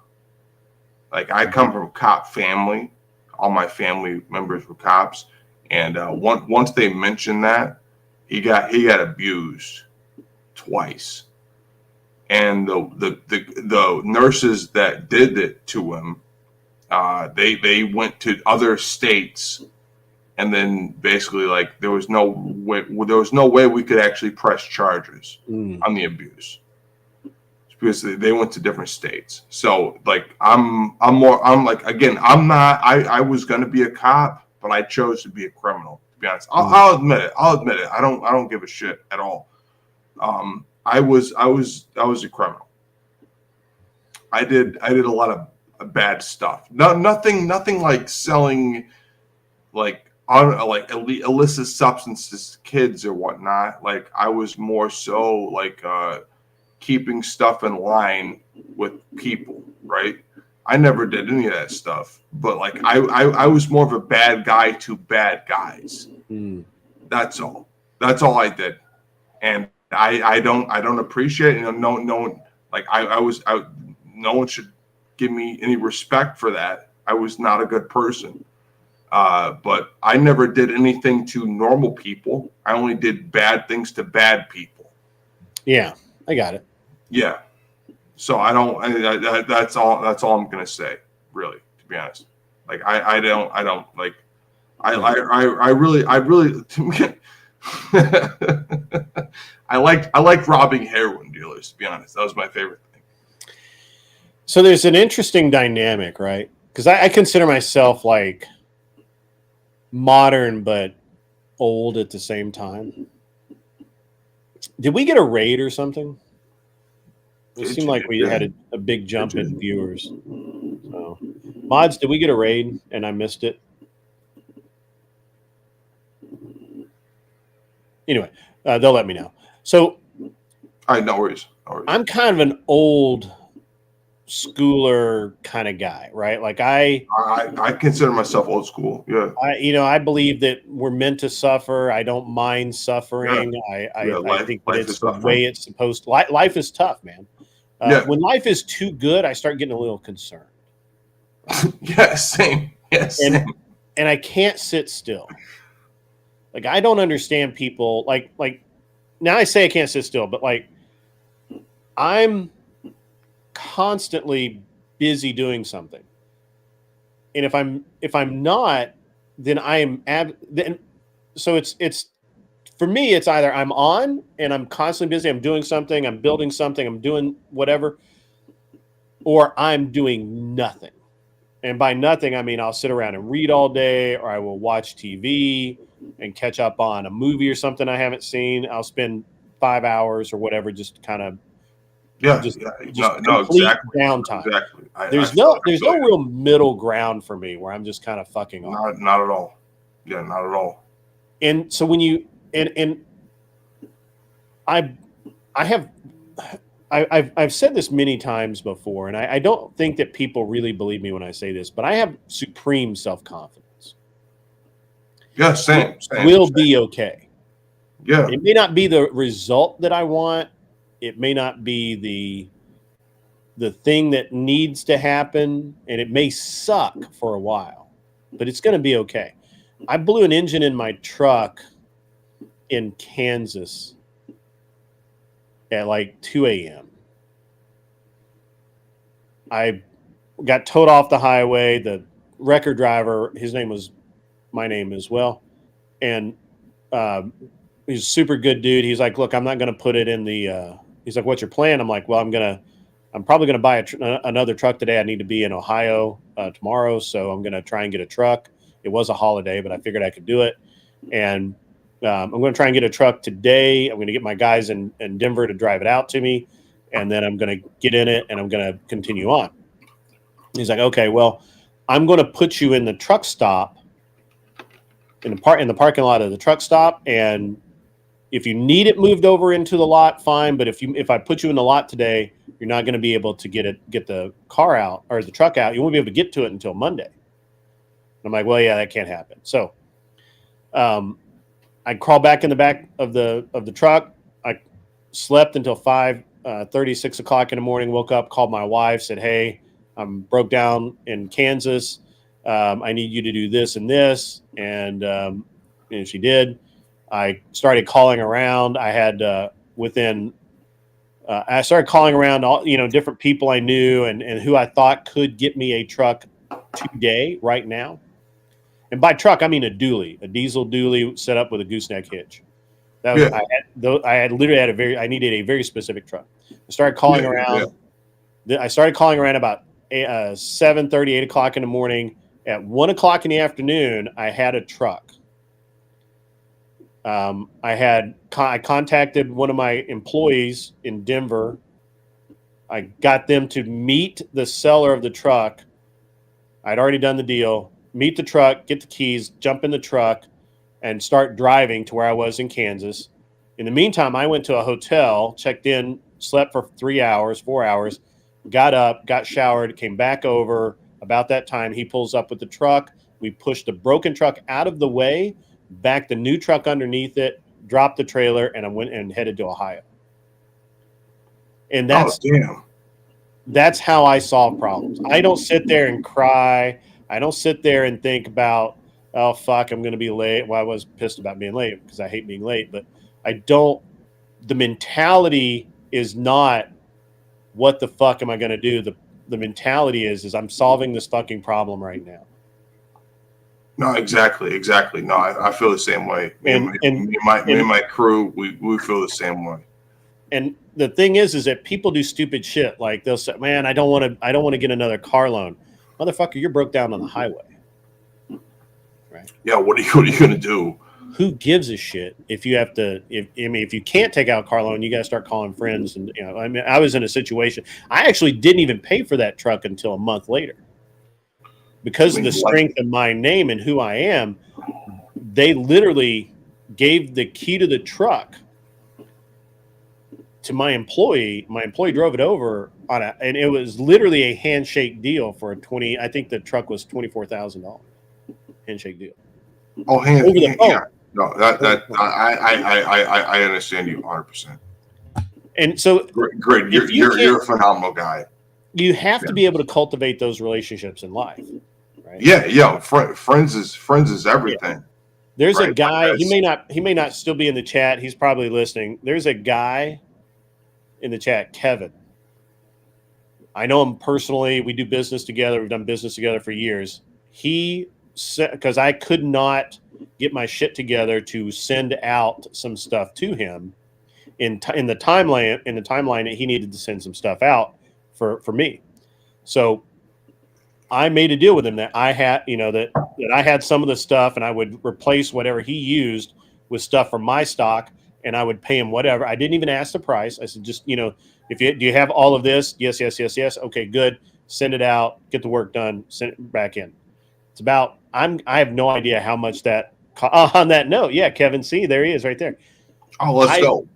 Like, I come from a cop family. All my family members were cops, and once they mentioned that, he got abused twice, and the nurses that did it to him, they went to other states, and then basically, like, there was no way we could actually press charges on the abuse because they went to different states. So, like, I was gonna be a cop, but I chose to be a criminal. To be honest, I'll admit it. I don't give a shit at all. I was a criminal. I did a lot of bad stuff. Nothing like selling like illicit substances to kids or whatnot. Like, I was more so like keeping stuff in line with people, right? I never did any of that stuff, but like I was more of a bad guy to bad guys. That's all I did, and I don't appreciate it. No one like no one should give me any respect for that. I was not a good person, but I never did anything to normal people. I only did bad things to bad people. Yeah, I got it. Yeah. So I don't. That's all I'm gonna say, really. To be honest, like I don't like. I really. I like robbing heroin dealers. To be honest, that was my favorite thing. So there's an interesting dynamic, right? Because I consider myself like modern but old at the same time. Did we get a raid or something? It seemed like we had a big jump in viewers. So, mods, did we get a raid and I missed it? Anyway, they'll let me know. So, All right, no worries. I'm kind of an old schooler kind of guy, right? Like I consider myself old school. Yeah. I believe that we're meant to suffer. I don't mind suffering. Yeah. I think that it's the way it's supposed to. Life is tough, man. When life is too good, I start getting a little concerned. Yeah, same. Yes. Yeah, and I can't sit still. Like I don't understand people. Like now I say I can't sit still, but like I'm constantly busy doing something, and if I'm not, then I am then. So it's for me. It's either I'm on and I'm constantly busy. I'm doing something. I'm building something. I'm doing whatever, or I'm doing nothing. And by nothing, I mean I'll sit around and read all day, or I will watch TV and catch up on a movie or something I haven't seen. I'll spend 5 hours or whatever, just kind of complete exactly. downtime. Exactly. There's no real middle ground for me where I'm just kind of fucking off. Not at all. Yeah, not at all. And so when you and I've said this many times before, and I don't think that people really believe me when I say this, but I have supreme self-confidence. Yeah, same. We'll be okay. Yeah. It may not be the result that I want. It may not be the thing that needs to happen, and it may suck for a while, but it's going to be okay. I blew an engine in my truck in Kansas at like 2 a.m. I got towed off the highway. The wrecker driver, his name was my name as well. And he's a super good dude. He's like, look, I'm not going to put it in the, he's like, what's your plan? I'm like, well, I'm probably going to buy another truck today. I need to be in Ohio tomorrow. So I'm going to try and get a truck. It was a holiday, but I figured I could do it. And I'm going to try and get a truck today. I'm going to get my guys in Denver to drive it out to me. And then I'm going to get in it and I'm going to continue on. He's like, okay, well, I'm going to put you in the truck stop in the parking lot of the truck stop. And if you need it moved over into the lot, fine. But if I put you in the lot today, you're not going to be able to get the car out or the truck out. You won't be able to get to it until Monday. And I'm like, well, yeah, that can't happen. So, I crawled back in the back of the truck. I slept until 6 o'clock in the morning, woke up, called my wife, said, hey, I'm broke down in Kansas. I need you to do this and this. And she did. I started calling around. I had I started calling around all, different people I knew and who I thought could get me a truck today, right now. And by truck, I mean a dually, a diesel dually set up with a gooseneck hitch. That was, yeah. I needed a very specific truck. I started calling around. Yeah. I started calling around about 7:30, 8 o'clock in the morning. At 1 o'clock in the afternoon, I had a truck. I contacted one of my employees in Denver. I got them to meet the seller of the truck. I'd already done the deal. Meet the truck, get the keys, jump in the truck, and start driving to where I was in Kansas. In the meantime, I went to a hotel, checked in, slept for 4 hours, got up, got showered, came back over. About that time, he pulls up with the truck. We pushed the broken truck out of the way, backed the new truck underneath it, dropped the trailer, and I went and headed to Ohio. And that's how I solve problems. I don't sit there and cry. I don't sit there and think about, oh, fuck, I'm going to be late. Well, I was pissed about being late because I hate being late. But the mentality is not, what the fuck am I going to do? The mentality is I'm solving this fucking problem right now. No, exactly. No, I feel the same way. Me and my crew, we feel the same way. And the thing is that people do stupid shit. Like they'll say, man, I don't want to get another car loan. Motherfucker, you're broke down on the highway. Right? Yeah, what are you going to do? who gives a shit if you have to? If you can't take out a car loan, you got to start calling friends. And I mean, I was in a situation. I actually didn't even pay for that truck until a month later because of the strength of my name and who I am. They literally gave the key to the truck to my employee. My employee drove it over and it was literally a handshake deal for I think the truck was $24,000 handshake deal. Oh, over the phone. Yeah. No, I understand you 100%. And so, great. You're a phenomenal guy. You have to be able to cultivate those relationships in life, right? Yeah. Friends is everything. Yeah. There's a guy. He may not still be in the chat. He's probably listening. There's a guy in the chat, Kevin. I know him personally. We do business together. We've done business together for years. He said, because I could not get my shit together to send out some stuff to him in the timeline. He needed to send some stuff out for me. So I made a deal with him that I had, that I had some of the stuff, and I would replace whatever he used with stuff from my stock, and I would pay him whatever. I didn't even ask the price. I said, just, do you have all of this? Yes. Okay, good. Send it out. Get the work done. Send it back in. It's about. I have no idea how much that. On that note, yeah, Kevin, see, there he is, right there. Oh, let's go.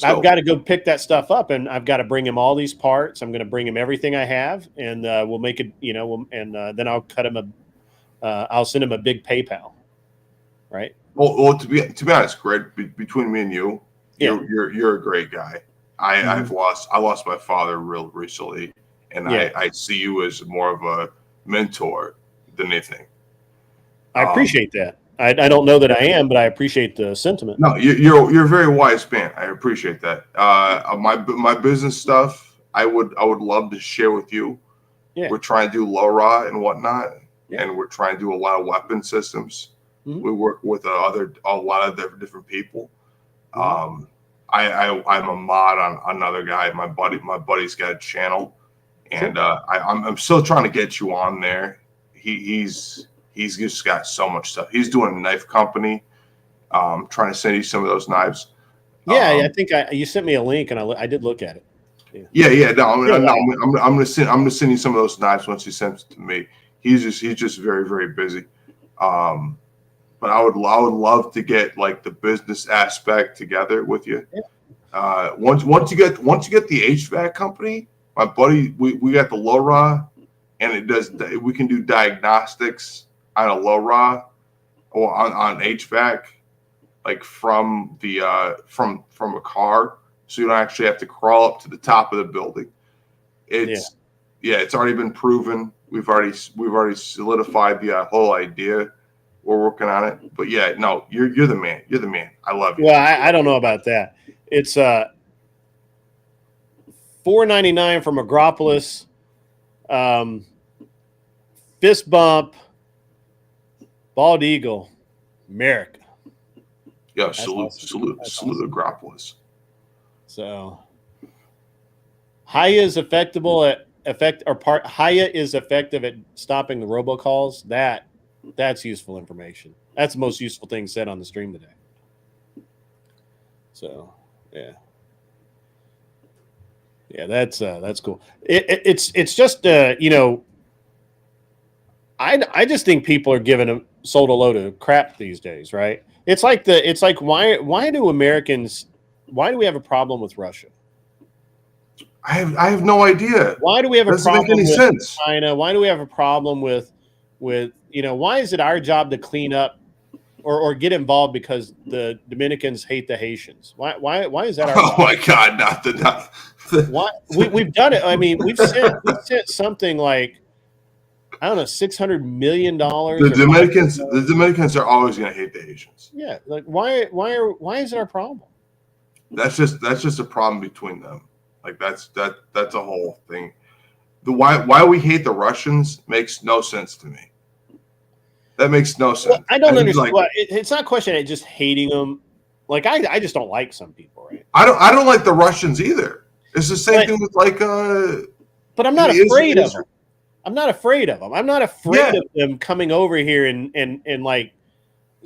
I've got to go pick that stuff up, and I've got to bring him all these parts. I'm going to bring him everything I have, and we'll make it, then I'll cut him I'll send him a big PayPal, right? Well, to be honest, Greg, between me and you, you're a great guy. I lost my father real recently, and I see you as more of a mentor than anything. I appreciate that. I don't know that I am, but I appreciate the sentiment. No, you're a very wise man. I appreciate that. My business stuff, I would love to share with you. Yeah. We're trying to do LORA and whatnot, and we're trying to do a lot of weapon systems. Mm-hmm. We work with a lot of different people. Mm-hmm. I'm a mod on another guy. My buddy's got a channel, and I'm still trying to get you on there. He's just got so much stuff. He's doing a knife company. Trying to send you some of those knives. Yeah, I think you sent me a link, and I did look at it. Yeah. No, I'm gonna send you some of those knives once he sends it to me. He's just very, very busy. But I would love to get like the business aspect together with you. Yeah. Once you get the HVAC company, my buddy, we got the LORA, and we can do diagnostics on a LORA or on HVAC, like from from a car, so you don't actually have to crawl up to the top of the building. It's already been proven. We've already solidified the whole idea. We're working on it, but you're the man. You're the man. I love you. Well, I don't know about that. It's $4.99 from Agropolis. Fist bump. Bald Eagle, America. Yeah, salute Agropolis. So, Haya is effective at stopping the robocalls. That's useful information. That's the most useful thing said on the stream today. So, that's cool. It's just I just think people are sold a load of crap these days, right? It's like why do we have a problem with Russia? I have no idea. Why do we have a problem make any with sense. China? Why do we have a problem with why is it our job to clean up or get involved because the Dominicans hate the Haitians? Why is that our job? Oh my God, not why we've done it. I mean, we've sent something like, I don't know, $600 million. The Dominicans are always going to hate the Haitians. Yeah, like why is it our problem? That's just a problem between them. Like that's a whole thing. Why we hate the Russians makes no sense to me. That makes no sense. Well, I don't understand. It's not a question of just hating them. Like I just don't like some people, right? I don't like the Russians either. It's the same thing with like. But I'm not afraid of them. I'm not afraid of them. I'm not afraid of them coming over here and like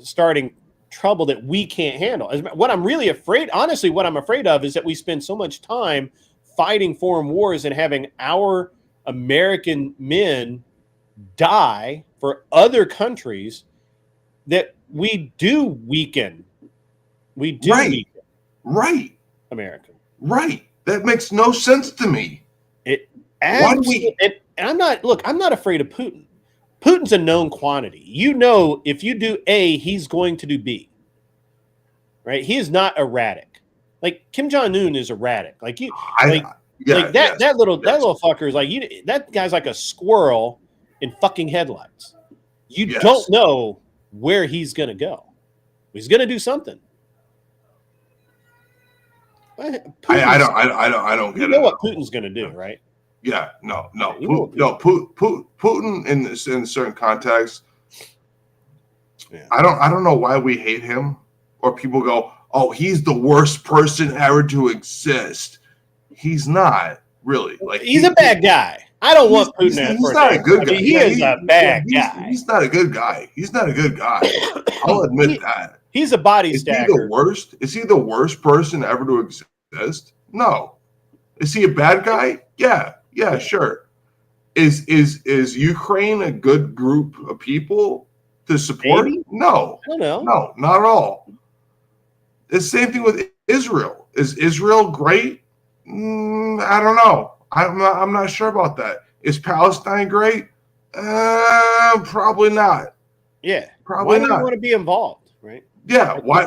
starting trouble that we can't handle. What I'm really afraid, honestly, what I'm afraid of is that we spend so much time fighting foreign wars and having our American men die for other countries that we do weaken. We do weaken America. Right. That makes no sense to me. Why do we? And I'm not afraid of Putin. Putin's a known quantity. You know, if you do A, he's going to do B. Right? He is not erratic. Like Kim Jong-un is erratic. Like that little fucker is like that guy's like a squirrel in fucking headlights. You don't know where he's gonna go. He's gonna do something. I don't get it. You know what Putin's gonna do, right? Yeah, no. Putin in certain contexts. Yeah. I don't know why we hate him, or people go, "Oh, he's the worst person ever to exist." He's not really. Like he's a bad guy. I don't want Putin as he's not a good guy. He is a bad guy. He's not a good guy. He's not a good guy. I'll admit that. He's a body stacker. Is he the worst? Is he the worst person ever to exist? No. Is he a bad guy? Yeah, sure. Is Ukraine a good group of people to support? Maybe? No. I don't know. No, not at all. It's the same thing with Israel. Is Israel great? I don't know. I'm not sure about that. Is Palestine great? Probably not. Yeah, probably not. Why do you want to be involved, right? Yeah. Why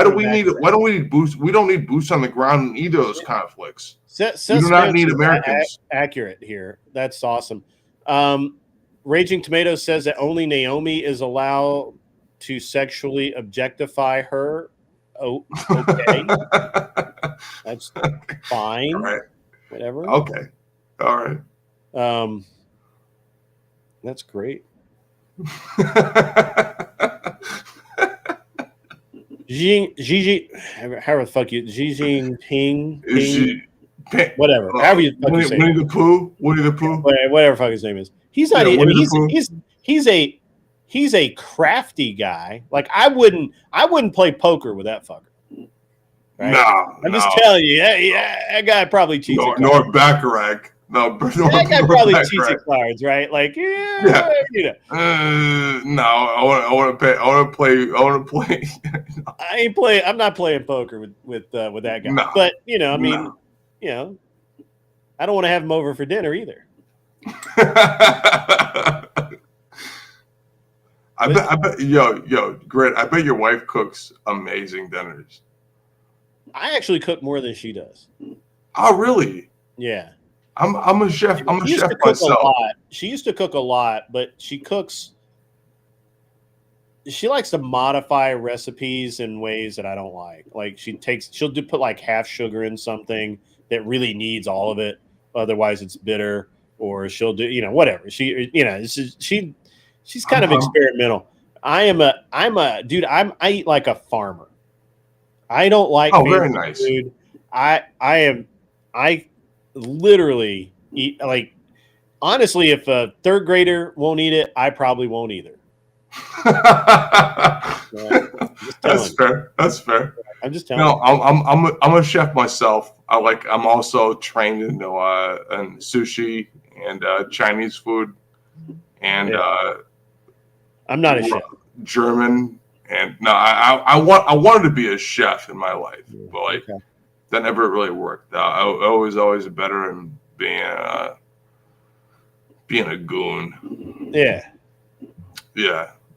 do we need? Why don't we need boots? We don't need boots on the ground in either of those conflicts. We do not need Americans. Accurate here. That's awesome. Raging Tomato says that only Naomi is allowed to sexually objectify her. Oh, okay. That's fine. All right. Whatever. Okay. All right. That's great. Gigi, however the fuck you, Xi Jinping, whatever. However you fuck you say. Winnie the Pooh. Whatever fuck his name is. He's not. Yeah, I mean, he's a crafty guy. Like I wouldn't play poker with that fucker. Right? No, I'm just telling you. That guy probably cheats. Nor Baccarat. No, that guy probably cheats at cards, right? Like, you know. No, I want to play. I'm not playing poker with that guy. No, but I mean, I don't want to have him over for dinner either. I bet, yo, Grit. I bet your wife cooks amazing dinners. I actually cook more than she does. Oh, really? Yeah. I'm a chef. I'm a chef myself. She used to cook a lot, but she likes to modify recipes in ways that I don't like. Like she'll put like half sugar in something that really needs all of it. Otherwise it's bitter, or she'll do, whatever. She's kind of experimental. I eat like a farmer. I don't like very nice food. I literally eat, like, honestly, if a third grader won't eat it, I probably won't either. That's fair. I'm just telling you. I'm a chef myself. I'm also trained in sushi and Chinese food, and I'm not a chef. German, and no, I wanted to be a chef in my life, but that never really worked. I was always better in being a goon. Yeah.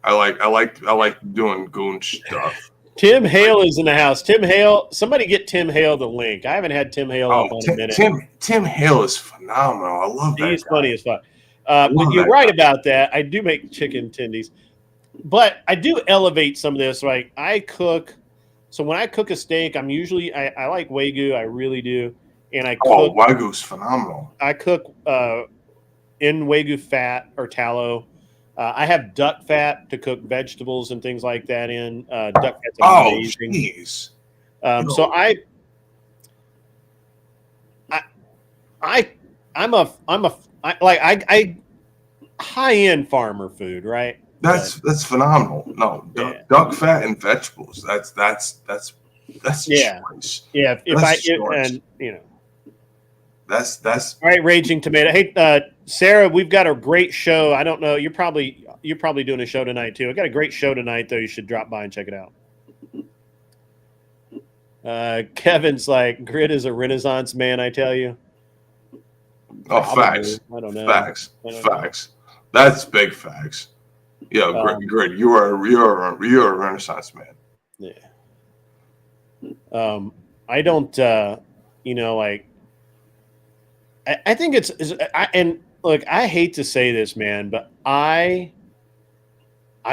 I like doing goon stuff. Tim Hale is in the house. Tim Hale, somebody get Tim Hale the link. I haven't had Tim Hale up on a minute. Tim Hale is phenomenal. I love that. He's funny as fuck. But you're right about that. I do make chicken tendies, but I do elevate some of this. Like I cook. So when I cook a steak, I'm usually I like Wagyu. I really do, and I cook. Wagyu's phenomenal. I cook in Wagyu fat or tallow. I have duck fat to cook vegetables and things like that in. Duck fat's amazing. Jeez. So I'm a high end farmer food, right? That's phenomenal. No, duck fat and vegetables. That's Yeah. choice. Yeah. That's all right. Raging Tomato. Hey, Sarah, we've got a great show. I don't know. You're probably doing a show tonight too. I got a great show tonight though. You should drop by and check it out. Kevin's like, Grit is a Renaissance man, I tell you. Oh, facts. I don't know. Facts. That's big facts. Yeah, Grit. You're a Renaissance man. Yeah. I don't. Like. I think and look, I hate to say this, man, but I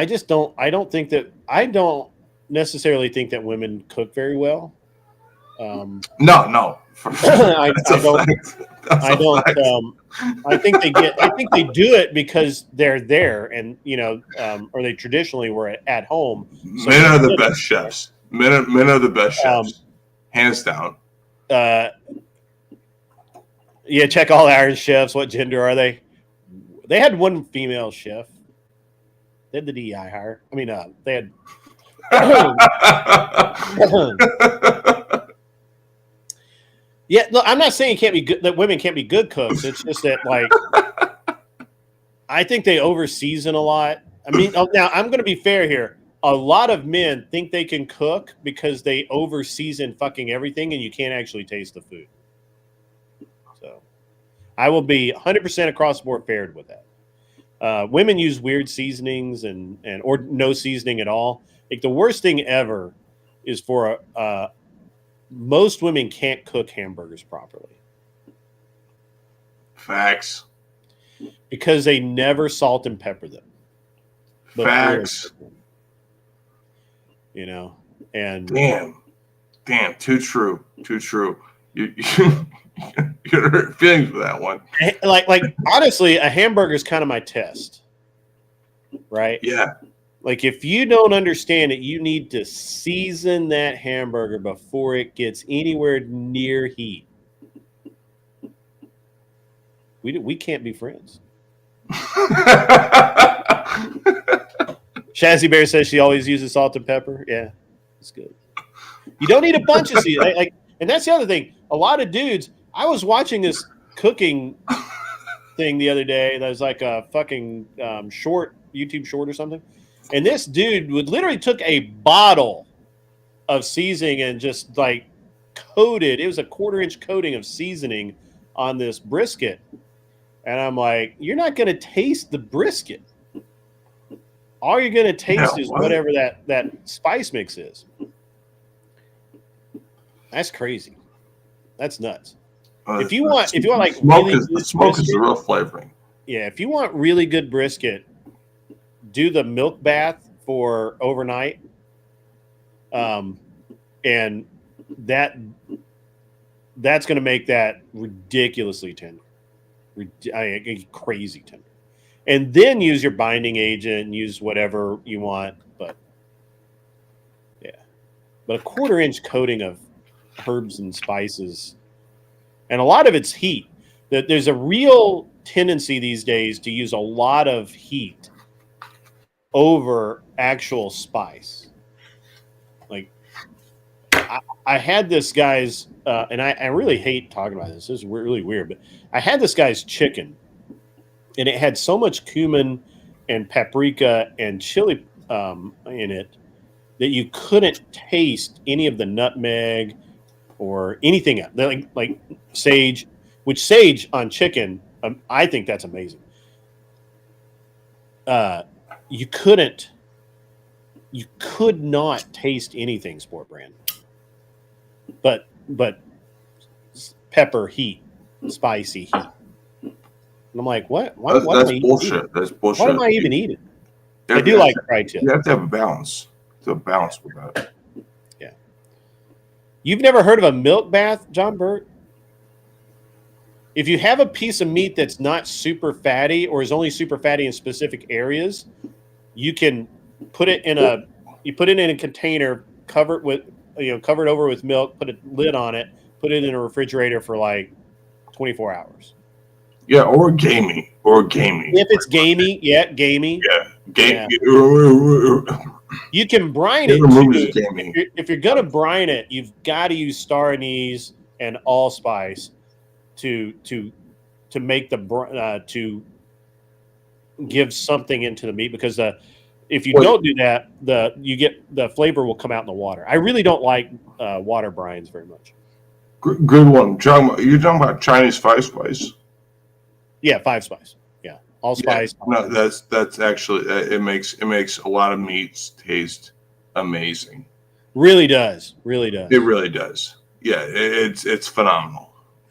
just don't. I don't necessarily think that women cook very well. No. I think they do it because they're there, and or they traditionally were at home. So men are the best chefs. Men are the best chefs, hands down. Yeah, check all Iron chefs. What gender are they? They had one female chef. They had the DEI hire. I mean, they had. Yeah, look, I'm not saying that women can't be good cooks. It's just that, like, I think they over season a lot. I mean, now I'm going to be fair here. A lot of men think they can cook because they over season fucking everything, and you can't actually taste the food. So, I will be 100% across the board fair with that. Women use weird seasonings or no seasoning at all. Like the worst thing ever is for most women can't cook hamburgers properly. Facts. Because they never salt and pepper them. Facts. And damn, too true. You're feeling for that one. Like honestly, a hamburger is kind of my test, right? Yeah. Like if you don't understand it, you need to season that hamburger before it gets anywhere near heat. We can't be friends. Shazzy Bear says she always uses salt and pepper. Yeah, it's good. You don't need a bunch of seasoning. And that's the other thing. A lot of dudes. I was watching this cooking thing the other day. That was like a fucking short, YouTube short or something. And this dude literally took a bottle of seasoning and just like coated. It was a 1/4-inch coating of seasoning on this brisket. And I'm like, you're not going to taste the brisket. All you're going to taste is whatever that spice mix is. That's crazy. That's nuts. If you want like smoke really is the real flavoring. Yeah, if you want really good brisket, do the milk bath for overnight. And that's going to make that ridiculously tender. Crazy tender. And then use your binding agent and use whatever you want. But yeah. But a 1/4-inch coating of herbs and spices. And a lot of it's heat. There's a real tendency these days to use a lot of heat over actual spice. Like, I had this guy's, and I really hate talking about this. This is really weird, but I had this guy's chicken, and it had so much cumin and paprika and chili in it that you couldn't taste any of the nutmeg or anything else. Like sage, which sage on chicken, I think that's amazing. You could not taste anything Sport Brand, but pepper heat, spicy heat. And I'm like, what? That's bullshit. That's bullshit. Why am I even eating? I do like fried chicken. You have to have a balance. To balance with that. Yeah. You've never heard of a milk bath, John Burt? If you have a piece of meat that's not super fatty or is only super fatty in specific areas, you can put it in a container, cover it over with milk, put a lid on it, put it in a refrigerator for like 24 hours. Yeah, or gamey. If it's gamey, yeah, gamey. Yeah. You can brine it removes too. the gaming. If you're gonna brine it, you've got to use star anise and allspice to make to give something into the meat, because if you don't do that, the flavor will come out in the water. I really don't like water brines very much. Good one. You're talking about Chinese 5-spice. Yeah, 5-spice. Yeah, allspice. Yeah, no, that's actually it makes a lot of meats taste amazing. Really does. Really does. It really does. Yeah, it's phenomenal.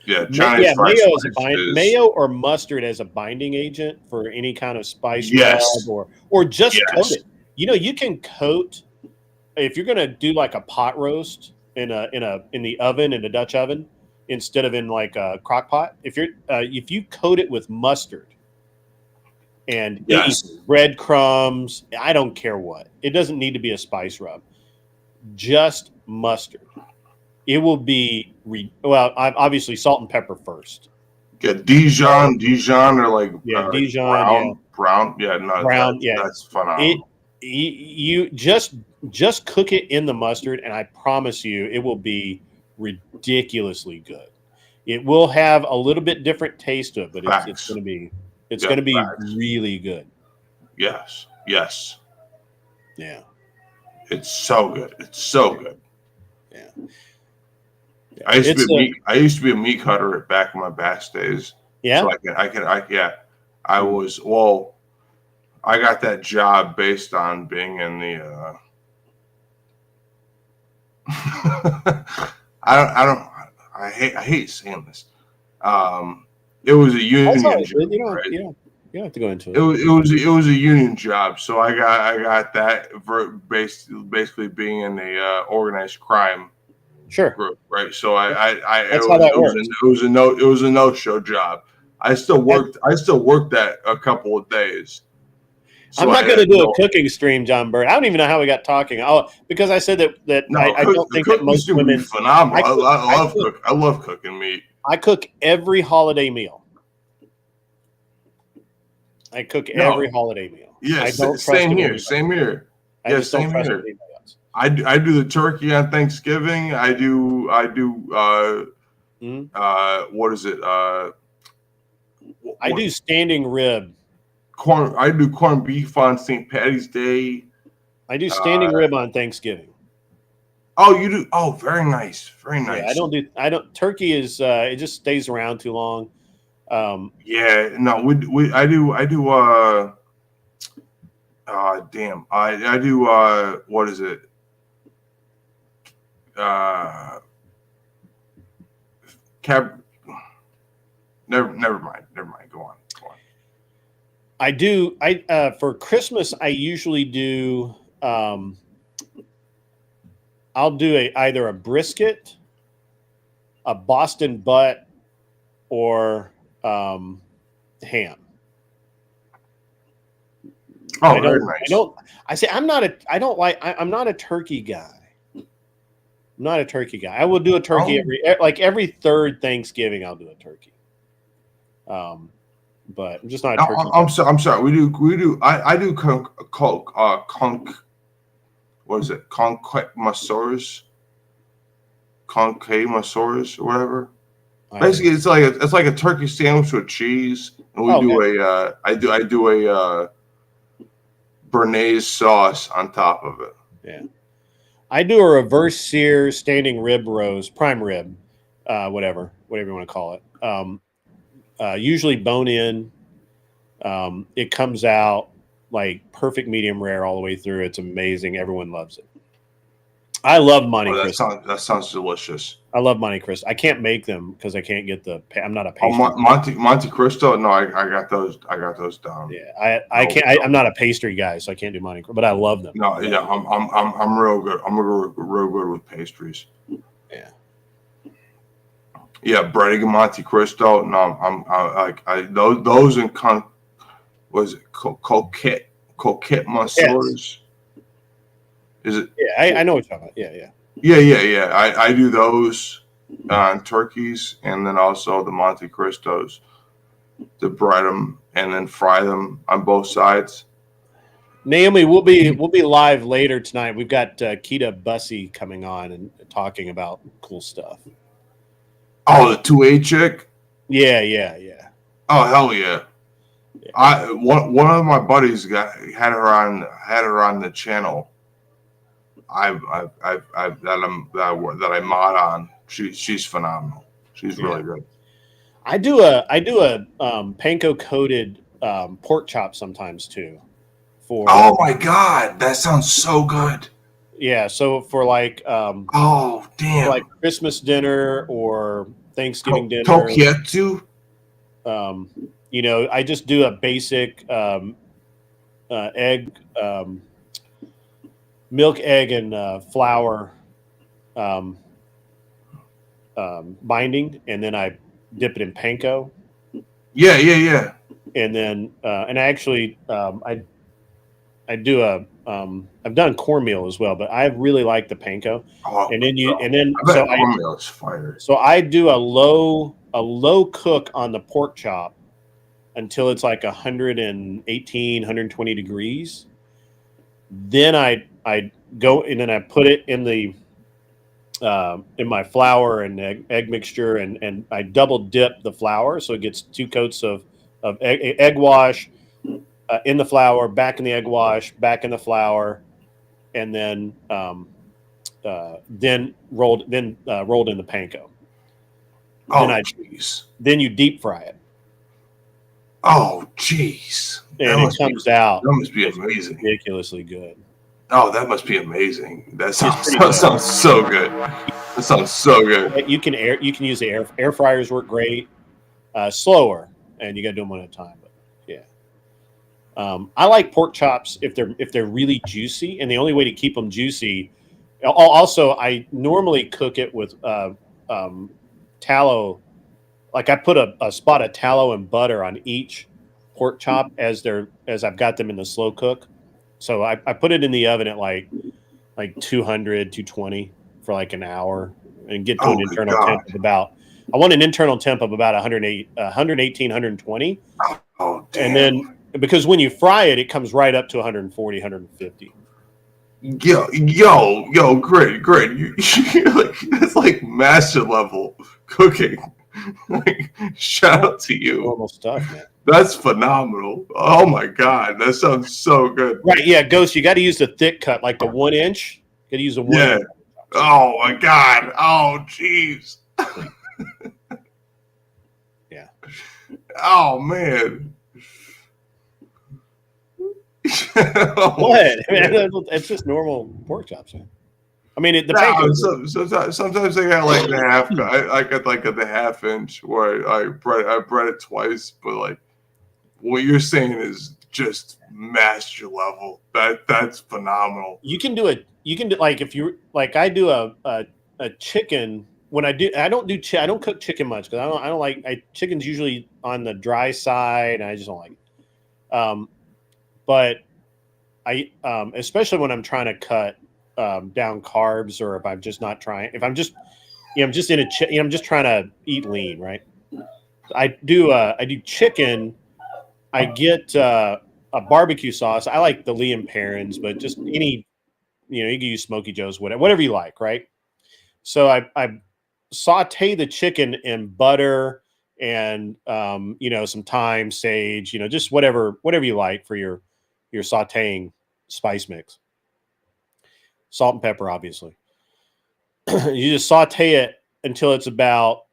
Yeah, Chinese mayo is mayo or mustard as a binding agent for any kind of spice rub, or just coat it. You know, you can coat, if you're gonna do like a pot roast in the oven, in a Dutch oven, instead of in like a crock pot. If you coat it with mustard and breadcrumbs, I don't care what. It doesn't need to be a spice rub. Just mustard. It will be obviously salt and pepper first. Yeah, Dijon or like Dijon, brown. That's phenomenal. You just cook it in the mustard, and I promise you, it will be ridiculously good. It will have a little bit different taste to it, but it's going to be really good. Yes. Yeah. It's so good. It's so good. Yeah. I used to be a meat cutter back in my past days. Yeah. So I got that job based on being in the I hate saying this. It was a union job. You don't have to go into it. It was a union job, so I got that for basically being in the organized crime group, right? So it was a no-show job. I still worked that a couple of days. So I'm not going to do a cooking stream, John Bird. I don't even know how we got talking. Oh, because I said that I don't think that most women. Phenomenal. I love cooking meat. I cook every holiday meal. Every holiday meal. Yes, same here. Yeah, same here. I do the turkey on Thanksgiving. I do what is it? I do standing rib. I do corned beef on St. Patty's Day. I do standing rib on Thanksgiving. Oh, you do? Oh, very nice. Very nice. Yeah, I don't turkey is it just stays around too long. I do I do what is it? Never mind. Go on. I for Christmas I usually do I'll do either a brisket, a Boston butt, or ham. Oh, very nice. I'm not a turkey guy. I'm not a turkey guy. I will do a turkey every third Thanksgiving. I'll do a turkey. But I'm just not a turkey guy. I'm sorry. We do. I do what is it? Concave masseurs or whatever. Basically, it's like a turkey sandwich with cheese, and we I do a Béarnaise sauce on top of it. Yeah, I do a reverse sear standing rib roast, prime rib, whatever you want to call it. Usually bone in. It comes out like perfect medium rare all the way through. It's amazing. Everyone loves it. I love Monte Cristo. That sounds delicious. I love Monte Cristo. I can't make them because I can't get I'm not a pastry. Monte Cristo. No, I got those. I got those down. Yeah, I can't. I'm not a pastry guy, so I can't do Monte Cristo. But I love them. No, yeah, I'm real good. I'm real good with pastries. Yeah. Yeah, breading Monte Cristo. No, those and was it coquette masseurs? Is it? Yeah, I know what you're talking about. Yeah. Yeah. I do those on turkeys, and then also the Monte Cristos to bread them and then fry them on both sides. Naomi, we'll be live later tonight. We've got Keita Bussey coming on and talking about cool stuff. Oh, the 2A chick. Yeah. Oh hell yeah! One of my buddies had her on the channel. That I mod on. She's phenomenal. She's really good. I do a panko coated pork chop sometimes too. Oh my god, that sounds so good. Yeah, so for like oh damn, for like Christmas dinner or Thanksgiving dinner. Tokietsu. You know, I just do a basic egg, milk, egg, and flour binding, and then I dip it in panko. Yeah. And then and I actually I do a I've done cornmeal as well, but I really like the panko. Oh, and then cornmeal is fire. So I do a low cook on the pork chop until it's like 118, 120 degrees. Then I go and then I put it in the in my flour and egg mixture, and I double dip the flour so it gets 2 coats of egg wash in the flour, back in the egg wash, back in the flour, and then rolled in the panko. Oh, jeez. Then you deep fry it. Oh, jeez. And it comes out. That must be amazing. Ridiculously good. Oh, that must be amazing. That sounds so good. That sounds so good. You can use the air fryers work great. Slower, and you got to do them one at a time. But yeah, I like pork chops if they're really juicy, and the only way to keep them juicy. Also, I normally cook it with tallow. Like I put a spot of tallow and butter on each pork chop as I've got them in the slow cook. So I put it in the oven at like 200, 220 for like an hour and get to an internal temp of about. I want an internal temp of about 118, 120. Oh, damn. And then because when you fry it, it comes right up to 140, 150. Yo, great. It's like master level cooking. Shout out to you. Normal stuff, man. That's phenomenal. Oh my god, that sounds so good. Right, yeah, Ghost, you got to use the thick cut, like the 1 inch. You got to use the 1 inch. Oh my god. Oh jeez. Yeah. Oh man. What? It's just normal pork chops, man. I mean, sometimes I got like the half. I got like the half inch where I bread it twice, but like what you're saying is just master level. That's phenomenal. You can do like if you like I do a chicken when I don't cook chicken much because I don't like chicken's usually on the dry side and I just don't like it. But I especially when I'm trying to cut down carbs, or if I'm just not trying, if I'm just, I'm just I'm just trying to eat lean, right? I do chicken. I get a barbecue sauce. I like the Lee & Perrins, but just any, you can use Smokey Joe's, whatever you like, right? So I saute the chicken in butter and some thyme, sage, just whatever you like for your sauteing spice mix. Salt and pepper, obviously. You just saute it until it's about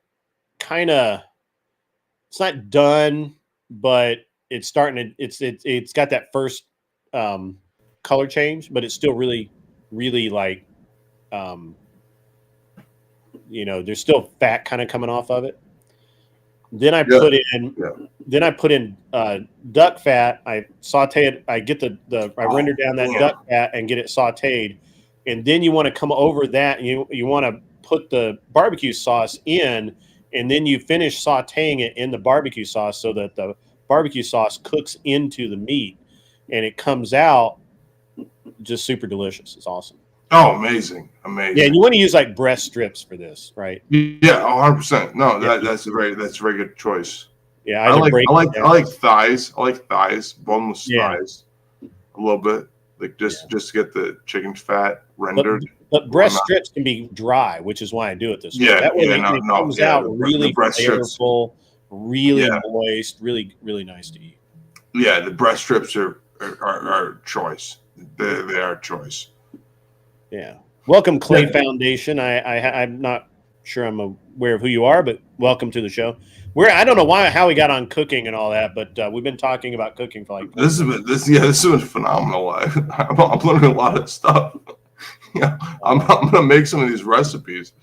it's not done, but it's starting to, it's got that first color change, but it's still really, really like, there's still fat kind of coming off of it. Then I put in duck fat. I saute it. I get I render down that duck fat and get it sauteed. And then you want to come over that and you want to put the barbecue sauce in, and then you finish sauteing it in the barbecue sauce so that the barbecue sauce cooks into the meat and it comes out just super delicious. It's awesome. Oh, amazing. Yeah, and you want to use like breast strips for this, right? Yeah, 100%. No, that's a very good choice. Yeah, I like thighs. I like thighs, boneless thighs. a little bit, like just to get the chicken fat rendered. But breast strips can be dry, which is why I do it this way. Yeah, That way yeah, it no, comes yeah, out the really breast strips. flavorful, really Yeah. moist, really, really nice to eat. Yeah, the breast strips are choice. They are choice. Yeah. Welcome, Clay Foundation. I'm not sure I'm aware of who you are, but welcome to the show. I don't know how we got on cooking and all that, but we've been talking about cooking for like. This has been phenomenal. I'm learning a lot of stuff. Yeah, I'm gonna make some of these recipes.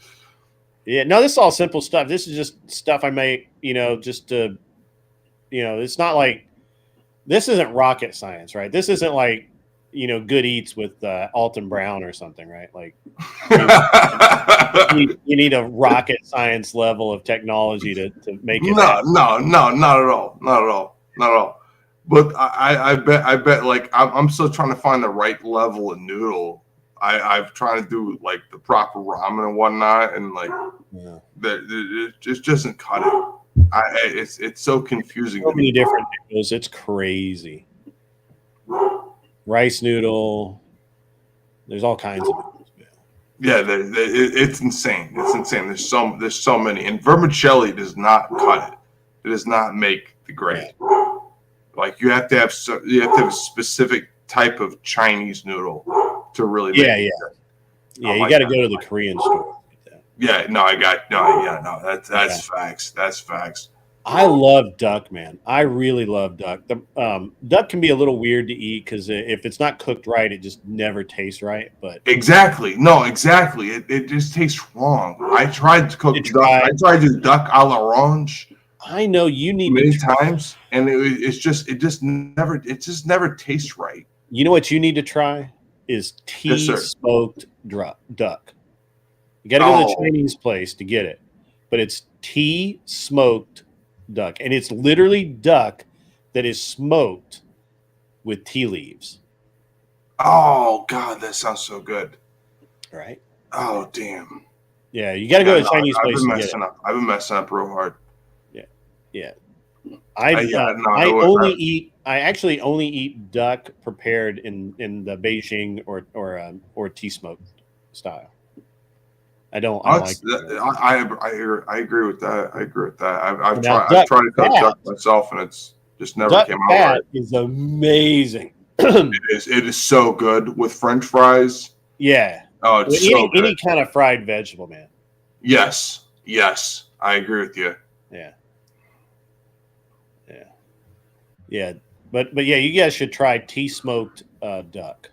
Yeah, no, this is all simple stuff. This is just stuff I make, just to, it's not like, this isn't rocket science, right? This isn't like, Good Eats with Alton Brown or something, right? Like, you need a rocket science level of technology to make it. No, not at all. But I bet like I'm still trying to find the right level of noodle. I've tried to do like the proper ramen and whatnot, and like it just doesn't cut it. It's so confusing. So many different noodles. It's crazy. Rice noodle. There's all kinds of noodles. Yeah, it's insane. It's insane. There's so many, and vermicelli does not cut it. It does not make the grade. Like you have to have a specific type of Chinese noodle to really. Yeah. You got to go to the Korean store. Yeah, that's facts. That's facts. I love duck, man. I really love duck. The duck can be a little weird to eat because if it's not cooked right, it just never tastes right. But exactly, it just tastes wrong. I tried to cook duck. I tried to do duck a l'orange. I know you need many times, and it just never tastes right. You know what you need to try is smoked duck. You got to go to the Chinese place to get it, but it's smoked duck, and it's literally duck that is smoked with tea leaves. Oh God, that sounds so good. Right? Oh damn. Yeah, you got to go to the Chinese place. I've been messing up real hard. Yeah. I actually only eat duck prepared in the Beijing or tea smoked style. I don't. I agree with that. I've tried to cook duck myself, and it's just never came out right. Is amazing. It is so good with French fries. Yeah. Oh, it's so good. Any kind of fried vegetable, man. Yes, I agree with you. Yeah. But yeah, you guys should try tea smoked duck.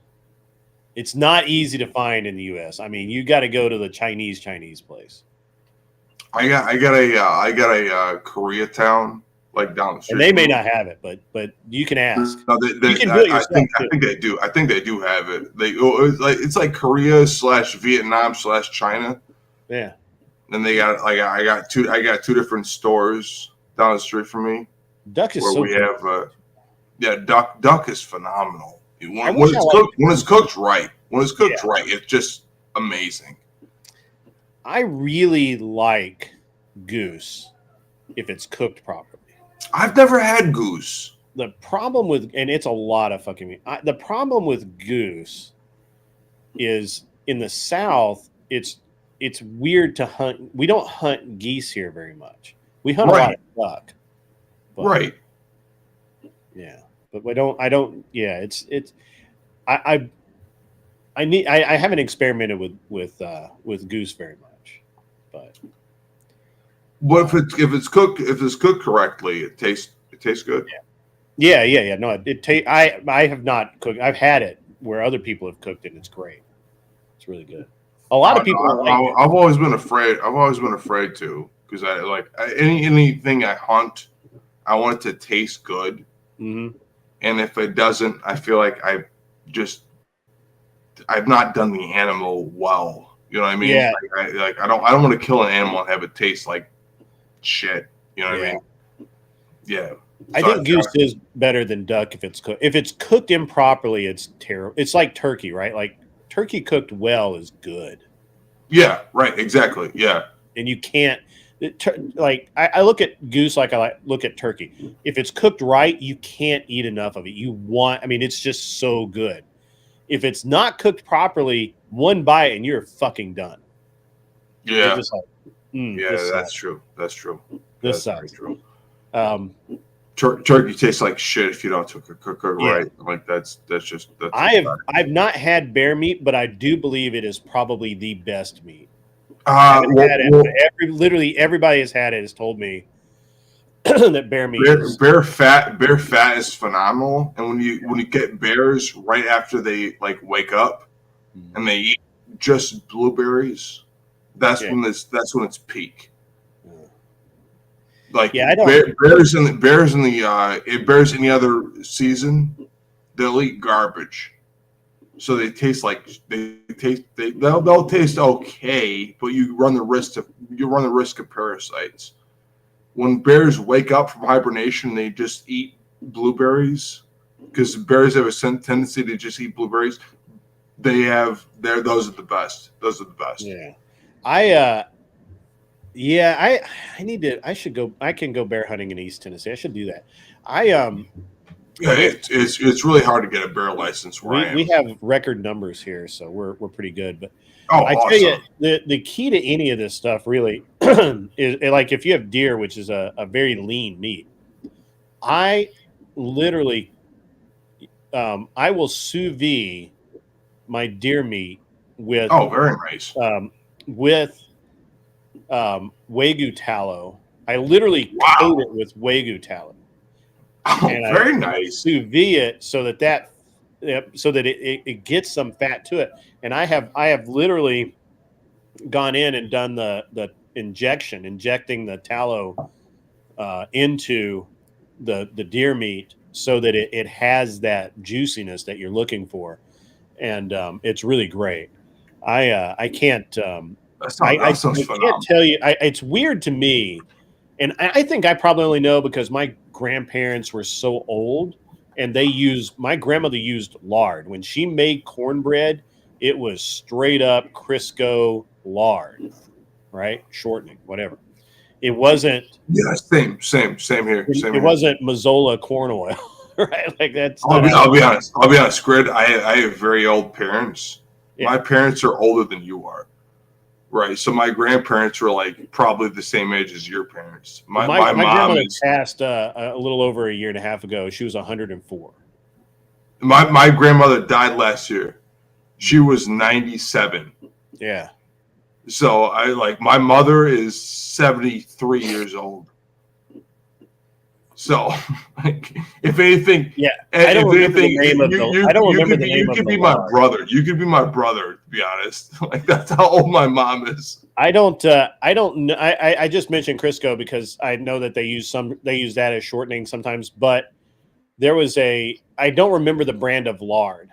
It's not easy to find in the U.S. I mean, you got to go to the Chinese place. I got a Koreatown like down the street. And they may not have it, but you can ask. No, you can do it yourself. I think they do. I think they do have it. It's like Korea / Vietnam / China. Yeah. And they got I got two different stores down the street from me. Duck is so good. Duck is phenomenal. When it's cooked right, it's just amazing. I really like goose if it's cooked properly. I've never had goose. The problem with, and it's a lot of fucking meat. The problem with goose is in the South, it's weird to hunt. We don't hunt geese here very much. We hunt a lot of duck. But, right. Yeah. But I haven't experimented with goose very much, but what if it's cooked correctly, it tastes good. Yeah. No, I have not cooked. I've had it where other people have cooked it. And it's great. It's really good. A lot of people. I've always been afraid. To because anything I hunt, I want it to taste good. Mm-hmm. And if it doesn't, I feel like I've not done the animal well. You know what I mean? Yeah. I don't want to kill an animal and have it taste like shit. You know what I mean? Yeah. I think goose is better than duck if it's cooked. If it's cooked improperly, it's terrible. It's like turkey, right? Like turkey cooked well is good. Yeah. Right. Exactly. Yeah. And you can't. Like I look at goose like I look at turkey. If it's cooked right, you can't eat enough of it. I mean, it's just so good. If it's not cooked properly, one bite and you're fucking done. You're Yeah, just like, yeah, this that's sucks. true. That's true. This That's very sucks. true. Turkey tastes like shit if you don't cook it right. Like that's I've not had bear meat, but I do believe it is probably the best meat. Literally everybody has had it has told me that bear meat bear fat is phenomenal, and when you get bears right after they like wake up and they eat just blueberries, that's when it's peak. Like bears any other season, they'll eat garbage. So they taste like they'll taste okay, but you run the risk of parasites. When bears wake up from hibernation, they just eat blueberries because bears have a tendency to just eat blueberries. Those are the best. Those are the best. Yeah. I should go. I can go bear hunting in East Tennessee. I should do that. It's really hard to get a bear license where I am. We have record numbers here, so we're pretty good. But awesome. tell you, the key to any of this stuff really is like if you have deer, which is a very lean meat. I literally, I will sous vide my deer meat with very nice with Wagyu tallow. I literally coat it with Wagyu tallow. And very nice. Sous vide it so that it gets some fat to it. And I have literally gone in and done the injecting the tallow into the deer meat so that it has that juiciness that you're looking for, and it's really great. I can't I can't tell you. It's weird to me, and I think I probably only know because my grandparents were so old, and my grandmother used lard when she made cornbread. It was straight up Crisco lard, right? Shortening, whatever. It wasn't. Yeah, same here. It wasn't Mazola corn oil, right? Like that's. I'll be honest. Grid. I have very old parents. Yeah. My parents are older than you are. Right, so my grandparents were like probably the same age as your parents. My mom grandmother passed a little over a year and a half ago. She was 104. My grandmother died last year. She was 97. Yeah. So my mother is 73 years old. So, if anything, I don't remember the name of the. I don't remember the name of the. You could be my brother. You could be my brother. To be honest, like that's how old my mom is. I don't. I just mentioned Crisco because I know that they use that as shortening sometimes. But there was I don't remember the brand of lard.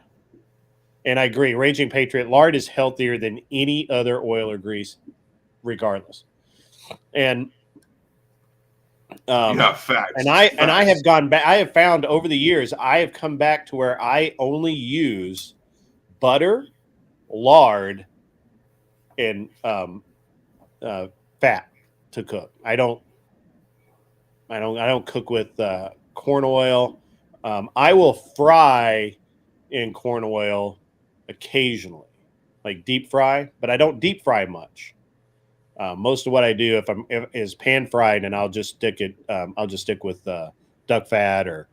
And I agree, Raging Patriot lard is healthier than any other oil or grease, regardless. And facts. And I have gone back. I have found over the years I have come back to where I only use butter, lard, and fat to cook. I don't cook with corn oil. I will fry in corn oil occasionally, like deep fry, but I don't deep fry much. Most of what I do is pan fried, and I'll just stick it. I'll just stick with duck fat or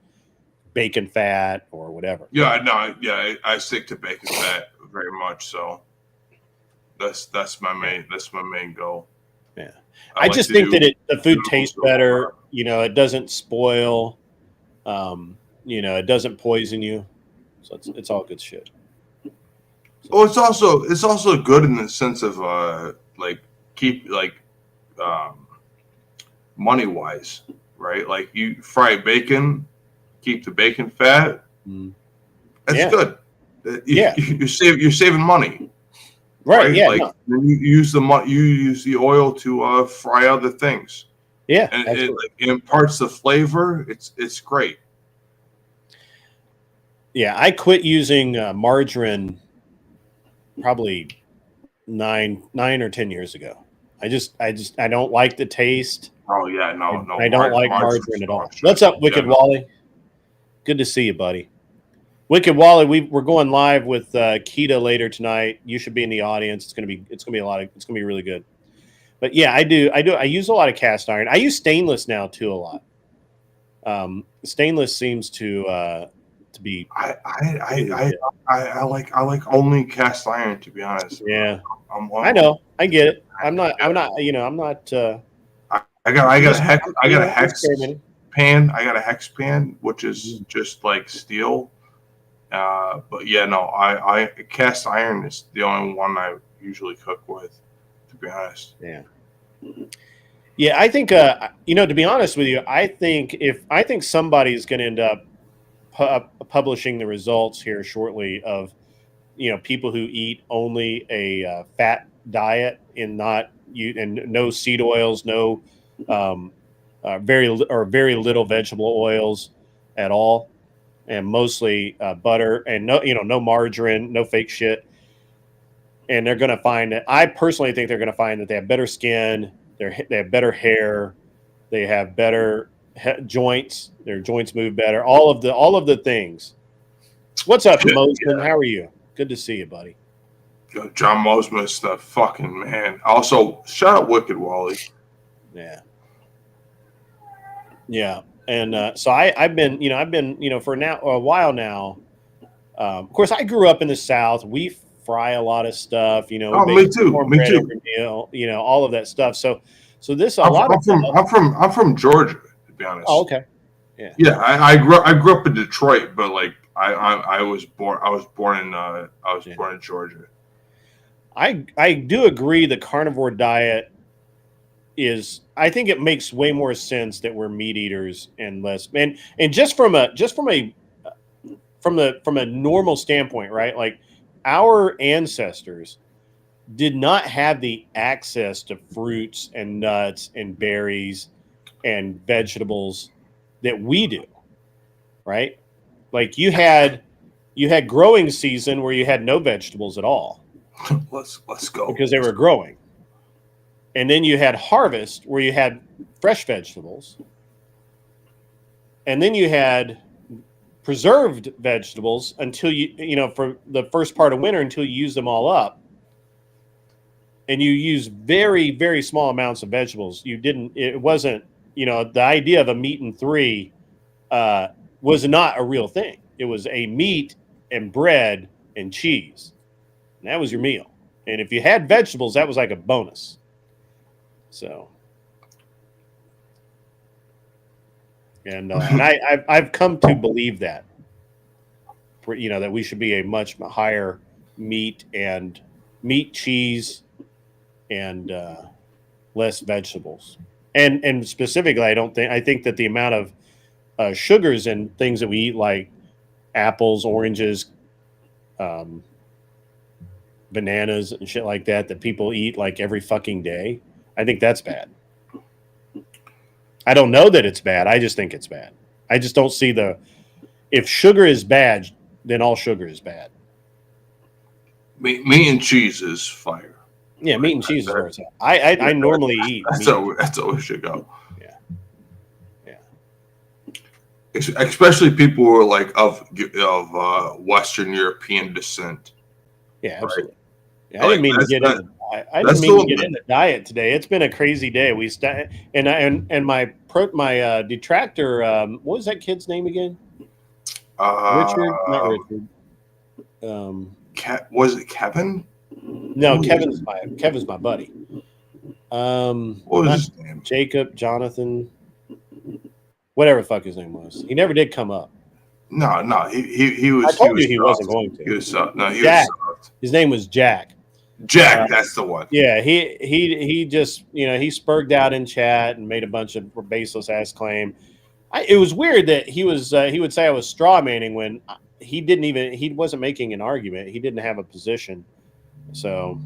bacon fat or whatever. Yeah, no, yeah, I stick to bacon fat very much. So that's my main goal. Yeah, I just think that the food tastes better. You know, it doesn't spoil. You know, it doesn't poison you. So it's all good shit. So. Oh, it's also good in the sense of keep money wise, right? Like you fry bacon, keep the bacon fat. That's good. You're saving money, right? Yeah, like you use the oil to fry other things. Yeah, and it imparts the flavor. It's great. Yeah, I quit using margarine probably 9 or 10 years ago. I don't like the taste. Oh yeah, no. I don't like margarine at all. What's up, Wicked Wally? Good to see you, buddy. Wicked Wally, we're going live with Keita later tonight. You should be in the audience. It's gonna be really good. But yeah, I use a lot of cast iron. I use stainless now too a lot. Stainless seems to be. I like only cast iron, to be honest. Yeah, I know. I get it. I'm not. You know, I'm not. I got a hex pan. I got a hex pan, which is just like steel. But yeah, no, I cast iron is the only one I usually cook with, to be honest. Yeah, I think you know, to be honest with you, I think somebody's going to end up publishing the results here shortly of, you know, people who eat only a fat diet and no seed oils, no very little vegetable oils at all, and mostly butter and no margarine, no fake shit. And they're going to find that. I personally think they're going to find that they have better skin, they have better hair, they have better joints. Their joints move better. All of the things. What's up, Mosman? How are you? Good to see you, buddy. John Mosman is the fucking man. Also, shout out Wicked Wally. Yeah. And so I've been for a while now. Of course, I grew up in the South. We fry a lot of stuff, you know. Me too. Every meal, you know, all of that stuff. So this I'm from Georgia, to be honest. Oh, okay. Yeah. I grew up in Detroit, but like I was born in Georgia. I do agree the carnivore diet is, I think it makes way more sense that we're meat eaters and less, and just from a normal standpoint, right? Like, our ancestors did not have the access to fruits and nuts and berries and vegetables that we do, right? Like, you had growing season where you had no vegetables at all. Let's go. Because they were growing. And then you had harvest where you had fresh vegetables. And then you had preserved vegetables until for the first part of winter, until you use them all up. And you use very, very small amounts of vegetables. It wasn't, the idea of a meat and three was not a real thing. It was a meat and bread and cheese. And that was your meal. And if you had vegetables, that was like a bonus. So, and I've come to believe that, that we should be a much higher meat, cheese, and less vegetables. And specifically, I think that the amount of sugars and things that we eat, like apples, oranges, bananas and shit like that people eat like every fucking day, I think that's bad. I don't know that it's bad. I just think it's bad. I just don't see if sugar is bad, then all sugar is bad. Meat and cheese is fire. Yeah, meat and cheese is where it's at. I normally eat. That's how we should go. Yeah. Especially people who are like of Western European descent. Yeah, absolutely. Yeah, I didn't mean to get into diet today. It's been a crazy day. And my detractor. What was that kid's name again? Richard, not Richard. Was it Kevin? No, Kevin's my buddy. What was his name? Jacob, Jonathan, whatever the fuck his name was. He never did come up. No, he was. I told you he wasn't going to. He was Jack. His name was Jack. Jack, that's the one. Yeah, he just he spurged out in chat and made a bunch of baseless ass claim. It was weird that he would say I was straw manning when he wasn't making an argument. He didn't have a position. So,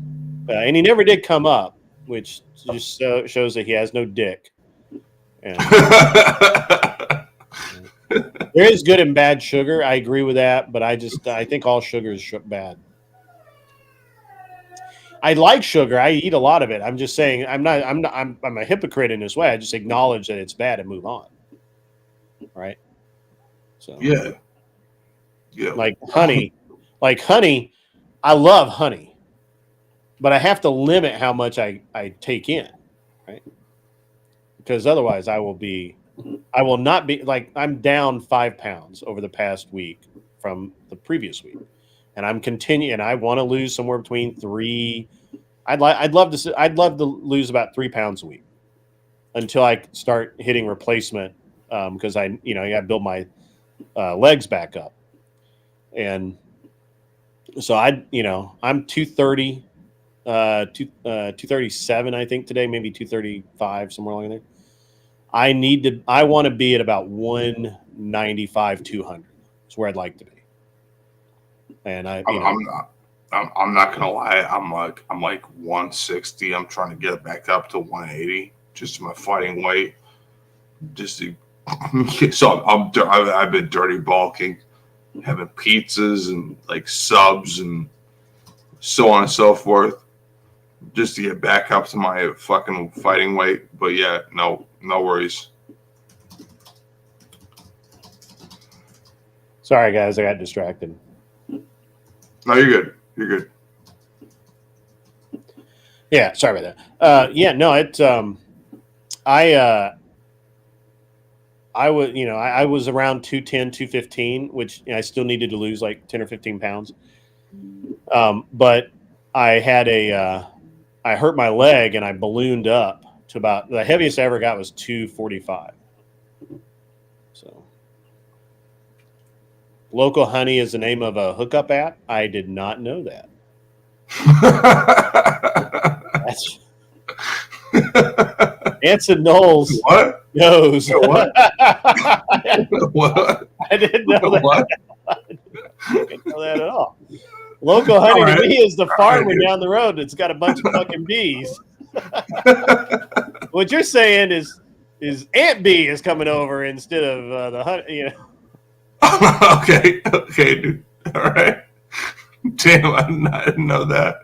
and he never did come up, which just shows that he has no dick. And, there is good and bad sugar. I agree with that, but I think all sugar is bad. I like sugar. I eat a lot of it. I'm just saying I'm a hypocrite in this way. I just acknowledge that it's bad and move on. Right. So Yeah. like honey, I love honey, but I have to limit how much I take in, right? Because otherwise I will not be like, I'm down 5 pounds over the past week from the previous week. And I'm continuing, and I want to lose somewhere between 3. I'd love to lose about 3 pounds a week until I start hitting replacement. Because I got to build my legs back up. And so I'm 230, 237, I think today, maybe 235, somewhere along there. I want to be at about 195, 200 is where I'd like to be. And I'm not gonna lie. I'm like 160. I'm trying to get it back up to 180, just my fighting weight. Just to, so I've been dirty bulking, having pizzas and like subs and so on and so forth, just to get back up to my fucking fighting weight. But yeah, no worries. Sorry, guys, I got distracted. No, you're good. You're good. Yeah, sorry about that. Yeah, no, it. I was around 210, 215, which I still needed to lose like 10 or 15 pounds. But I had I hurt my leg and I ballooned up to about, the heaviest I ever got was 245. So Local Honey is the name of a hookup app. I did not know that. That's Anson Knowles. What? Knows. What? What? I didn't know that. What? I didn't know that at all. Local Honey to me is the farmer down the road that's got a bunch of fucking bees. What you're saying is Aunt Bee is coming over instead of the honey. Okay, dude. All right. Damn, I didn't know that.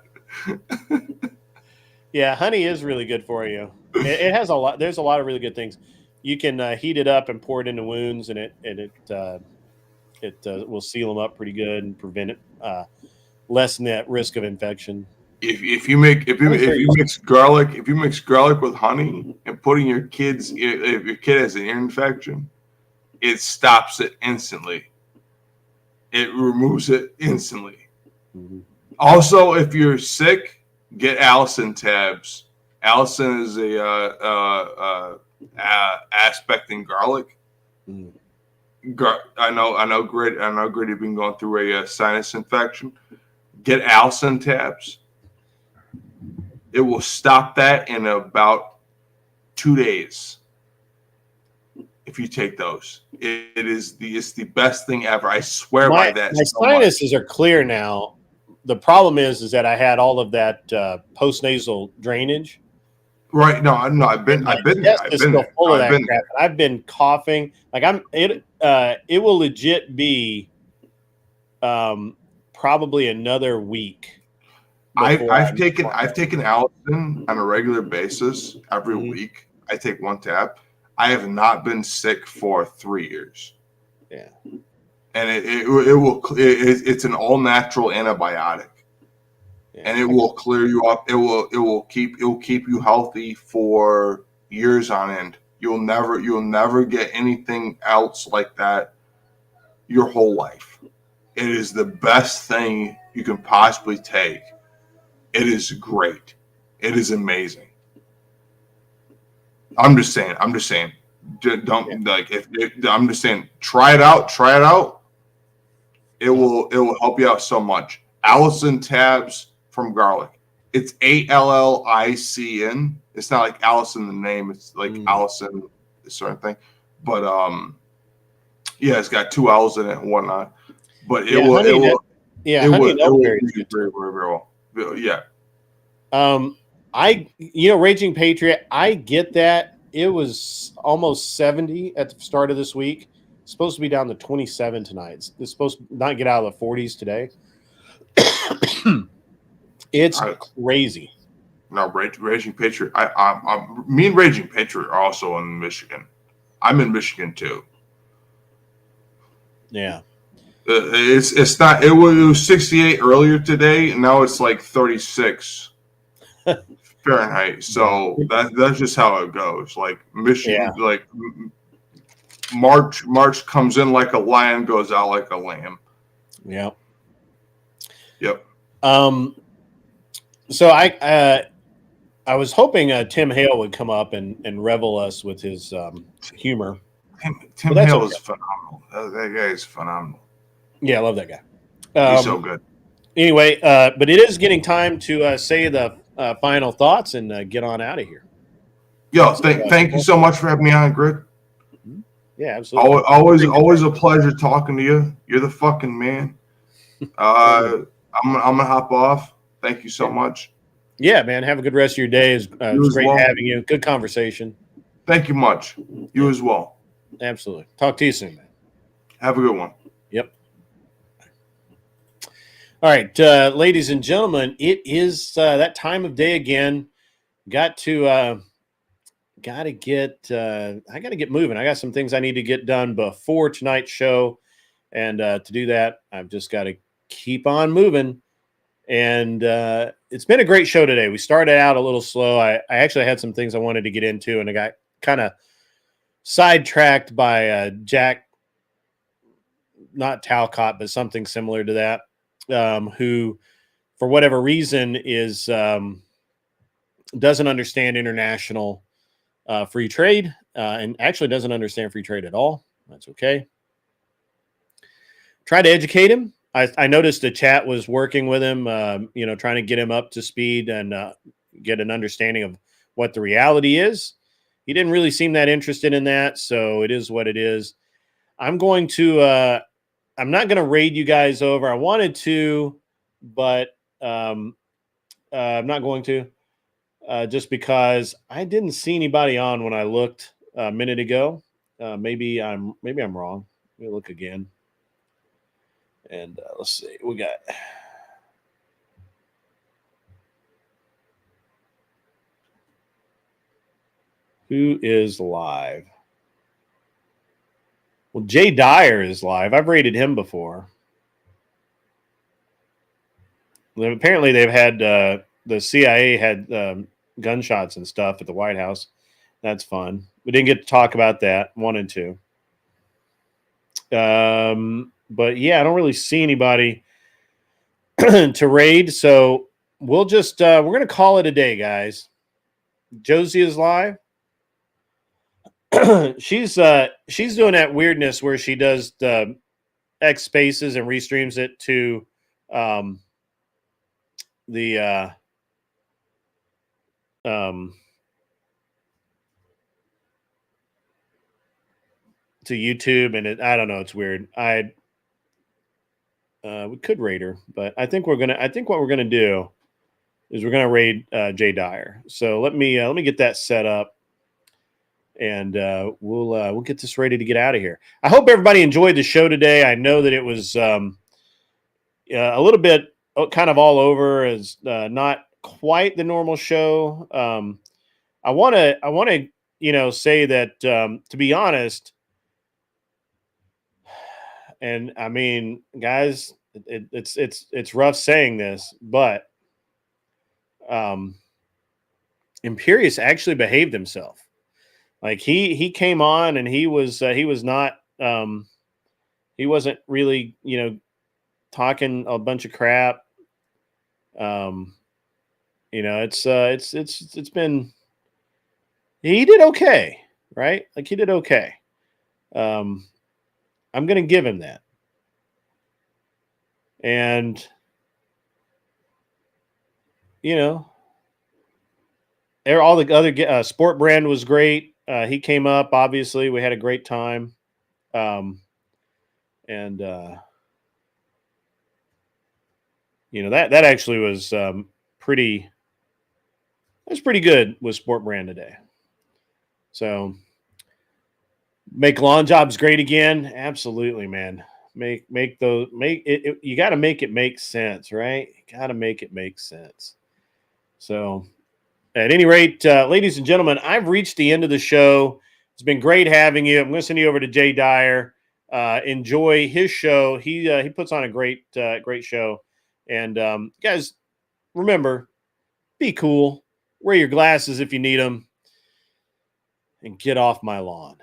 Yeah, honey is really good for you. It has a lot. There's a lot of really good things. You can heat it up and pour it into wounds, and it will seal them up pretty good and prevent it, lessen that risk of infection. If you mix garlic with honey and putting your kids, if your kid has an ear infection, it stops it instantly. It removes it instantly. Mm-hmm. Also, if you're sick, get Allison tabs. Allison is a aspect in garlic. Mm. I know. Grit, you've been going through a sinus infection. Get Allison tabs. It will stop that in about 2 days. If you take those, it's the best thing ever. I swear by that. My sinuses are clear now. The problem is that I had all of that postnasal drainage. Right? No. I've been still full of that crap. I've been coughing. Like it will legit be probably another week. I've taken Allison on a regular basis every week. I take one tab. I have not been sick for 3 years. Yeah, and it's an all natural antibiotic, and it will clear you up. It will keep you healthy for years on end. You'll never get anything else like that your whole life. It is the best thing you can possibly take. It is great. It is amazing. I'm just saying. Don't like if I'm just saying. Try it out. It will help you out so much. Allison tabs from garlic. It's ALLICN. It's not like Allison the name. It's like Allison, this sort of thing. But yeah, it's got 2 L's in it and whatnot. But it will very well. Yeah. Raging Patriot, I get that. It was almost 70 at the start of this week. It's supposed to be down to 27 tonight. It's supposed to not get out of the 40s today. It's crazy. No, Raging Patriot. Me and Raging Patriot are also in Michigan. I'm in Michigan too. Yeah. It's not. It was 68 earlier today, and now it's like 36 Fahrenheit. So that's just how it goes. Like Michigan, like March comes in like a lion, goes out like a lamb. Yeah. Yep. So I was hoping Tim Hale would come up and revel us with his humor. Tim Hale is phenomenal. That guy is phenomenal. Yeah, I love that guy. He's so good. Anyway, but it is getting time to say the final thoughts and get on out of here. Yo, thank you so much for having me on, Grid. Yeah, absolutely. Always a pleasure talking to you. You're the fucking man. I'm gonna hop off. Thank you so much. Yeah, man. Have a good rest of your day. It was great having you. Good conversation. Thank you much. You as well. Absolutely. Talk to you soon, man. Have a good one. Yep. All right, ladies and gentlemen, it is that time of day again. Got to get moving. I got some things I need to get done before tonight's show, and to do that, I've just got to keep on moving. And it's been a great show today. We started out a little slow. I actually had some things I wanted to get into, and I got kind of sidetracked by Jack, not Talcott, but something similar to that, who, for whatever reason, is doesn't understand international free trade, and actually doesn't understand free trade at all. That's okay. Try to educate him. I noticed the chat was working with him, trying to get him up to speed and get an understanding of what the reality is. He didn't really seem that interested in that, so it is what it is. I'm not going to raid you guys over. I wanted to, but I'm not going to, just because I didn't see anybody on when I looked a minute ago. Maybe I'm wrong. Let me look again. And let's see, we got who is live. Well, Jay Dyer is live. I've rated him before. Apparently, they've had the CIA had gunshots and stuff at the White House. That's fun. We didn't get to talk about that. Wanted to. But yeah, I don't really see anybody to raid, so we'll just we're gonna call it a day, guys. Josie is live. she's doing that weirdness where she does the X spaces and restreams it to to YouTube, and I don't know, it's weird. We could raid her, but I think what we're gonna do is we're gonna raid Jay Dyer. So let me get that set up, and we'll get this ready to get out of here. I hope everybody enjoyed the show today. I know that it was a little bit kind of all over, as not quite the normal show. I want to say that to be honest. And I mean, guys, it's rough saying this, but Imperius actually behaved himself. Like he came on and he was not he wasn't really talking a bunch of crap. It's been, he did okay, right? Like he did okay. I'm going to give him that. And, all the other Sport Brand was great. He came up, obviously. We had a great time. That actually was pretty good with Sport Brand today. So, make lawn jobs great again. Absolutely, man. make those make it you got to make it make sense, right? You got to make it make sense. So, at any rate, ladies and gentlemen, I've reached the end of the show. It's been great having you. I'm going to send you over to Jay Dyer. Enjoy his show. He puts on a great show. And guys, remember, be cool. Wear your glasses if you need them, and get off my lawn.